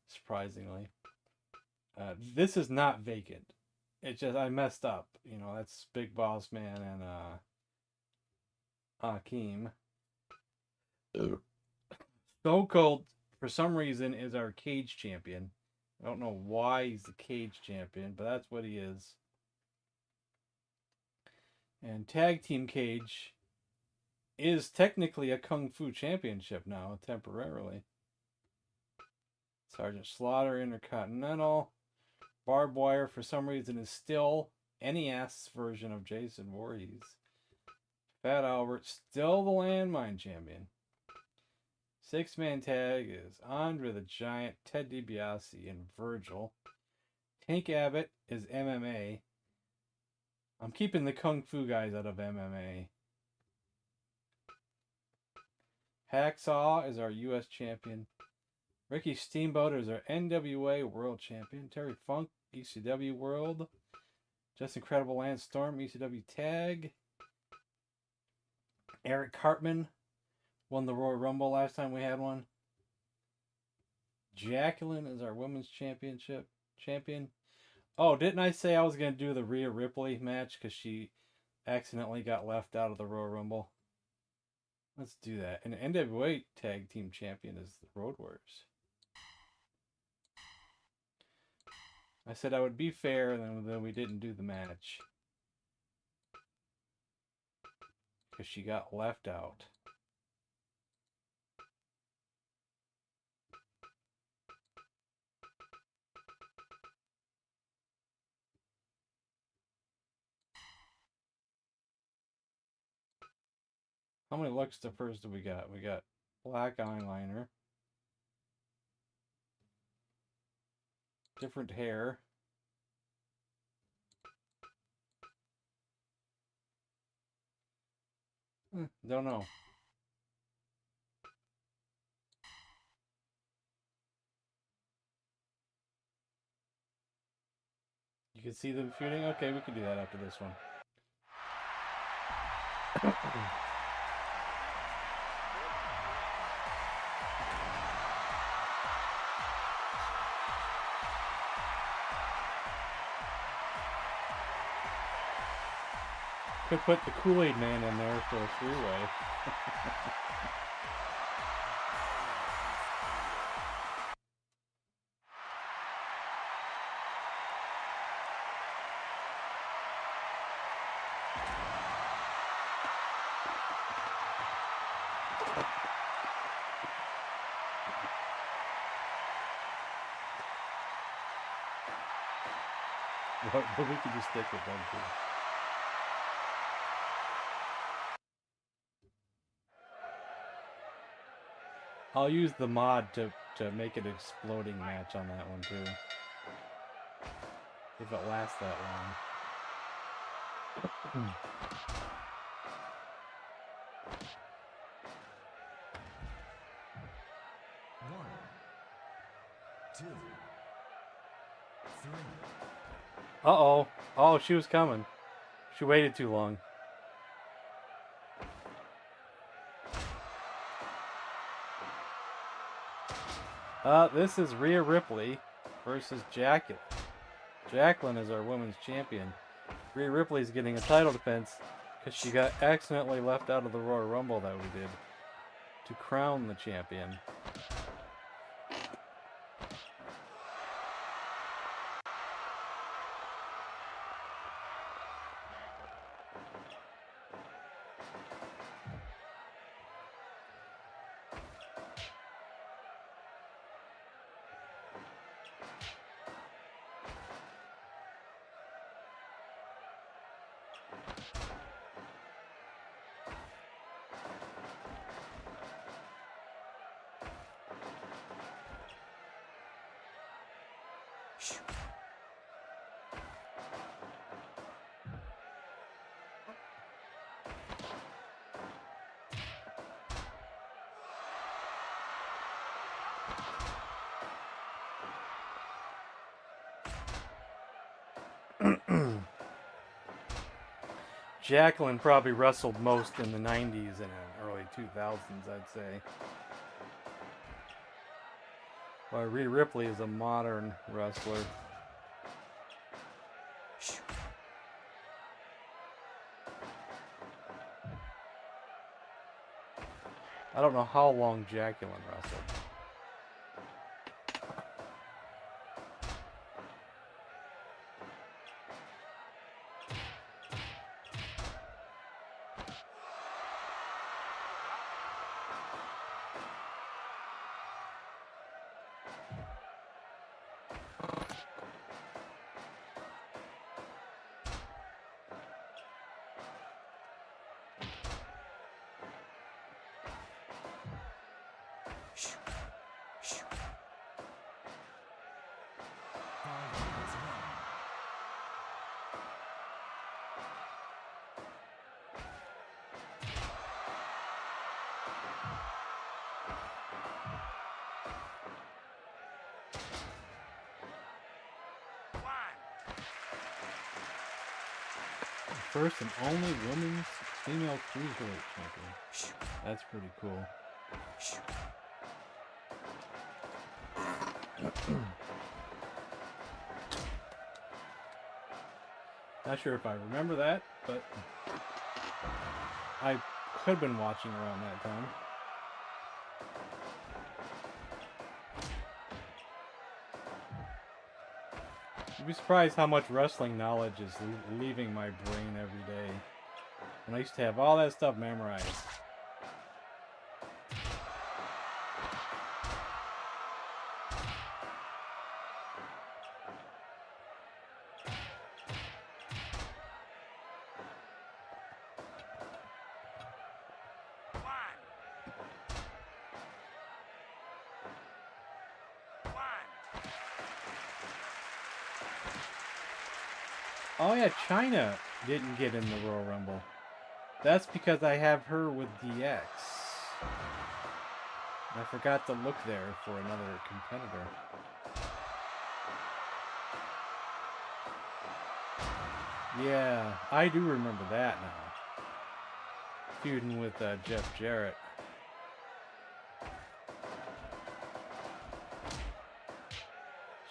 surprisingly. This is not vacant. It's just I messed up. You know, that's Big Boss Man and Hakeem. Stone Cold, for some reason, is our cage champion. I don't know why he's the cage champion, but that's what he is. And Tag Team Cage is technically a Kung Fu Championship now, temporarily. Sergeant Slaughter, Intercontinental. Barbed Wire, for some reason, is still NES version of Jason Voorhees. Fat Albert, still the Landmine Champion. Six-man tag is Andre the Giant, Ted DiBiase, and Virgil. Tank Abbott is MMA. I'm keeping the Kung Fu guys out of MMA. Hacksaw is our U.S. champion. Ricky Steamboat is our NWA World Champion. Terry Funk, ECW World. Just Incredible Lance Storm, ECW Tag. Eric Cartman won the Royal Rumble last time we had one. Jacqueline is our Women's champion. Oh, didn't I say I was going to do the Rhea Ripley match because she accidentally got left out of the Royal Rumble? Let's do that. And the NWA Tag Team Champion is the Road Warriors. I said I would be fair, and then we didn't do the match. Because she got left out. How many looks to first do we got? We got black eyeliner. Different hair. Don't know. You can see them feuding? Okay, we can do that after this one. Could put the Kool-Aid Man in there for a three-way. But we can just stick with them too. I'll use the mod to make an exploding match on that one too. If it lasts that long. 1, 2, 3. Uh-oh. Oh, she was coming. She waited too long. This is Rhea Ripley versus Jacqueline. Jacqueline is our women's champion. Rhea Ripley's getting a title defense because she got accidentally left out of the Royal Rumble that we did to crown the champion. Jacqueline probably wrestled most in the 90s and early 2000s, I'd say. While Rhea Ripley is a modern wrestler. I don't know how long Jacqueline wrestled. first and only women's female cruiserweight champion. That's pretty cool. Not sure if I remember that, but I could have been watching around that time. You'd be surprised how much wrestling knowledge is leaving my brain every day. And I used to have all that stuff memorized. Oh yeah, China didn't get in the Royal Rumble. That's because I have her with DX. I forgot to look there for another competitor. Yeah, I do remember that now. Feuding with Jeff Jarrett.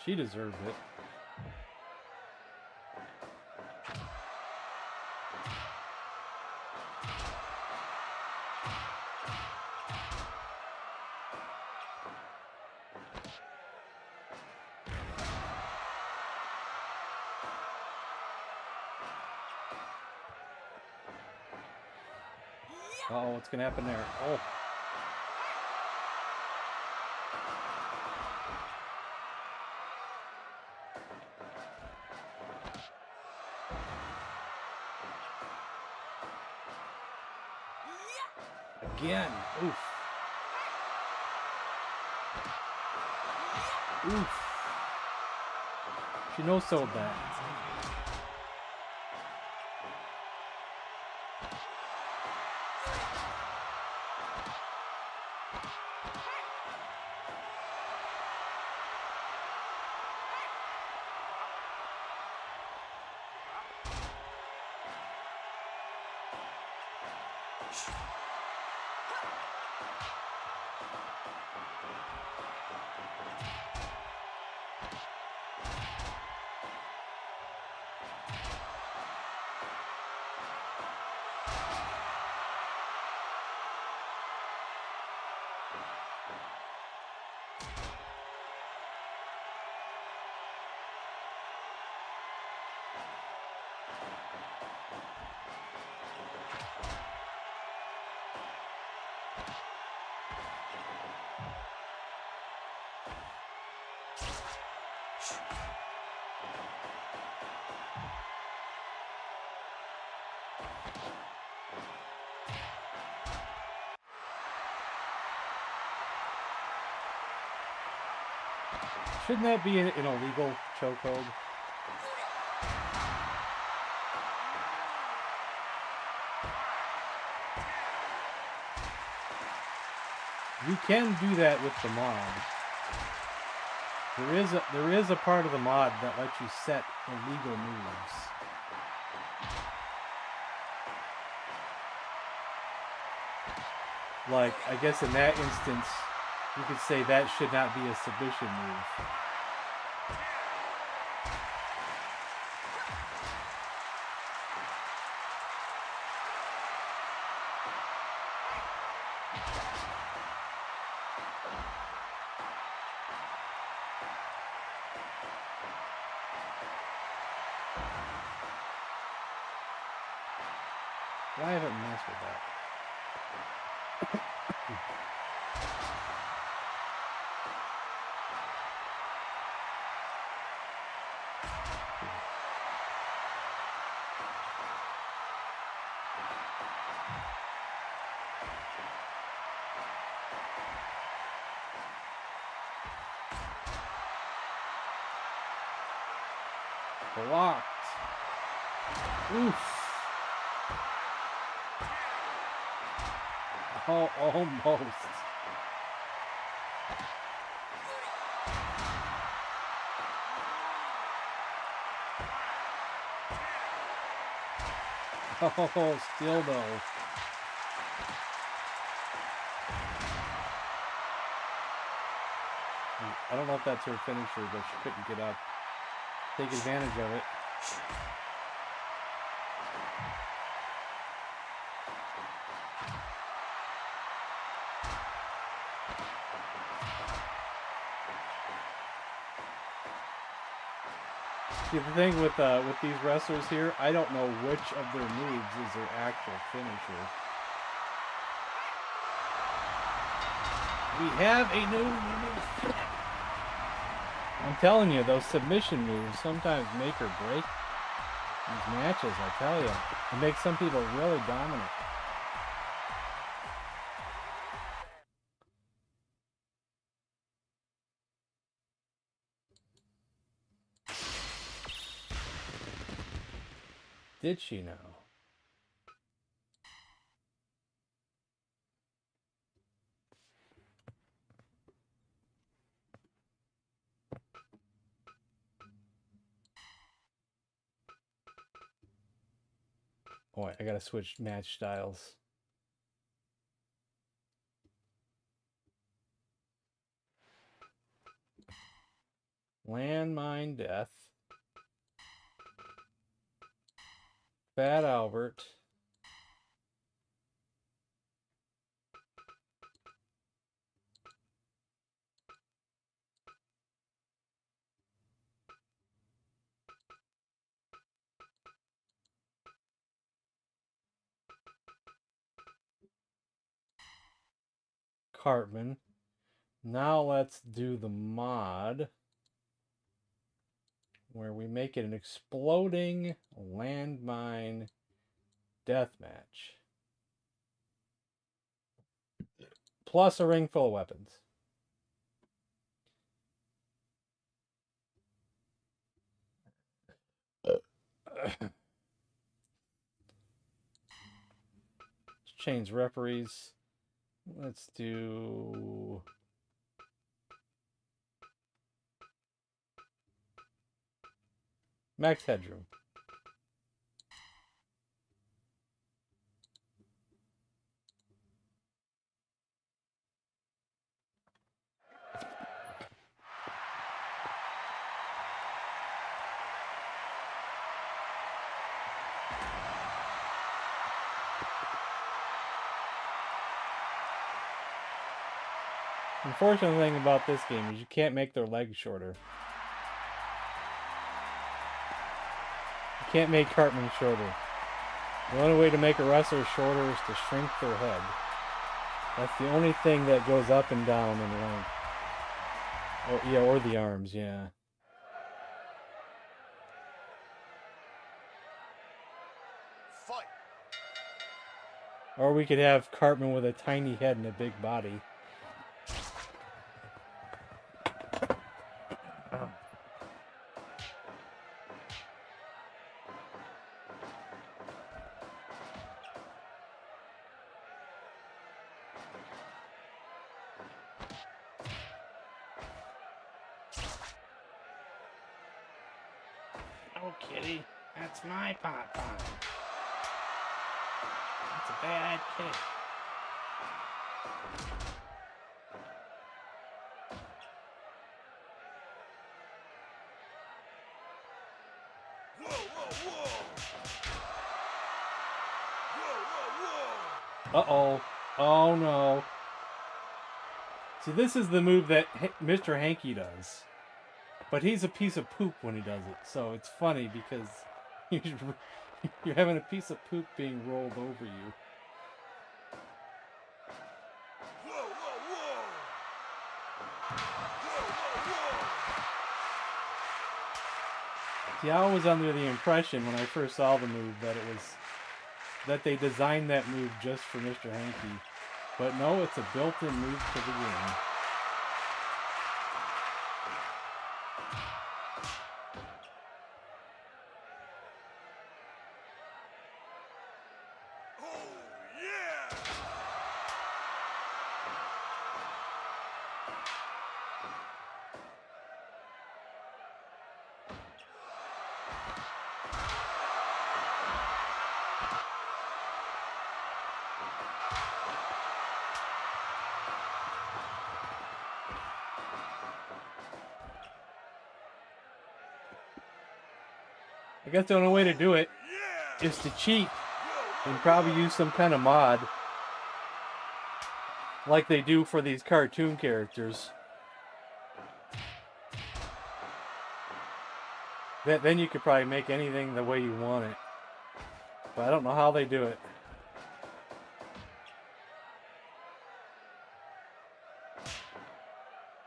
She deserved it. Uh-oh, what's gonna happen there? Oh. Again. Oof. Oof. She no-sold that. Shouldn't that be an illegal chokehold? You can do that with the mod. There is a part of the mod that lets you set illegal moves. Like, I guess in that instance, you could say that should not be a submission move. I haven't messed with that. Blocked. Oof. Oh, almost. Oh, still though. I don't know if that's her finisher, but she couldn't get up. Take advantage of it. See, the thing with these wrestlers here, I don't know which of their moves is their actual finisher. We have a new move. I'm telling you, those submission moves sometimes make or break these matches, I tell you. It makes some people really dominant. Did she know? Boy, I gotta switch match styles. Landmine Death. Fat Albert. Cartman. Now let's do the mod where we make it an exploding landmine death match. Plus a ring full of weapons. Let's change referees. Let's do Max Headroom. Unfortunate thing about this game is you can't make their legs shorter. You can't make Cartman shorter. The only way to make a wrestler shorter is to shrink their head. That's the only thing that goes up and down in length. Or the arms, yeah. Fight. Or we could have Cartman with a tiny head and a big body. Oh, kitty, that's my pot pie. That's a bad kid. Whoa, whoa, whoa. Whoa, whoa, whoa. Uh-oh. Oh, no. See, this is the move that Mr. Hanky does. But he's a piece of poop when he does it. So it's funny because you're having a piece of poop being rolled over you. Whoa, whoa, whoa. Whoa, whoa, whoa. See, I was under the impression when I first saw the move that they designed that move just for Mr. Hanky. But no, it's a built-in move to the game. I guess the only way to do it is to cheat and probably use some kind of mod like they do for these cartoon characters. Then you could probably make anything the way you want it. But I don't know how they do it.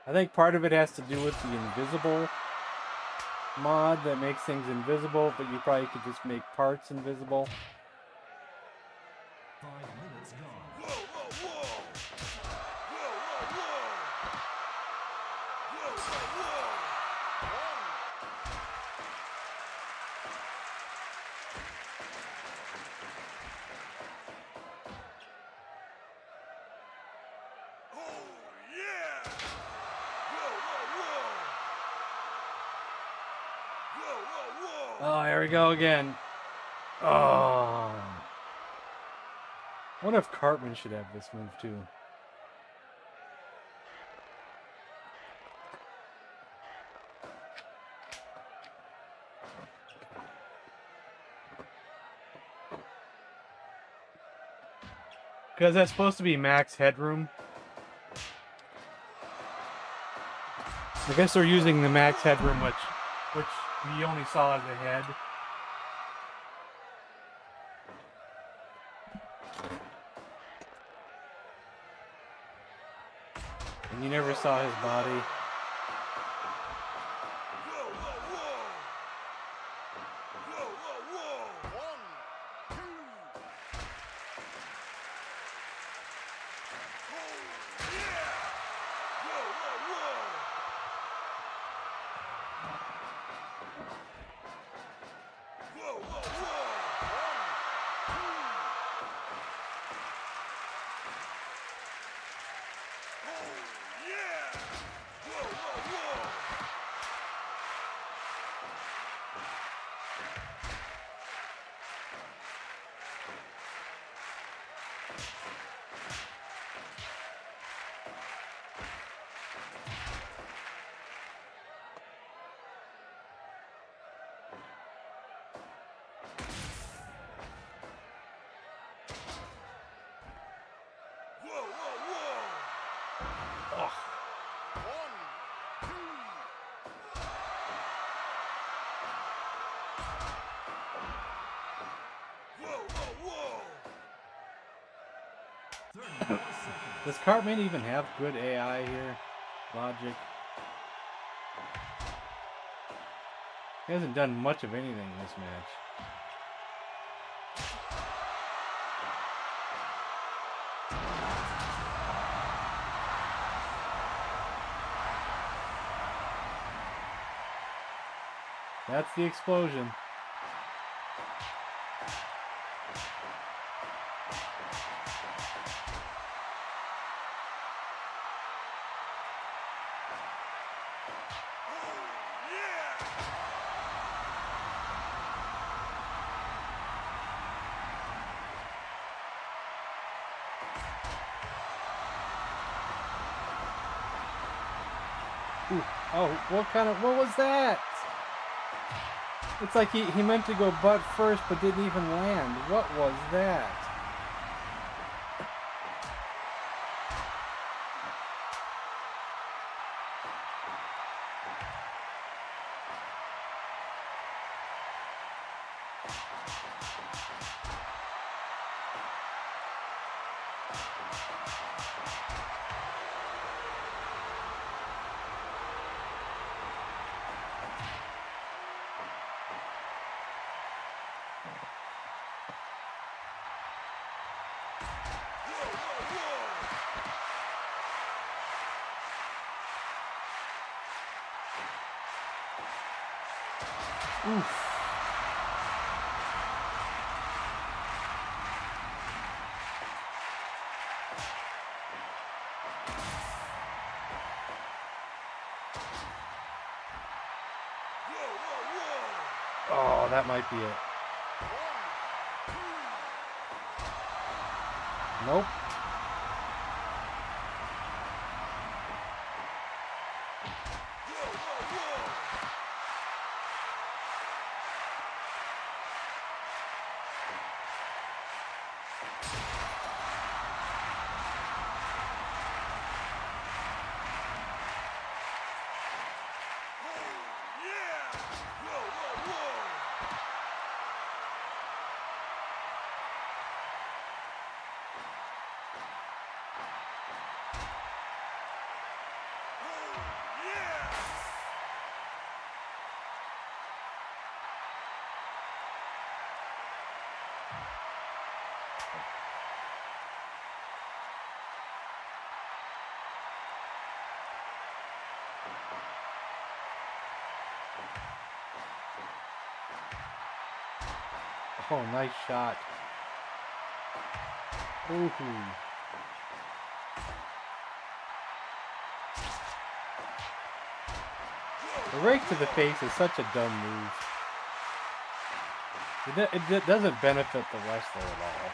I think part of it has to do with the invisible mod that makes things invisible, but you probably could just make parts invisible. 5 minutes gone. Whoa, whoa, whoa! Whoa, whoa, whoa! Whoa, whoa, whoa! Oh, yeah! Whoa, whoa, whoa! Whoa, whoa, whoa! Oh, here we go again. Oh. I wonder if Cartman should have this move too. Because that's supposed to be max headroom. I guess they're using the max headroom, which we only saw as a head. And you never saw his body. Whoa, whoa, whoa! Whoa, whoa, whoa! 1, 2. Oh, yeah! Whoa, whoa, whoa! Whoa, whoa, whoa! 1, 2. Oh, yeah! Whoa, whoa, whoa! Whoa, whoa, whoa! 1, 2. Whoa, whoa, whoa! 30 seconds. Does Cartman even have good AI here? Logic. He hasn't done much of anything in this match. That's the explosion. Ooh. Oh, what was that? It's like he meant to go butt first but didn't even land. What was that? Oof. Oh, that might be it. Nope. Oh, nice shot. Ooh. The rake to the face is such a dumb move. It doesn't benefit the wrestler at all.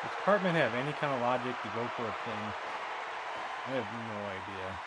Does Cartman have any kind of logic to go for a pin? I have no idea.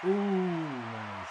Ooh, nice.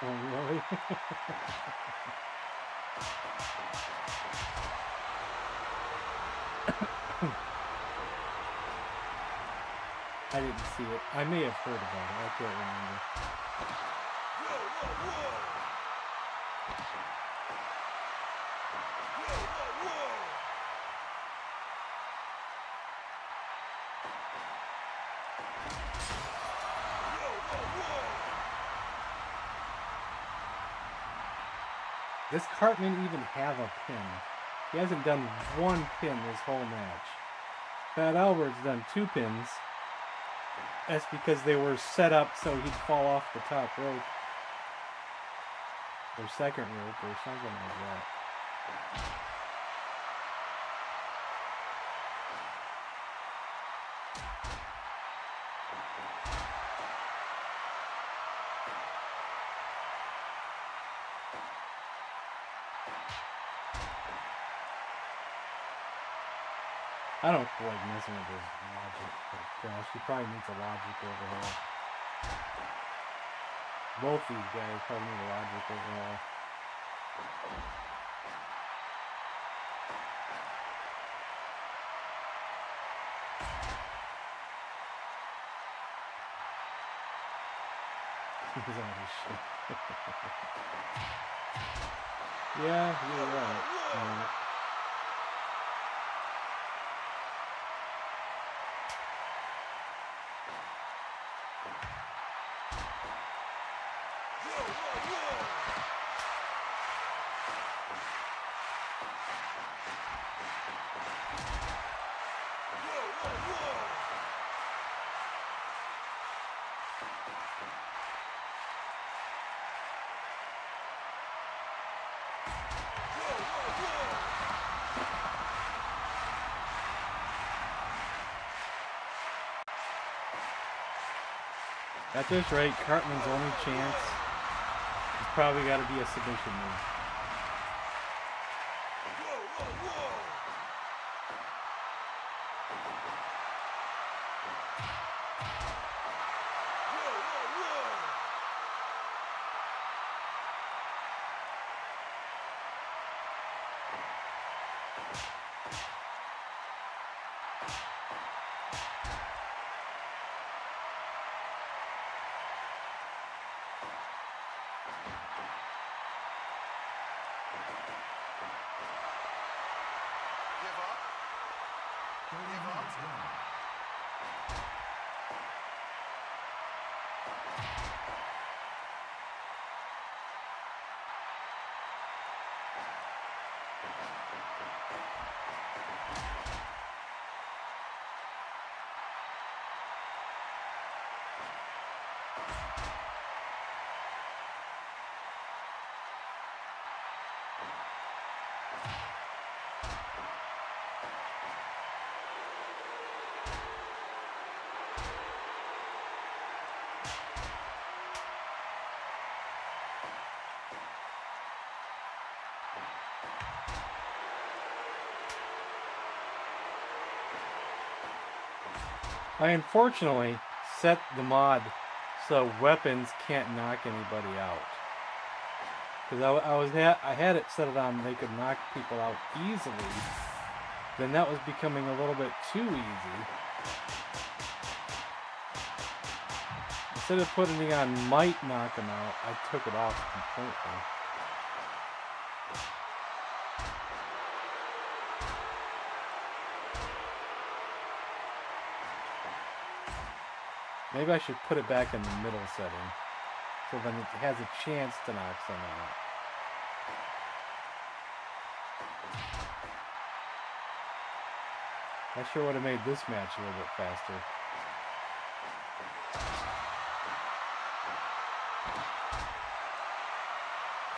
Oh, really? I didn't see it. I may have heard about it. I can't remember. Does Cartman even have a pin? He hasn't done one pin this whole match. Fat Albert's done 2 pins. That's because they were set up so he'd fall off the top rope. Or second rope or something like that. I don't like messing with his logic, but gosh, he probably needs a logic overhaul. Both these guys probably need a logic overhaul. He's out of shit. Yeah, you're right. At this rate, Cartman's only chance is probably got to be a submission move. I unfortunately set the mod so weapons can't knock anybody out. Because I had it set it on they could knock people out easily. Then that was becoming a little bit too easy. Instead of putting it on might knock them out, I took it off completely. Maybe I should put it back in the middle setting, so then it has a chance to knock someone out. That sure would have made this match a little bit faster.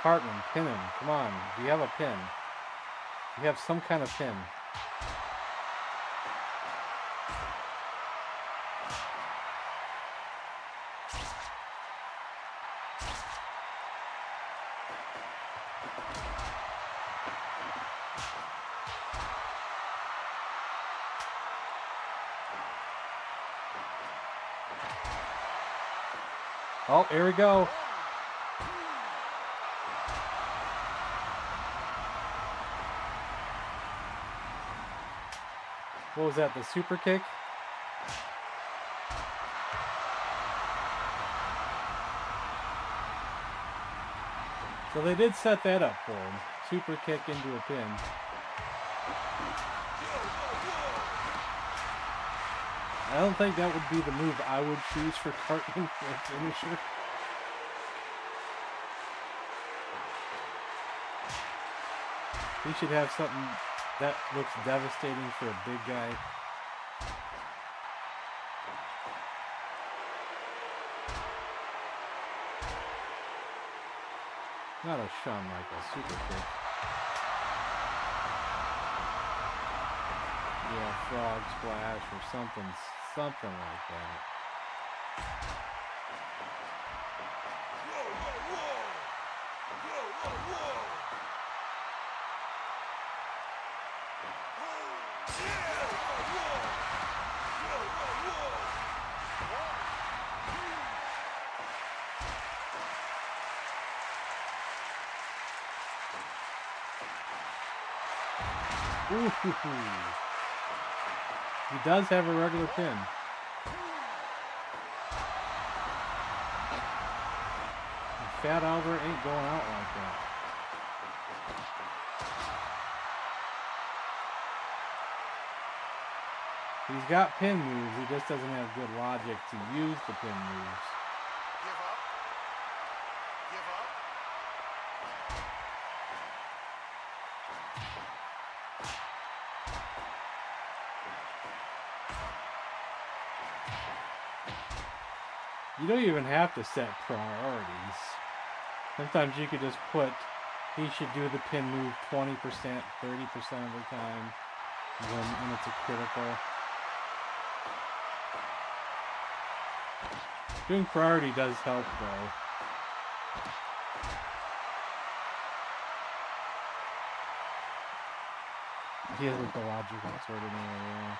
Cartman, pin him. Come on. Do you have a pin? Do you have some kind of pin? Oh, here we go. What was that, the super kick? So they did set that up for him. Super kick into a pin. I don't think that would be the move I would choose for Cartman for a finisher. He should have something that looks devastating for a big guy. Not a Shawn Michaels super kick. Yeah, frog splash or something like that. Whoa, whoa, whoa! Whoa, whoa, whoa! Oh, yeah! Whoa, whoa! Whoa, whoa, Ooh. He does have a regular pin. Fat Albert ain't going out like that. He's got pin moves, he just doesn't have good logic to use the pin moves. Give up. Give up. You don't even have to set priorities. Sometimes you could just put, he should do the pin move 20%, 30% of the time when it's a critical. Doing priority does help though. He isn't the logical sort of anyway.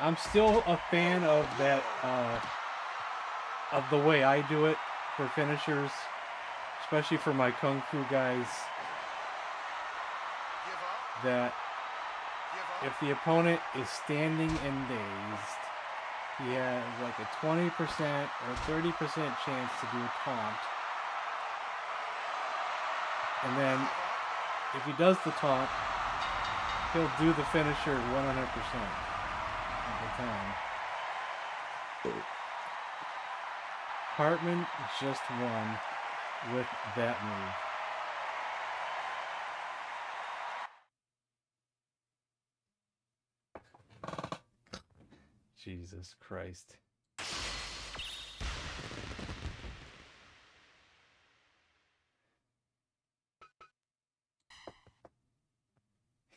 I'm still a fan of that, of the way I do it for finishers, especially for my Kung Fu guys, Give up. that Give up. if the opponent is standing and dazed, he has like a 20% or 30% chance to do a taunt. And then, if he does the taunt, he'll do the finisher 100%. Of the time. Hartman just won with that move. Jesus Christ.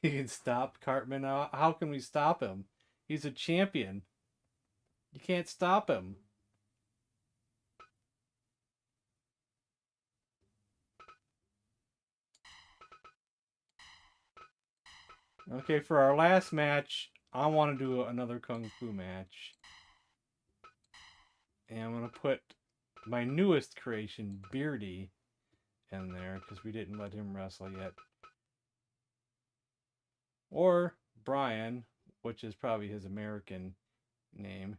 He can stop Cartman. How can we stop him? He's a champion. You can't stop him. Okay, for our last match, I want to do another Kung Fu match. And I'm going to put my newest creation, Beardy, in there, because we didn't let him wrestle yet. Or Brian, which is probably his American name.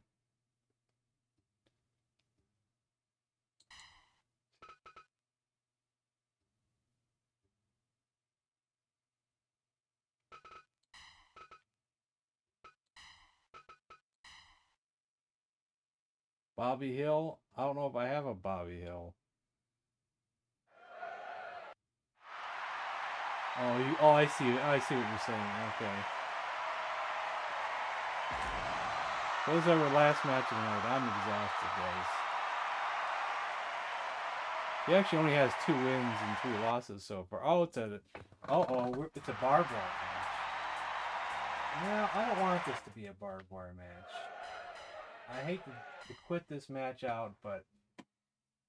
Bobby Hill? I don't know if I have a Bobby Hill. Oh, I see what you're saying. Okay. Those are our last match of the night. I'm exhausted, guys. He actually only has 2 wins and 3 losses so far. Oh, it's a barbed wire match. No, I don't want this to be a barbed wire match. I hate to quit this match out, but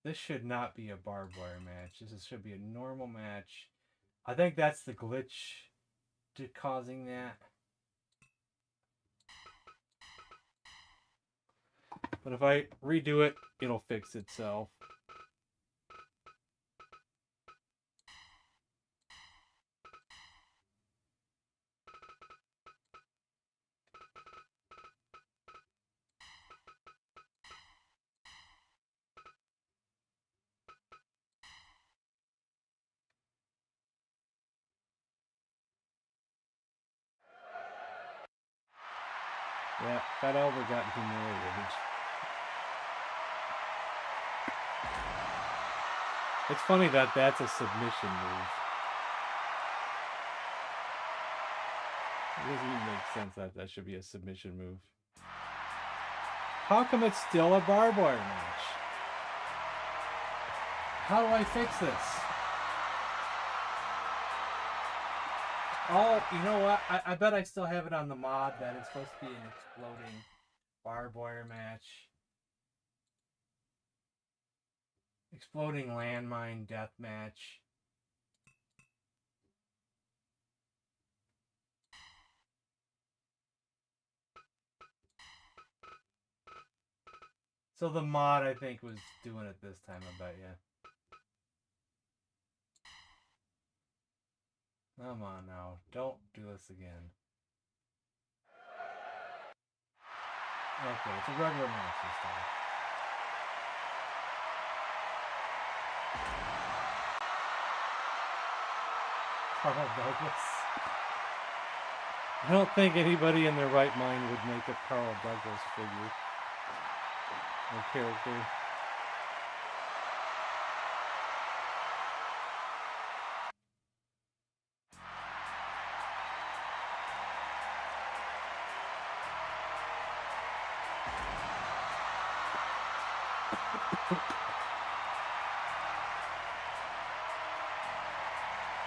this should not be a barbed wire match. This should be a normal match. I think that's the glitch to causing that. But if I redo it, it'll fix itself. Yeah, Fat Albert got humiliated. It's funny that that's a submission move. It doesn't even make sense that that should be a submission move. How come it's still a barbed wire match? How do I fix this? Oh, you know what? I bet I still have it on the mod that it's supposed to be an exploding barbed wire match. Exploding landmine death match. So the mod, I think, was doing it this time, I bet, yeah. Come on now. Don't do this again. Okay, it's a regular match this time. Carl Douglas. I don't think anybody in their right mind would make a Carl Douglas figure. Or character.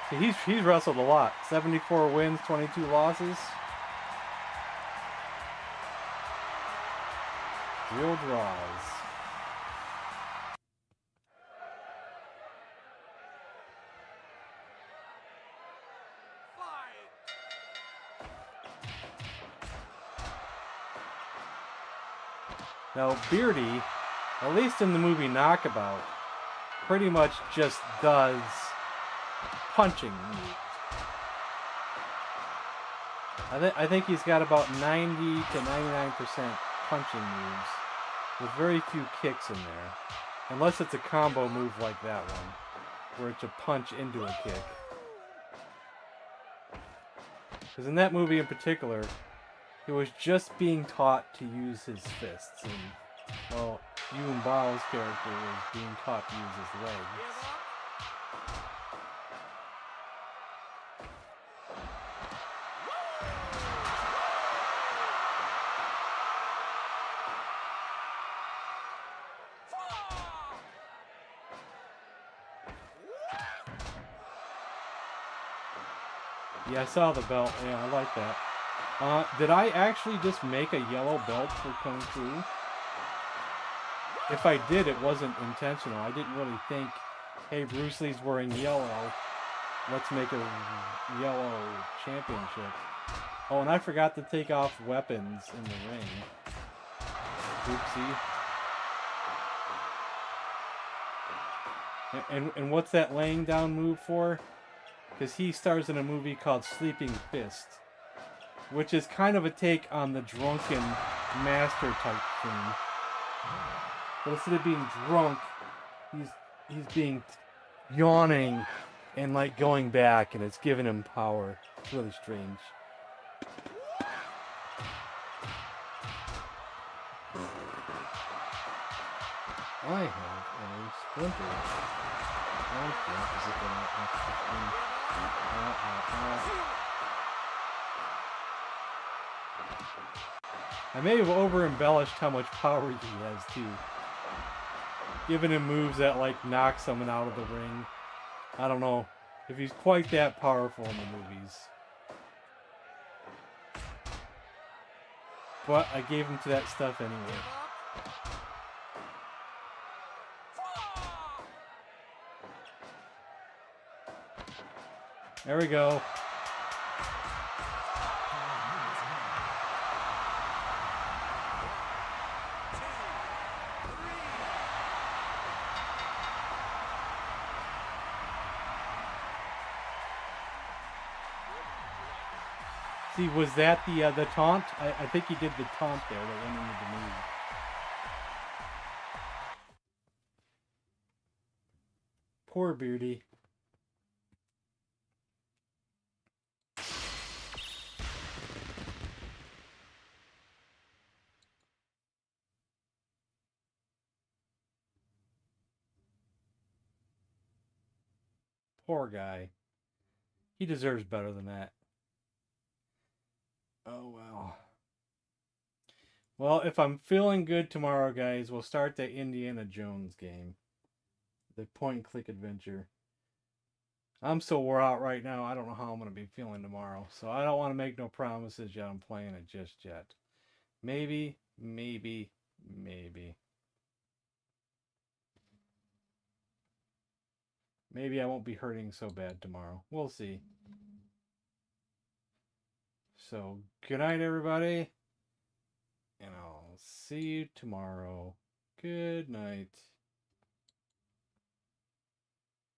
See, he's wrestled a lot. 74 wins, 22 losses. 0 draws. Now, Beardy, at least in the movie Knockabout, pretty much just does punching moves. I think he's got about 90 to 99% punching moves, with very few kicks in there. Unless it's a combo move like that one, where it's a punch into a kick. Because in that movie in particular, he was just being taught to use his fists, and, well, Yuen Bao's character was being taught to use his legs. Yeah, I saw the belt. Yeah, I like that. Did I actually just make a yellow belt for Kung Fu? If I did, it wasn't intentional. I didn't really think, hey, Bruce Lee's wearing yellow. Let's make a yellow championship. Oh, and I forgot to take off weapons in the ring. Oopsie. And what's that laying down move for? Because he stars in a movie called Sleeping Fist, which is kind of a take on the drunken master type thing. But instead of being drunk, he's being yawning and like going back, and it's giving him power. It's really strange. I have a splinter. I may have over-embellished how much power he has, too. Giving him moves that, like, knock someone out of the ring. I don't know if he's quite that powerful in the movies. But I gave him to that stuff anyway. There we go. See, was that the taunt? I think he did the taunt there that went into the move. Poor Beardy. Poor guy. He deserves better than that. Oh, well. Well, if I'm feeling good tomorrow, guys, we'll start the Indiana Jones game. The point-and-click adventure. I'm so wore out right now, I don't know how I'm going to be feeling tomorrow. So I don't want to make no promises yet. I'm playing it just yet. Maybe, maybe, maybe. Maybe I won't be hurting so bad tomorrow. We'll see. So, good night, everybody. And I'll see you tomorrow. Good night.